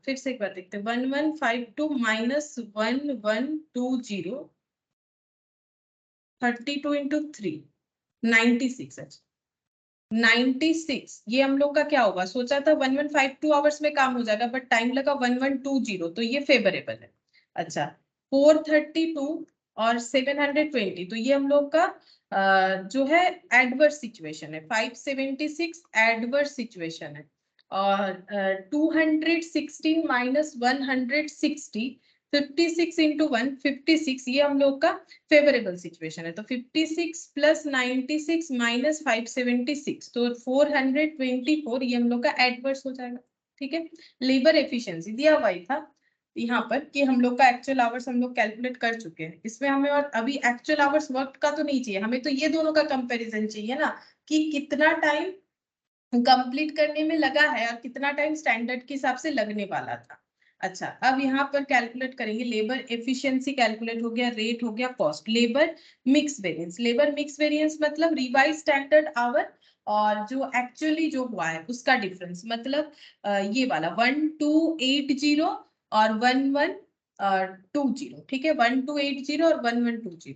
फिर से एक बार देखते हैं। 1152 माइनस 1120 32 इंटू 3 96। अच्छा 96 ये हम लोग का क्या होगा, सोचा था 1152 आवर्स में काम हो जाएगा बट टाइम लगा 1120, तो ये फेवरेबल है। अच्छा 432 और 720, तो ये हम लोग का जो है एडवर्स सिचुएशन है। 576 एडवर्स सिचुएशन है। और 216 माइनस 160, 56 इंटू 156 ये हम लोग का फेवरेबल सिचुएशन है। तो 56 प्लस 96 माइनस 576, तो 424 ये हम लोग का एडवर्स हो जाएगा, ठीक है। लेबर एफिशिएंसी दिया हुआ ही था यहाँ पर कि हम लोग का एक्चुअल आवर्स हम लोग कैलकुलेट कर चुके हैं, इसमें हमें और अभी एक्चुअल आवर्स वर्क का तो नहीं चाहिए, हमें तो ये दोनों का कंपैरिजन चाहिए ना, कि कितना टाइम कंप्लीट करने में लगा है और कितना टाइम स्टैंडर्ड के हिसाब से लगने वाला था। अच्छा अब यहाँ पर कैलकुलेट करेंगे, लेबर एफिशिएंसी कैलकुलेट हो गया, रेट हो गया, cost. Labour mix variance, labour mix variance मतलब रिवाइज स्टैंडर्ड आवर और जो एक्चुअली जो हुआ है उसका डिफरेंस, मतलब ये वाला 1280 और 1120, ठीक है, 1280 और 1120।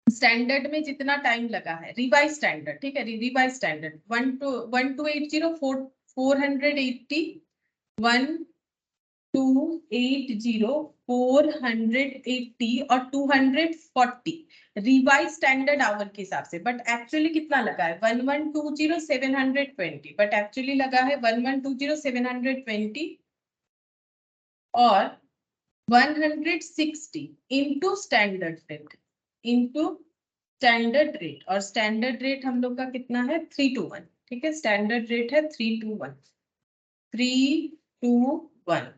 स्टैंडर्ड में जितना टाइम लगा है रिवाइज स्टैंडर्ड, ठीक है, रिवाइज स्टैंडर्ड 1280 480 1280 480 और 240 रिवाइज स्टैंडर्ड आवर के हिसाब से, बट एक्चुअली कितना लगा है 1120 720, बट एक्चुअली लगा है 1120 720 और 160 into standard rate, into standard rate, और स्टैंडर्ड रेट हम लोग का कितना है 3:1, ठीक है, स्टैंडर्ड रेट है 3:1, 3:1।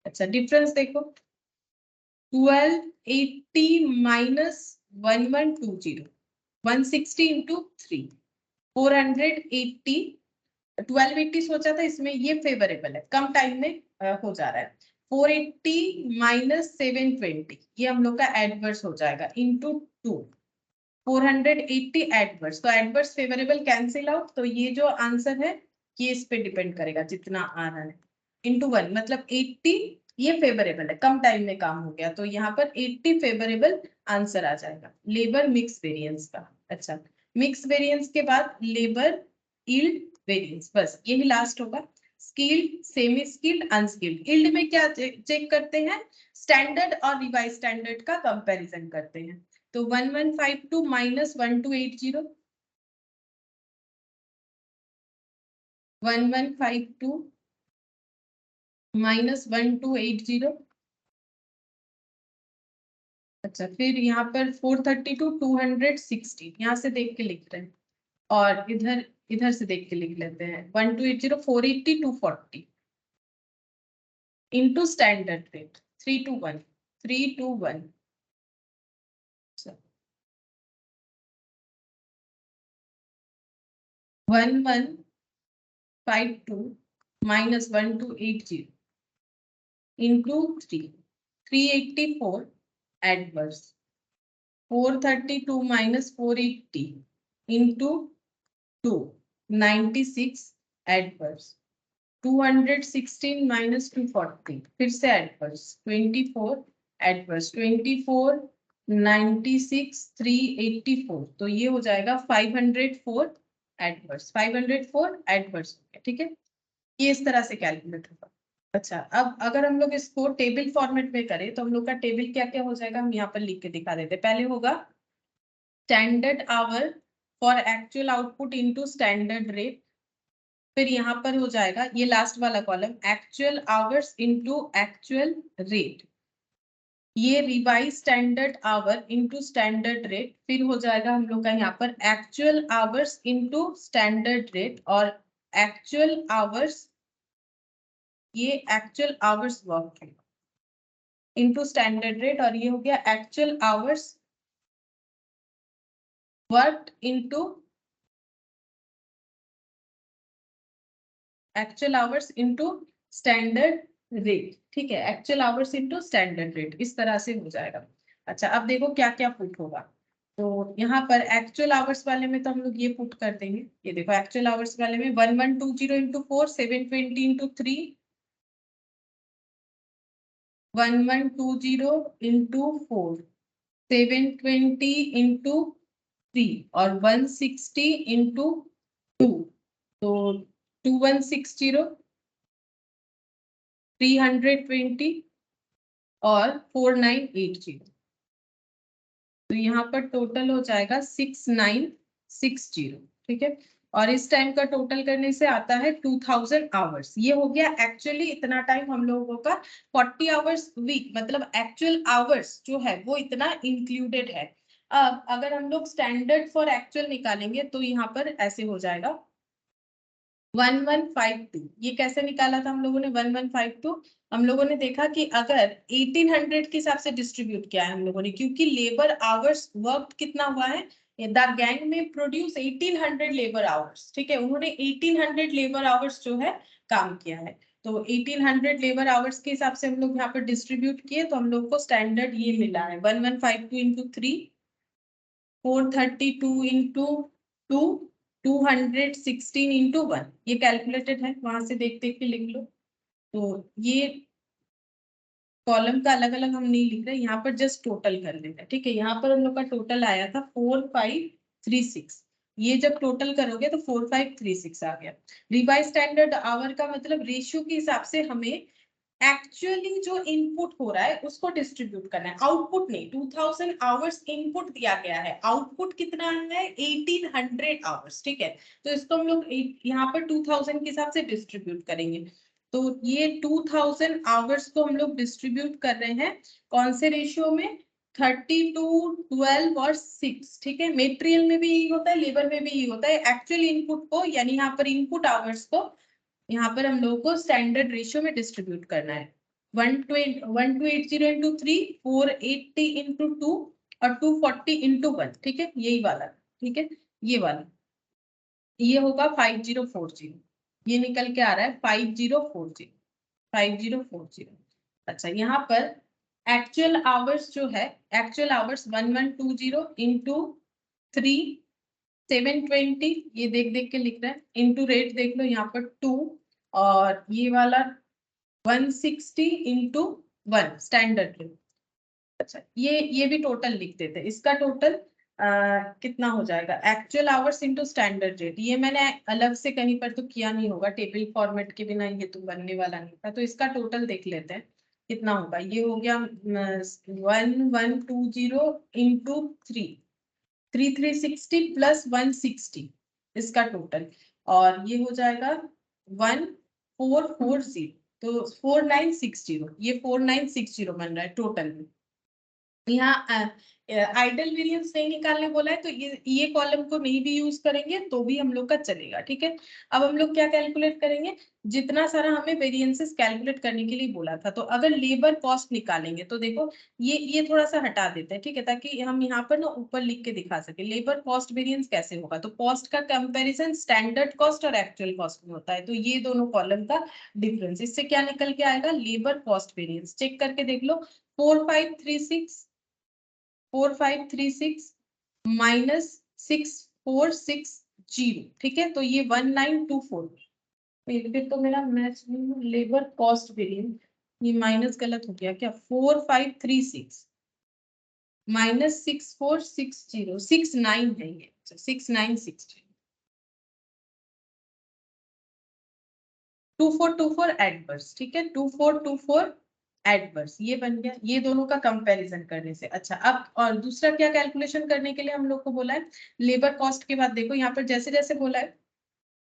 अच्छा डिफरेंस देखो, 1280 माइनस 1120, 160 इंटू 3 480, 1280 सोचा था इसमें ये फेवरेबल है, कम टाइम में हो जा रहा है। 480 माइनस 720 ये हम लोग का एडवर्स हो जाएगा इंटू 2, 480 एडवर्स, तो एडवर्स फेवरेबल कैंसिल आउट, तो ये जो आंसर है ये इस पे डिपेंड करेगा जितना आ रहा है, इंटू 1 मतलब 80 ये फेवरेबल है, कम टाइम में काम हो गया, तो यहाँ पर 80 फेवरेबल आंसर आ जाएगा लेबर मिक्स वेरिएंस का। अच्छा, मिक्स वेरिएंस के बाद लेबर यील्ड वेरिएंस, बस यही लास्ट होगा। Skilled, semi skilled, unskilled. Yield में क्या चेक करते हैं, स्टैंडर्ड और रिवाइज स्टैंडर्ड का कंपैरिजन करते हैं, तो 1152 माइनस 1280, 1152 माइनस 1280। अच्छा, फिर यहाँ पर 432 260, यहाँ से देख के लिख रहे हैं, और इधर इधर से देख के लिख लेते हैं, 1280 480 240 into standard rate 321 321। 1152 minus 1280 into 3, 384 adverse, 432 minus 480 into 2, 96 adverse, 216 minus 240 फिर से adverse, 24 adverse, 24 96 384, तो ये हो जाएगा 504 एडवर्स, 504 एडवर्स हो गया। ठीक है, ये इस तरह से कैलकुलेट होगा। अच्छा, अब अगर हम लोग इसको टेबल फॉर्मेट में करें तो हम लोग का टेबल क्या क्या हो जाएगा, हम यहाँ पर लिख के दिखा देते हैं। पहले होगा standard hour for actual output into standard rate, फिर यहाँ पर हो जाएगा ये लास्ट वाला column actual hours into actual rate, ये revise standard hour into standard rate, फिर हो जाएगा हम लोग का यहाँ पर actual hours into standard rate, और एक्चुअल आवर्स, ये actual hours work into standard rate, और ये हो गया actual hours work into actual hours into standard rate. ठीक है, actual hours into standard rate, इस तरह से हो जाएगा। अच्छा, अब देखो क्या क्या पुट होगा, तो यहाँ पर एक्चुअल आवर्स वाले में तो हम लोग ये पुट कर देंगे, ये देखो एक्चुअल आवर्स वाले में 1120 इंटू 4, 720 इंटू 3, 1120 इंटू 4, 720 इंटू 3, और 160 इंटू 2, तो 2160, 320 और 4980, तो यहाँ पर टोटल हो जाएगा 6960। ठीक है, और इस टाइम का टोटल करने से आता है 2000 आवर्स। ये हो गया एक्चुअली इतना टाइम हम लोगों का 40 आवर्स वीक, मतलब एक्चुअल आवर्स जो है वो इतना इंक्लूडेड है। अब अगर हम लोग स्टैंडर्ड फॉर एक्चुअल निकालेंगे तो यहाँ पर ऐसे हो जाएगा 1152, ये कैसे निकाला था हम लोगों ने 1152, हम लोगों ने देखा कि अगर 1800 के हिसाब से डिस्ट्रीब्यूट किया है हम लोगों ने, क्योंकि लेबर आवर्स वर्क कितना हुआ है, द गैंग में प्रोड्यूस 1800 लेबर आवर्स। ठीक है, उन्होंने 1800 लेबर आवर्स जो है काम किया है, तो 1800 लेबर आवर्स के हिसाब से हम लोग यहाँ पर डिस्ट्रीब्यूट किए, तो हम लोग को स्टैंडर्ड ये मिला है 1152 इंटू 3, 432 इंटू 2, 216 इंटू 1, ये कैलकुलेटेड है, वहां से देख देख के लिख लो। तो ये कॉलम का अलग अलग हम नहीं लिख रहे, यहाँ पर जस्ट टोटल कर लेते हैं। ठीक है, यहाँ पर हम लोग का टोटल आया था 4536, ये जब टोटल करोगे तो 4536 आ गया। रिवाइज स्टैंडर्ड आवर का मतलब रेशियो के हिसाब से हमें एक्चुअली जो इनपुट हो रहा है उसको डिस्ट्रीब्यूट करना है, आउटपुट नहीं। 2000 आवर्स इनपुट दिया गया है, आउटपुट कितना है 1800 आवर्स। ठीक है, तो इसको हम लोग यहाँ पर 2000 के हिसाब से डिस्ट्रीब्यूट करेंगे, तो ये 2000 आवर्स को हम लोग डिस्ट्रीब्यूट कर रहे हैं कौन से रेशियो में, 32, 12 और 6। ठीक है, मेटेरियल में भी यही होता है, लेबर में भी यही होता है, एक्चुअल इनपुट को यानी यहाँ पर इनपुट आवर्स को यहाँ पर हम लोगों को स्टैंडर्ड रेशियो में डिस्ट्रीब्यूट करना है। 1280 इंटू 3, 480 इंटू 2 और 240 इंटू 1। ठीक है, यही वाला। ठीक है, ये वाला ये होगा 5040, ये निकल के आ रहा है 5040, 5040। अच्छा यहाँ पर एक्चुअल आवर्स जो है, एक्चुअल आवर्स 1120 इंटू 3 720, ये देख देख के लिख रहे हैं, इंटू रेट देख लो यहाँ पर 2, और ये वाला 160 इंटू 1 स्टैंडर्ड रेट। अच्छा ये भी टोटल लिख देते हैं, इसका टोटल कितना हो जाएगा, actual hours into standard rate. ये मैंने अलग से कहीं पर तो किया नहीं होगा, टेबल फॉर्मेट के बिना ये तो बनने वाला नहीं था, तो इसका टोटल देख लेते हैं कितना होगा। ये हो गया 1120 इंटू 360 प्लस 160 इसका टोटल, और ये हो जाएगा 1440, तो 4960, ये 4960 बन रहा है टोटल में। यहाँ आइडल वेरिएंस नहीं निकालने बोला है, तो ये कॉलम को नहीं भी यूज करेंगे तो भी हम लोग का चलेगा, ठीक है। अब हम लोग क्या कैलकुलेट करेंगे, जितना सारा हमें वेरिएंसेस कैलकुलेट करने के लिए बोला था, तो अगर लेबर कॉस्ट निकालेंगे तो देखो ये थोड़ा सा हटा देते हैं, ठीक है, ताकि हम यहाँ पर ना ऊपर लिख के दिखा सके लेबर कॉस्ट वेरिएंस कैसे होगा। तो कॉस्ट का कंपैरिजन स्टैंडर्ड कॉस्ट और एक्चुअल कॉस्ट में होता है, तो ये दोनों कॉलम का डिफरेंस, इससे क्या निकल के आएगा, लेबर कॉस्ट वेरिएंस। चेक करके देख लो, 4536 माइनस 6460, ठीक है, तो ये 1924। फिर तो मेरा मैच नहीं, लेबर कॉस्ट वेरिएंस, ये माइनस गलत हो गया क्या, 4536 माइनस 6460, 69 है ये, 6960, 2424 एडवर्स, ठीक है, 2424 एडवर्स, ये बन गया, ये दोनों का कंपैरिजन करने से। अच्छा अब और दूसरा क्या कैलकुलेशन करने के लिए हम लोग को बोला है, लेबर कॉस्ट के बाद देखो यहाँ पर जैसे जैसे बोला है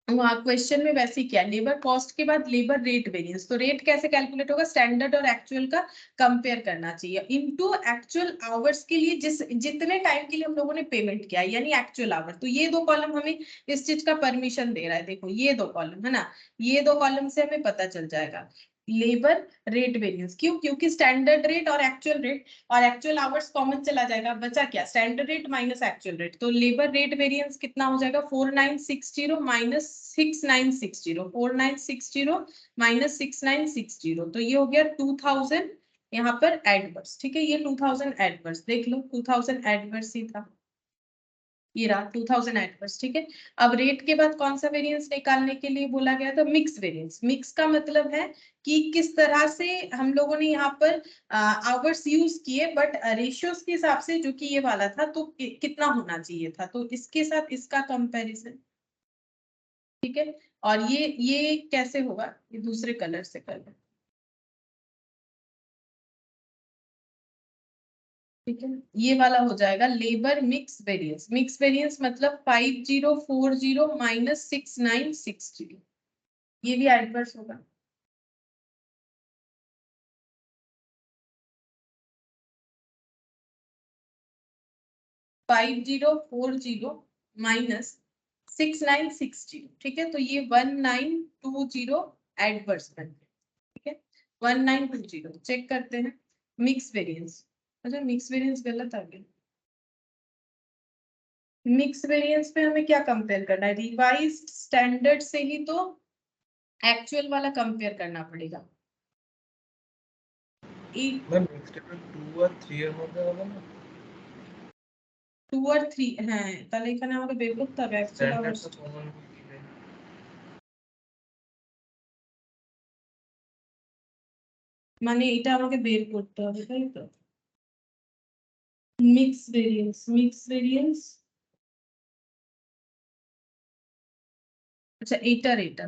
वहाँ क्वेश्चन में वैसे ही किया, लेबर कॉस्ट के बाद लेबर रेट वेरिएंस, तो रेट कैसे कैलकुलेट होगा, स्टैंडर्ड और एक्चुअल का कंपेयर करना चाहिए, इनटू एक्चुअल आवर्स के लिए जितने टाइम के लिए हम लोगों ने पेमेंट किया, यानी एक्चुअल आवर। तो ये दो कॉलम हमें इस चीज का परमिशन दे रहा है, देखो ये दो कॉलम है ना, ये दो कॉलम से हमें पता चल जाएगा लेबर रेट वेरिएंस। क्यों, क्योंकि स्टैंडर्ड रेट और एक्चुअल आवर्स कॉमन चला जाएगा, बचा क्या, standard rate minus actual rate, तो लेबर रेट वेरिएंस कितना हो जाएगा, 4960 माइनस 6960, 4960 माइनस 6960, तो ये हो गया 2000 यहाँ पर एडवर्स, ठीक है, ये 2000 एडवर्स देख लो, 2000 एडवर्स ही था, ये रहा 2000 एडवर्स, ठीक है। अब रेट के बाद कौन सा वेरिएंस निकालने के लिए बोला गया था, मिक्स वेरिएंस। मिक्स का मतलब है कि किस तरह से हम लोगों ने यहाँ पर आवर्स यूज किए, बट रेशियोज के हिसाब से, जो कि ये वाला था, तो कितना होना चाहिए था, तो इसके साथ इसका कंपैरिजन, ठीक है। और ये कैसे होगा, ये दूसरे कलर से कर लो, ठीक है, ये वाला हो जाएगा labour mix variance. Mix variance मतलब 5040 माइनस 6960, ये भी एडवर्स होगा। माइनस 6960, ठीक है, तो ये 1920 एडवर्स बन गया, ठीक है, 1920। चेक करते हैं मिक्स वेरिएंस, अच्छा मिक्स वेरिएंस गलत आ गया, मिक्स वेरिएंस पे हमें क्या कंपेयर करना है, रिवाइज्ड स्टैंडर्ड से ही तो एक्चुअल वाला कंपेयर करना पड़ेगा। मैम नेक्स्ट स्टेप 2 और 3 এর মধ্যে হবে না 2 और 3, হ্যাঁ তাহলে এখানে আমাকে বের করতে হবে অ্যাকচুয়াল স্ট্যান্ডার্ড আওয়ার্স, তো কমন দিবে মানে এটা আমাকে বের করতে হবে, তাই তো, মিক্স ভেরিয়েন্স, अच्छा এটা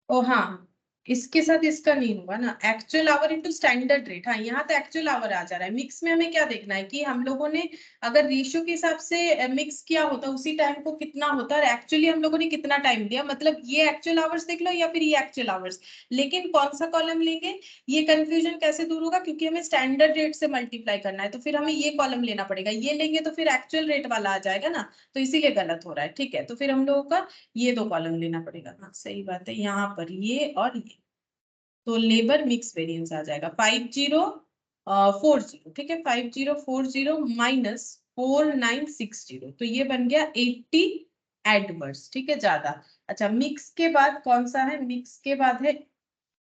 ओ हाँ, इसके साथ इसका नहीं होगा ना, actual our into standard rate, हाँ यहाँ तो एक्चुअल आवर आ जा रहा है। मिक्स में हमें क्या देखना है कि हम लोगों ने अगर रेशियो के हिसाब से मिक्स किया होता उसी टाइम को कितना होता है, एक्चुअली हम लोगों ने कितना टाइम दिया, मतलब ये एक्चुअल आवर्स देख लो या फिर ये एक्चुअल आवर्स, लेकिन कौन सा कॉलम लेंगे, ये कंफ्यूजन कैसे दूर होगा, क्योंकि हमें स्टैंडर्ड रेट से मल्टीप्लाई करना है, तो फिर हमें ये कॉलम लेना पड़ेगा, ये लेंगे तो फिर एक्चुअल रेट वाला आ जाएगा ना, तो इसीलिए गलत हो रहा है, ठीक है, तो फिर हम लोगों का ये दो कॉलम लेना पड़ेगा, हाँ सही बात है, यहाँ पर ये और ये, तो लेबर मिक्स वेरिएंस आ जाएगा 5040, ठीक है, 5040 माइनस 4960, तो ये बन गया 80 एडवर्स, ठीक है, ज्यादा। अच्छा मिक्स के बाद कौन सा है, मिक्स के बाद है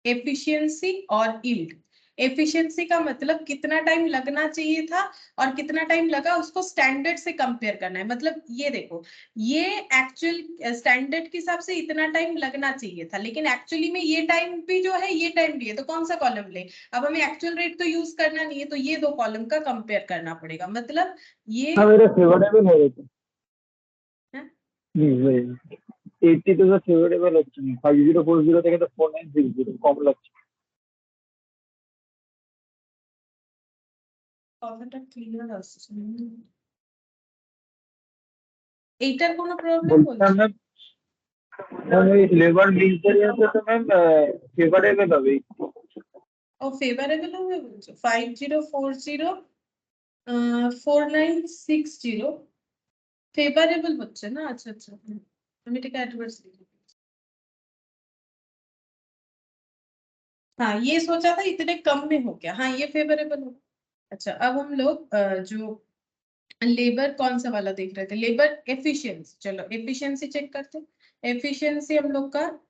एफिशिएंसी और यील्ड। एफिशिएंसी का मतलब कितना टाइम लगना चाहिए था और कितना टाइम लगा उसको स्टैंडर्ड से कंपेयर करना है। मतलब ये देखो, ये एक्चुअल स्टैंडर्ड के हिसाब से इतना टाइम लगना चाहिए था, लेकिन एक्चुअली में ये टाइम भी जो है, ये टाइम भी है, तो कौन सा कॉलम ले? अब हमें एक्चुअल रेट तो यूज करना नहीं है, तो ये दो कॉलम का कंपेयर करना पड़ेगा। मतलब ये हाँ मेरे फेवरेबल हो रहे थे। है? वही 82 তো ফেভারেবল হচ্ছে না, 5040 থেকে তো 4960 কম লাগছে। কথাটা ক্লিয়ার আসছে না। এইটার কোনো প্রবলেম বলছিলাম বলছে? ম্যাম ওই লেবার বিল ভেরিয়েন্সে তো ম্যাম ফেভারেবল হবে। ও ফেভারেবল হবে বলছো? 5040 4960 फेवरेबल হচ্ছে না। আচ্ছা আচ্ছা, আমি এটাকে অ্যাডভার্স লিখি। हाँ, ये सोचा था इतने कम में हो गया। हाँ, ये फेवरेबल हो। अच्छा, अब हम लोग जो लेबर कौन सा वाला देख रहे थे, लेबर एफिशिएंसी। चलो एफिशिएंसी चेक करते हैं। एफिशिएंसी हम लोग का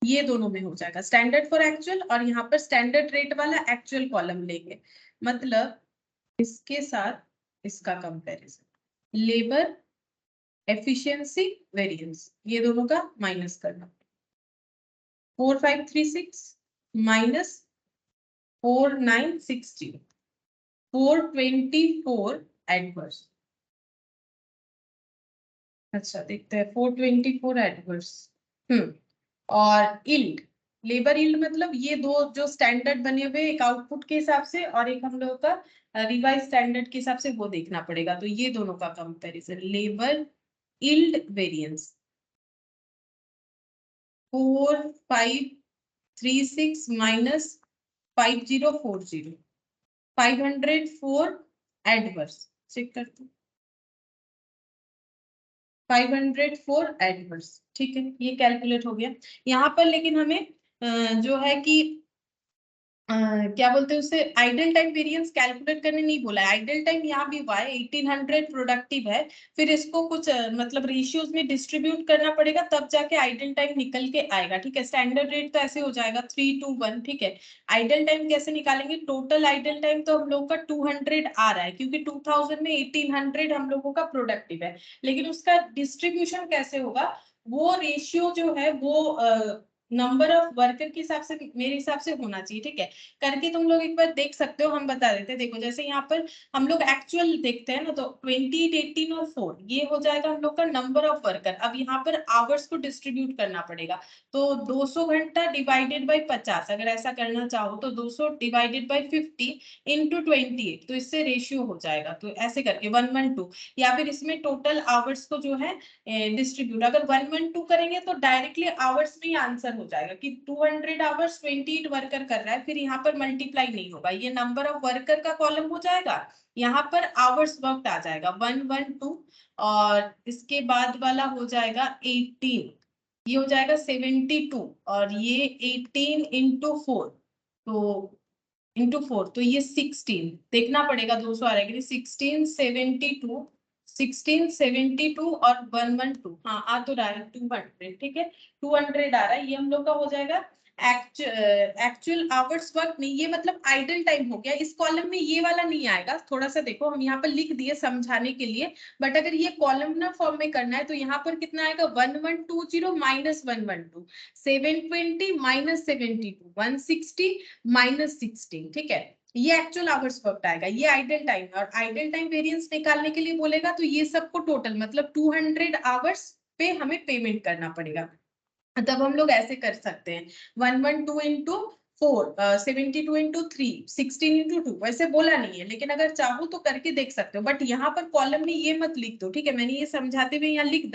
ये दोनों में हो जाएगा, स्टैंडर्ड फॉर एक्चुअल, और यहाँ पर स्टैंडर्ड रेट वाला एक्चुअल कॉलम लेंगे। मतलब इसके साथ इसका कंपैरिजन, लेबर एफिशिएंसी वेरिएंस, ये दोनों का माइनस करना। 4536 माइनस 4960, 424 एडवर्स। अच्छा, देखते हैं 424 एडवर्स। और इल्ड, लेबर इल्ड मतलब ये दो जो स्टैंडर्ड बने हुए, एक आउटपुट के हिसाब से और एक हम लोगों का रिवाइज स्टैंडर्ड के हिसाब से, वो देखना पड़ेगा। तो ये दोनों का comparison, labour yield variance 4536 minus 5040, 504 adverse. Check करते हैं, 504 एडवर्स। ठीक है, ये कैलकुलेट हो गया यहाँ पर। लेकिन हमें जो है कि क्या बोलते हैं उसे, आइडल टाइम वेरिएंस कैलकुलेट करने नहीं बोला है। आइडल टाइम यहाँ भी हुआ है 1800 प्रोडक्टिव है, फिर इसको कुछ मतलब रेशियोज में डिस्ट्रीब्यूट करना पड़ेगा, तब जाके आइडल टाइम निकल के आएगा। ठीक है, स्टैंडर्ड रेट तो ऐसे हो जाएगा 3:1। ठीक है, आइडल टाइम कैसे निकालेंगे? टोटल आइडल टाइम तो हम लोग का 200 आ रहा है, क्योंकि 2000 में 1800 हम लोगों का प्रोडक्टिव है, लेकिन उसका डिस्ट्रीब्यूशन कैसे होगा? वो रेशियो जो है वो नंबर ऑफ वर्कर के हिसाब से, मेरे हिसाब से होना चाहिए। ठीक है, करके तुम लोग एक बार देख सकते हो, हम बता देते हैं। देखो, जैसे यहाँ पर हम लोग एक्चुअल देखते हैं ना, तो 28, 18 और 4 ये हो जाएगा हम लोग का नंबर ऑफ वर्कर। अब यहाँ पर आवर्स को डिस्ट्रीब्यूट करना पड़ेगा, तो 200 घंटा डिवाइडेड बाई 50, अगर ऐसा करना चाहो तो 200 डिवाइडेड बाई 50 इंटू 28, तो इससे रेशियो हो जाएगा। तो ऐसे करके 112, या फिर इसमें टोटल आवर्स को जो है डिस्ट्रीब्यूट, अगर 112 करेंगे तो डायरेक्टली आवर्स में ही आंसर हो जाएगा कि 200 आवर्स 28 वर्कर कर रहा है, फिर यहाँ पर मल्टीप्लाई नहीं होगा, ये नंबर ऑफ वर्कर का कॉलम हो जाएगा, यहाँ पर आवर्स वर्क आ जाएगा 112, और इसके बाद वाला हो जाएगा 18, ये हो जाएगा 72, और ये 18 इंटू 4, तो इंटू 4, तो ये 16 देखना पड़ेगा, 200 आ रहा है कि 1672, 1672 और 112, हाँ आ तो रहा है 200। ठीक है, 200 आ रहा है, ये हम लोग का हो जाएगा एक्चुअल आवर्स वर्क नहीं, ये मतलब आइडल टाइम हो गया। इस कॉलम में ये वाला नहीं आएगा, थोड़ा सा देखो, हम यहाँ पर लिख दिए समझाने के लिए, बट अगर ये कॉलमनर फॉर्म में करना है तो यहाँ पर कितना आएगा? 1120 माइनस 112, 720 माइनस 72, 160 माइनस 16। ठीक है, ये एक्चुअल आवर्स वर्क आएगा, ये आइडल टाइम है। और आइडल टाइम वेरिएंस निकालने के लिए बोलेगा तो ये सबको टोटल, मतलब 200 आवर्स पे हमें पेमेंट करना पड़ेगा। तब हम लोग ऐसे कर सकते हैं, 112 इंटू 4, 72 इंटू 3, 16 इंटू 2, वैसे बोला नहीं है, लेकिन अगर चाहो तो करके देख सकते हो। बट यहाँ पर कॉलम में ये मत लिख दो, ठीक है, मैंने ये समझाते हुए यहाँ लिख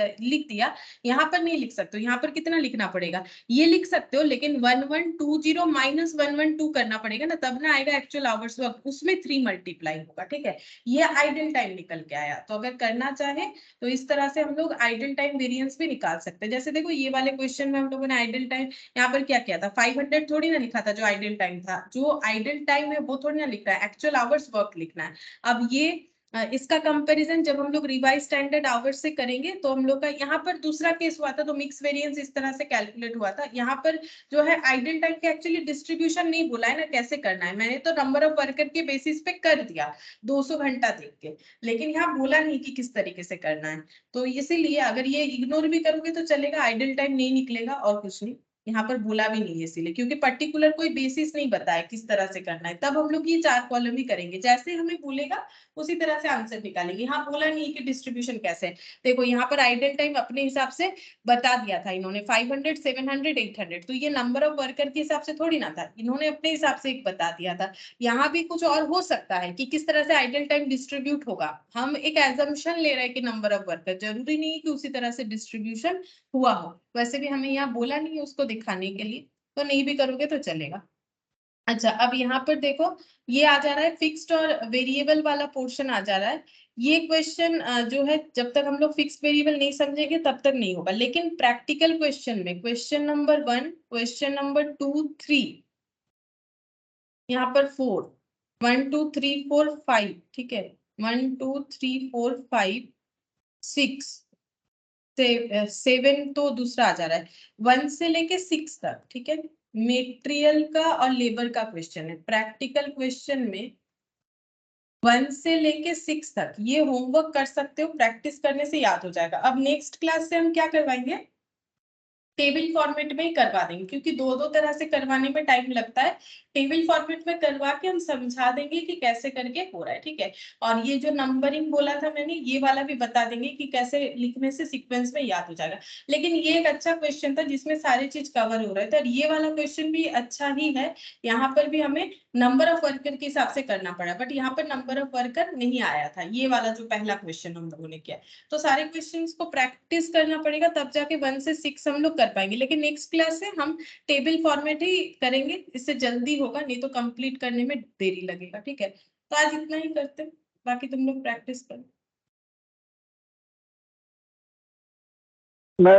दिया, यहाँ पर नहीं लिख सकते हो। यहाँ पर कितना लिखना पड़ेगा, ये लिख सकते हो, लेकिन 1120 माइनस 112 करना पड़ेगा ना, तब ना आएगा एक्चुअल आवर्स वर्क, उसमें 3 मल्टीप्लाई होगा। ठीक है, ये आइडल टाइम निकल के आया। तो अगर करना चाहे तो इस तरह से हम लोग आइडल टाइम वेरिएंस भी निकाल सकते हैं। जैसे देखो, ये वाले क्वेश्चन में हम लोगों ने आइडल टाइम यहाँ पर क्या किया था, 500 थोड़ी ना लिखा था, जो आइडल टाइम था, जो आइडल टाइम है वो थोड़ी ना लिख रहा है, एक्चुअल आवर्स वर्क लिखना है। अब ये इसका कंपैरिजन जब हम लोग रिवाइज स्टैंडर्ड आवर्स से करेंगे तो हम लोग का यहाँ पर दूसरा केस हुआ था, तो मिक्स वेरिएंस इस तरह से कैलकुलेट हुआ था। यहाँ पर जो है आइडल टाइम के एक्चुअली डिस्ट्रीब्यूशन नहीं बोला है ना कैसे करना है, मैंने तो नंबर ऑफ वर्कर के बेसिस पे कर दिया 200 घंटा देख के, लेकिन यहाँ बोला नहीं कि किस तरीके से करना है। तो इसीलिए अगर ये इग्नोर भी करोगे तो चलेगा, आइडल टाइम नहीं निकलेगा और कुछ नहीं। यहाँ पर बोला भी नहीं है इसीलिए, क्योंकि पर्टिकुलर कोई बेसिस नहीं बताया किस तरह से करना है। तब हम लोग ये 4 कॉलम ही करेंगे, जैसे हमें बोलेगा उसी तरह से आंसर निकालेंगे। यहाँ बोला नहीं कि डिस्ट्रीब्यूशन कैसे है। देखो यहाँ पर आइडल टाइम अपने हिसाब से बता दिया था इन्होंने 500, 700, 800, तो ये नंबर ऑफ वर्कर के हिसाब से थोड़ी ना था, इन्होंने अपने हिसाब से एक बता दिया था। यहाँ भी कुछ और हो सकता है कि किस तरह से आइडल टाइम डिस्ट्रीब्यूट होगा। हम एक एजम्पशन ले रहे हैं कि नंबर ऑफ वर्कर, जरूरी नहीं है कि उसी तरह से डिस्ट्रीब्यूशन हुआ हो। वैसे भी हमें यहाँ बोला नहीं है उसको दिखाने के लिए, तो नहीं भी करोगे तो चलेगा। अच्छा, अब यहाँ पर देखो ये आ जा रहा है फिक्स्ड और वेरिएबल वाला पोर्शन आ जा रहा है। ये क्वेश्चन जो है जब तक हम लोग फिक्स वेरिएबल नहीं समझेंगे तब तक नहीं होगा, लेकिन प्रैक्टिकल क्वेश्चन में क्वेश्चन नंबर 1, क्वेश्चन नंबर 2, 3, यहाँ पर 4, 1 2 3 4 5, ठीक है, 1 2 3 4 5 6 7 तो दूसरा आ जा रहा है, 1 से लेके 6 तक, ठीक है। मेटेरियल का और लेबर का क्वेश्चन है प्रैक्टिकल क्वेश्चन में, 1 से लेके 6 तक ये होमवर्क कर सकते हो, प्रैक्टिस करने से याद हो जाएगा। अब नेक्स्ट क्लास से हम क्या करवाएंगे, टेबल फॉर्मेट में ही करवा देंगे, क्योंकि दो दो तरह से करवाने में टाइम लगता है। टेबल फॉर्मेट में करवा के हम समझा देंगे कि कैसे करके हो रहा है, ठीक है। और ये जो नंबरिंग बोला था मैंने, ये वाला भी बता देंगे कि कैसे लिखने से सीक्वेंस में याद हो जाएगा। लेकिन ये एक अच्छा क्वेश्चन था जिसमें सारी चीज कवर हो रहे थे, और ये वाला क्वेश्चन भी अच्छा ही है। यहाँ पर भी हमें नंबर ऑफ वर्कर के हिसाब से करना पड़ा, बट यहाँ पर नंबर ऑफ वर्कर नहीं आया था, ये वाला जो पहला क्वेश्चन हम लोगों ने किया। तो सारे क्वेश्चंस को प्रैक्टिस करना पड़ेगा, तब जाके 1 से 6 हम लोग कर पाएंगे। लेकिन नेक्स्ट क्लास से हम टेबल फॉर्मेट ही करेंगे, इससे जल्दी होगा, नहीं तो कंप्लीट करने में देरी लगेगा, ठीक है। तो आज इतना ही करते हैं, बाकी तुम लोग प्रैक्टिस करो। मैं